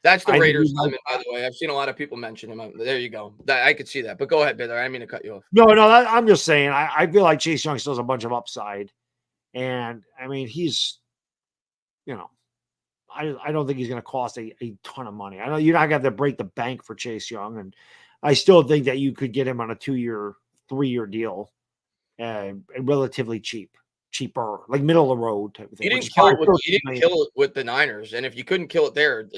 That's the Raiders lineman, by the way. I've seen a lot of people mention him. There you go. I could see that. But go ahead, Bitter. I didn't mean to cut you off. No, I'm just saying. I feel like Chase Young still has a bunch of upside. And, he's, I don't think he's going to cost a ton of money. I know you're not going to have to break the bank for Chase Young. And I still think that you could get him on a 2-year, 3-year deal relatively cheaper, like middle of the road type of thing. You didn't kill it with the Niners. And if you couldn't kill it there,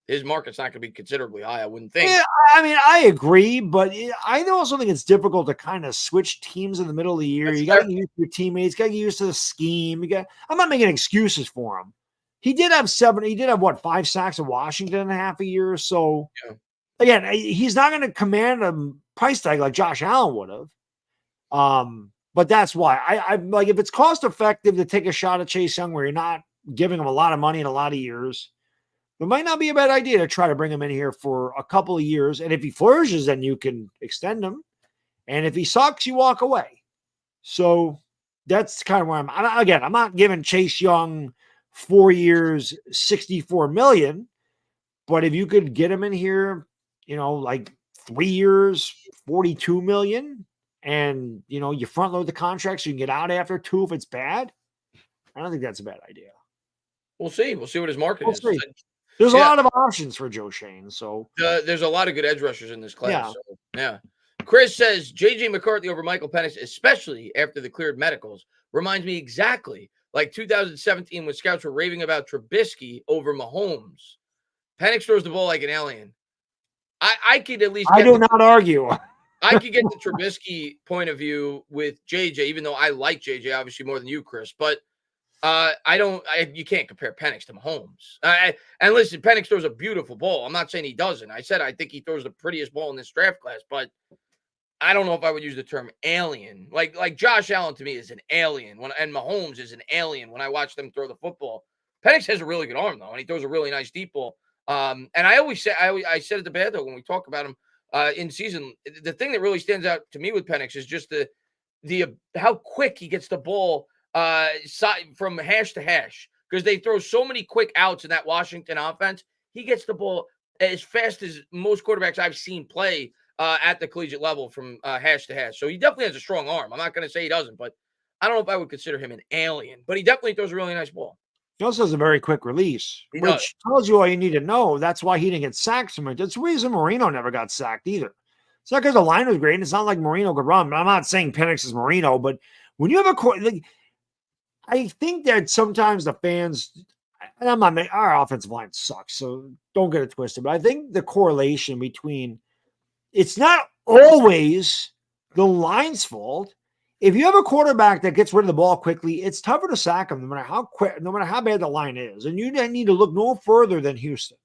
his market's not going to be considerably high, I wouldn't think. Yeah, I agree, but I also think it's difficult to kind of switch teams in the middle of the year. You got to get used to your teammates, got to get used to the scheme. I'm not making excuses for him. He did have 5 sacks in Washington in half a year. So again, he's not going to command a price tag like Josh Allen would have. But that's why I'm like, if it's cost effective to take a shot at Chase Young where you're not giving him a lot of money in a lot of years, it might not be a bad idea to try to bring him in here for a couple of years. And if he flourishes, then you can extend him. And if he sucks, you walk away. So that's kind of where I'm not giving Chase Young 4 years, $64 million. But if you could get him in here, like 3 years, $42 million, and you front load the contract so you can get out after 2 if it's bad, I don't think that's a bad idea. We'll see. We'll see what his market is. There's a lot of options for Joe Shane. So there's a lot of good edge rushers in this class. Yeah. Chris says J.J. McCarthy over Michael Penix, especially after the cleared medicals, reminds me exactly like 2017 when scouts were raving about Trubisky over Mahomes. Penix throws the ball like an alien. I could at least. I do not argue. I could get the Trubisky point of view with JJ, even though I like JJ obviously more than you, Chris. But you can't compare Penix to Mahomes. And listen, Penix throws a beautiful ball. I'm not saying he doesn't. I said I think he throws the prettiest ball in this draft class, but I don't know if I would use the term alien. Like Josh Allen to me is an alien, and Mahomes is an alien when I watch them throw the football. Penix has a really good arm though, and he throws a really nice deep ball. And I always say, I said at the Baddog when we talk about him in season, the thing that really stands out to me with Penix is just the how quick he gets the ball from hash to hash, because they throw so many quick outs in that Washington offense. He gets the ball as fast as most quarterbacks I've seen play at the collegiate level from hash to hash. So he definitely has a strong arm. I'm not going to say he doesn't, but I don't know if I would consider him an alien, but he definitely throws a really nice ball. He also has a very quick release, which tells you all you need to know. That's why he didn't get sacked so much. That's the reason Marino never got sacked either. It's not because the line was great, and it's not like Marino could run. I'm not saying Penix is Marino, but when you have I think that sometimes the fans, and our offensive line sucks, so don't get it twisted, but I think the correlation between, it's not always the line's fault. If you have a quarterback that gets rid of the ball quickly, it's tougher to sack him no matter how quick, no matter how bad the line is. And you need to look no further than Houston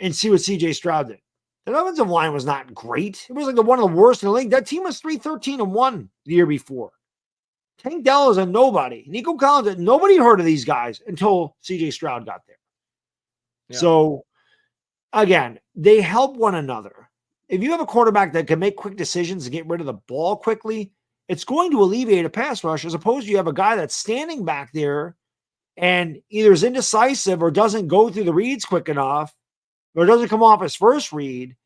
and see what CJ Stroud did. That offensive line was not great. It was like one of the worst in the league. That team was 3-13-1 the year before. Tank Dell is a nobody. Nico Collins, nobody heard of these guys until CJ Stroud got there. Yeah. So, again, they help one another. If you have a quarterback that can make quick decisions and get rid of the ball quickly, it's going to alleviate a pass rush, as opposed to you have a guy that's standing back there and either is indecisive or doesn't go through the reads quick enough or doesn't come off his first read,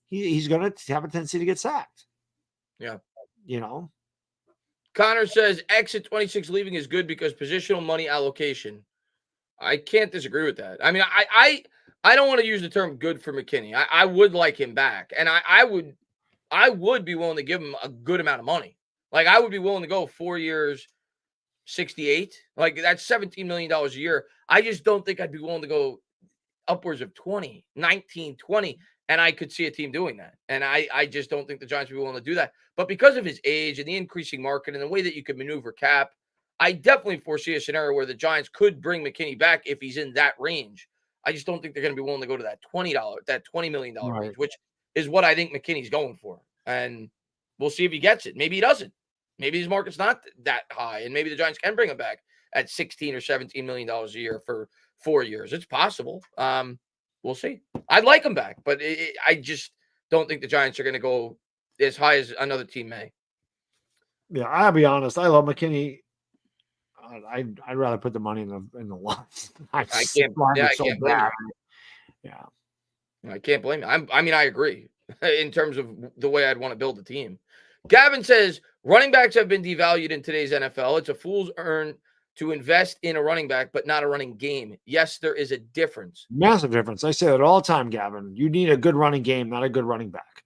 he's going to have a tendency to get sacked. Yeah. You know? Connor says exit 26 leaving is good because positional money allocation. I can't disagree with that. I mean, I don't want to use the term good for McKinney. I would like him back. And I would be willing to give him a good amount of money. Like I would be willing to go 4 years, 68. Like that's $17 million a year. I just don't think I'd be willing to go upwards of 20, 19, 20. And I could see a team doing that. And I just don't think the Giants would be willing to do that. But because of his age and the increasing market and the way that you could maneuver cap, I definitely foresee a scenario where the Giants could bring McKinney back if he's in that range. I just don't think they're going to be willing to go to that $20 million range, which is what I think McKinney's going for. And we'll see if he gets it. Maybe he doesn't. Maybe his market's not that high, and maybe the Giants can bring him back at $16 or $17 million a year for 4 years. It's possible. We'll see. I'd like him back, but I just don't think the Giants are going to go as high as another team may. Yeah, I'll be honest. I love McKinney. I'd rather put the money in the lines. I can't blame you. Yeah, I can't blame you. I mean, I agree in terms of the way I'd want to build the team. Gavin says running backs have been devalued in today's NFL. It's a fool's errand to invest in a running back, but not a running game. Yes, there is a difference. Massive difference. I say that all the time, Gavin. You need a good running game, not a good running back.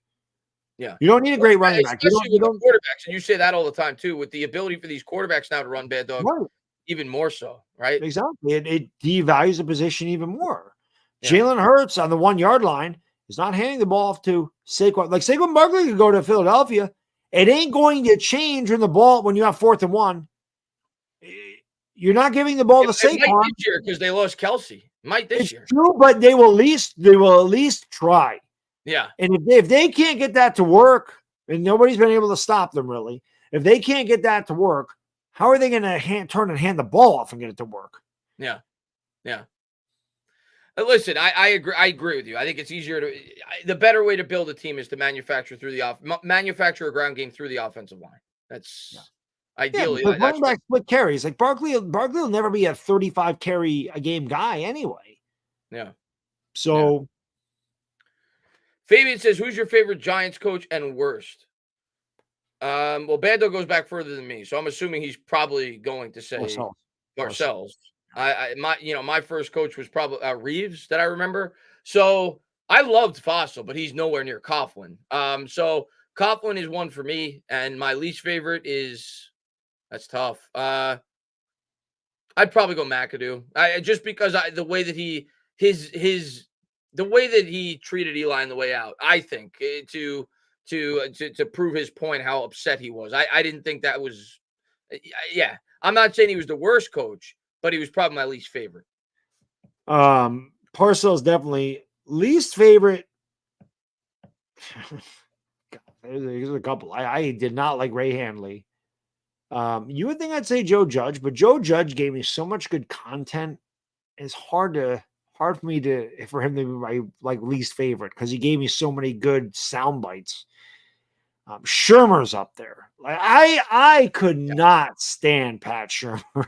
Yeah. You don't need a great running back. Especially with the quarterbacks. And you say that all the time, too, with the ability for these quarterbacks now to run bad dog, even more so, right? Exactly. It devalues the position even more. Yeah. Jalen Hurts on the 1 yard line is not handing the ball off to Saquon. Like Saquon Barkley could go to Philadelphia. It ain't going to change when you have 4th and 1. You're not giving the ball to Saquon. Might this year because they lost Kelsey. Might this year. True, but they will at least try. Yeah. And if they can't get that to work, and nobody's been able to stop them really, if they can't get that to work, how are they going to turn and hand the ball off and get it to work? Yeah. Yeah. Listen, I agree. I agree with you. I think it's easier the better way to build a team is to manufacture a ground game through the offensive line. That's ideally. Yeah, running back split carries. Like Barkley will never be a 35 carry a game guy anyway. Yeah. So Fabian says, who's your favorite Giants coach and worst? Well, Bando goes back further than me, so I'm assuming he's probably going to say Parcells. My first coach was probably Reeves that I remember. So I loved Fossil, but he's nowhere near Coughlin. So Coughlin is one for me, and my least favorite that's tough. I'd probably go McAdoo. Just because the way that the way that he treated Eli on the way out, I think to prove his point, how upset he was. I didn't think that was. Yeah, I'm not saying he was the worst coach, but he was probably my least favorite. Parcells definitely least favorite. There's a couple. I did not like Ray Handley. You would think I'd say Joe Judge, but Joe Judge gave me so much good content. It's hard for him to be my least favorite because he gave me so many good sound bites. Shermer's up there. Like I could not stand Pat Shermer.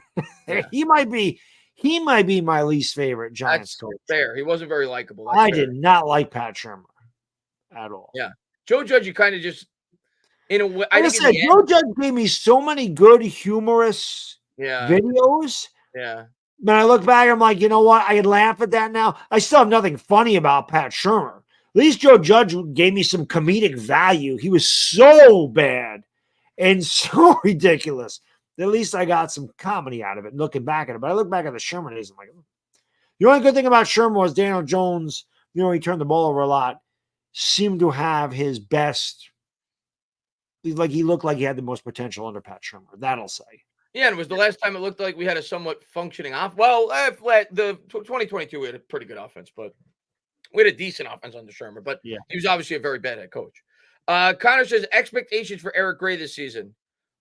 He might be my least favorite Giants coach. Fair. He wasn't very likable. I did not like Pat Shermer at all. Yeah. Joe Judge, you kind of just in a way. Joe Judge gave me so many good humorous videos. Yeah. When I look back, I'm like, you know what? I laugh at that now. I still have nothing funny about Pat Shermer. At least Joe Judge gave me some comedic value. He was so bad and so ridiculous. At least I got some comedy out of it looking back at it. But I look back at the Shermer days, I'm like, the only good thing about Shermer was Daniel Jones, he turned the ball over a lot, seemed to have his best. Like he looked like he had the most potential under Pat Shermer. That'll say. Yeah, and it was the last time it looked like we had a somewhat functioning off. Well, the 2022 we had a pretty good offense, but we had a decent offense under Shermer. But he was obviously a very bad head coach. Connor says expectations for Eric Gray this season.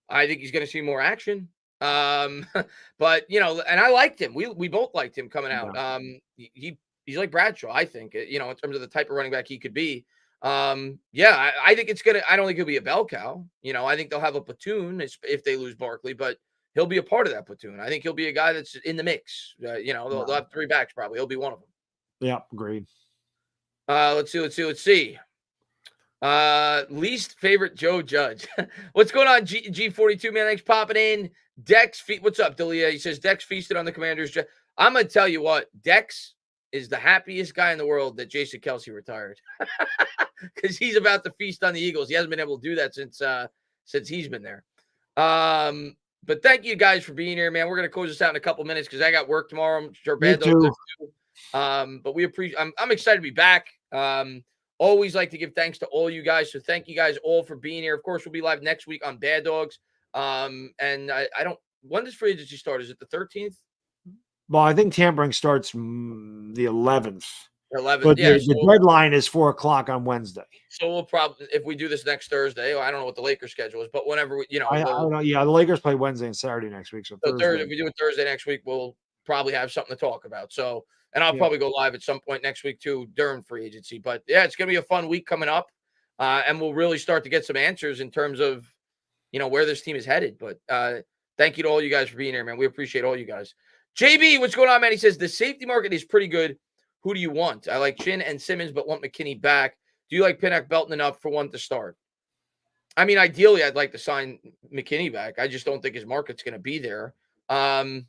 I think he's going to see more action. But and I liked him. We both liked him coming out. He's like Bradshaw, I think. In terms of the type of running back he could be. I think it's gonna. I don't think he'll be a bell cow. I think they'll have a platoon if they lose Barkley, but he'll be a part of that platoon. I think he'll be a guy that's in the mix. They'll have 3 backs probably. He'll be one of them. Yeah, agreed. Let's see. Least favorite Joe Judge. What's going on, G42, man? Thanks for popping in. Dex, what's up, Delia? He says Dex feasted on the Commanders. I'm going to tell you what, Dex is the happiest guy in the world that Jason Kelsey retired because he's about to feast on the Eagles. He hasn't been able to do that since he's been there. But thank you guys for being here, man. We're going to close this out in a couple minutes because I got work tomorrow. I'm sure Baddog does too. But we appreciate. I'm excited to be back. Always like to give thanks to all you guys. So thank you guys all for being here. Of course, we'll be live next week on Bad Dogs. And I don't. When does free agency start? Is it the 13th? Well, I think tampering starts the 11th. 11th. But yeah, the deadline is 4:00 on Wednesday. So we'll probably, if we do this next Thursday, I don't know what the Lakers schedule is, but whenever we, I don't know. Yeah, the Lakers play Wednesday and Saturday next week. So Thursday, if we do it Thursday next week, we'll probably have something to talk about. So, and I'll probably go live at some point next week too during free agency. But yeah, it's gonna be a fun week coming up, and we'll really start to get some answers in terms of, where this team is headed. But thank you to all you guys for being here, man. We appreciate all you guys. JB, what's going on, man? He says the safety market is pretty good. Who do you want? I like Chin and Simmons, but want McKinney back. Do you like Pinnock Belton enough for one to start? I mean, ideally, I'd like to sign McKinney back. I just don't think his market's going to be there. I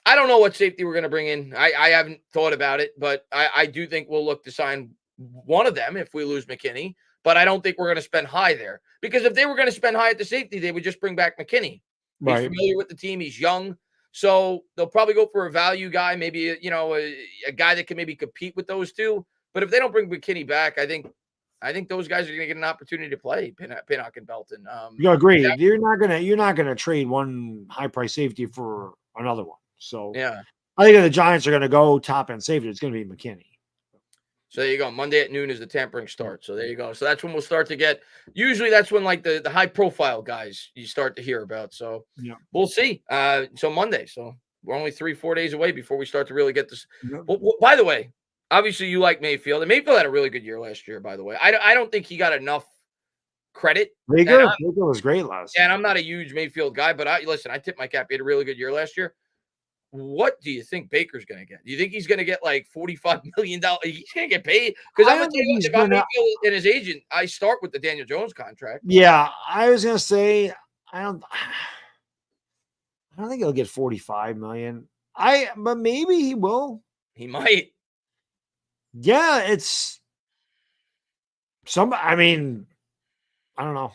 don't know what safety we're going to bring in. I haven't thought about it, but I do think we'll look to sign one of them if we lose McKinney. But I don't think we're going to spend high there. Because if they were going to spend high at the safety, they would just bring back McKinney. He's familiar with the team. He's young. So they'll probably go for a value guy, maybe, a guy that can maybe compete with those two. But if they don't bring McKinney back, I think those guys are going to get an opportunity to play Pinnock and Belton. You agree? Yeah. You're not gonna trade one high price safety for another one. So yeah, I think if the Giants are going to go top end safety, it's going to be McKinney. So there you go. Monday at noon is the tampering start. So there you go. So that's when we'll start to get. Usually that's when like the high profile guys you start to hear about. So we'll see. So Monday. So we're only 3-4 days away before we start to really get this. Well, by the way, obviously you like Mayfield, and Mayfield had a really good year last year. By the way, I don't think he got enough credit. Mayfield was great last year. And I'm not a huge Mayfield guy, but I tip my cap. He had a really good year last year. What do you think Baker's going to get? Do you think he's going to get like $45 million? He's going to get paid? Because I'm going to tell you, if I'm Mayfield and his agent, I start with the Daniel Jones contract. Yeah, I was going to say I don't think he'll get $45 million. But maybe he will. He might. Yeah, it's I mean, I don't know.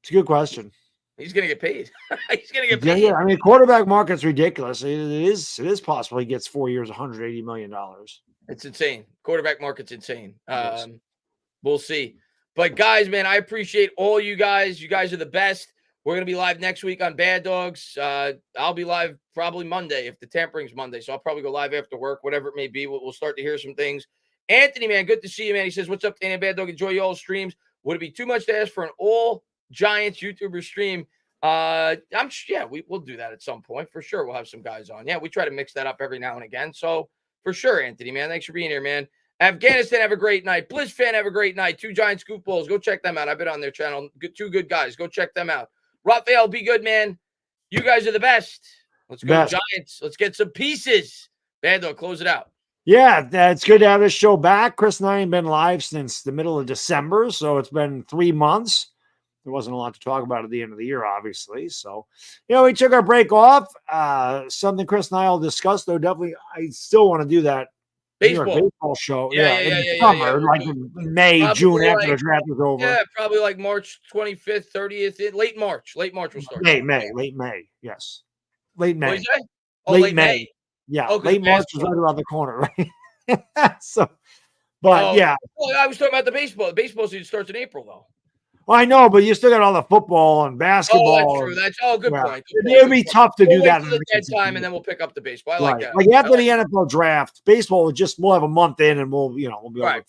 It's a good question. He's going to get paid. He's going to get paid. Yeah, I mean, quarterback market's ridiculous. It is possible he gets 4 years, $180 million. It's insane. Quarterback market's insane. We'll see. But guys, man, I appreciate all you guys. You guys are the best. We're going to be live next week on Bad Dogs. I'll be live probably Monday if the tampering's Monday. So I'll probably go live after work, whatever it may be. We'll start to hear some things. Anthony, man, good to see you, man. He says, what's up, Danny and Bad Dog? Enjoy y'all streams. Would it be too much to ask for an all Giants YouTuber stream? We'll do that at some point for sure. We'll have some guys on. Yeah, we try to mix that up every now and again. So for sure, Anthony, man, thanks for being here, man. Afghanistan, have a great night. Blizz fan, have a great night. 2 Giants Scoop Bowls. Go check them out. I've been on their channel. Two good guys. Go check them out. Raphael, be good, man. You guys are the best. Let's go, Giants. Let's get some pieces. Bad Dog, close it out. Yeah, it's good to have this show back. Chris and I have been live since the middle of December, so it's been 3 months. There wasn't a lot to talk about at the end of the year, obviously. So, we took our break off. Something Chris and I will discuss, though. Definitely, I still want to do that baseball show. In summer, like in May, probably June, after the draft is over. Yeah, probably like March 25th, 30th, late March. Late March we'll start. Late May. Yes, late May. What did you say? Late May. Yeah, late March is right around the corner, right? So, but yeah. Well, I was talking about the baseball. The baseball season starts in April, though. Well, I know, but you still got all the football and basketball. Oh, that's true. Good point. It would be tough to do that at that time, and then we'll pick up the baseball. I like that. Like after the NFL draft, baseball we'll have a month in, and we'll be right.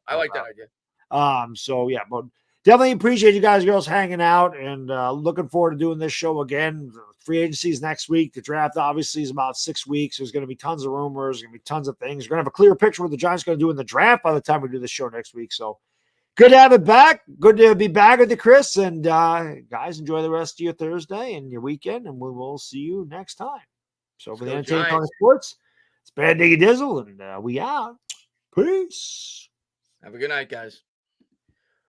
I like that idea. So yeah, but definitely appreciate you guys, girls, hanging out, and looking forward to doing this show again. Free agency is next week. The draft obviously is about 6 weeks. There's going to be tons of rumors. There's going to be tons of things. We're going to have a clear picture of what the Giants are going to do in the draft by the time we do this show next week. So Good to have it back. Good to be back with you, Chris. And guys, enjoy the rest of your Thursday and your weekend, and we will see you next time. So for the Entertainment Talking Sports, it's Bad Diggy Dizzle, and we out. Peace. Have a good night, guys.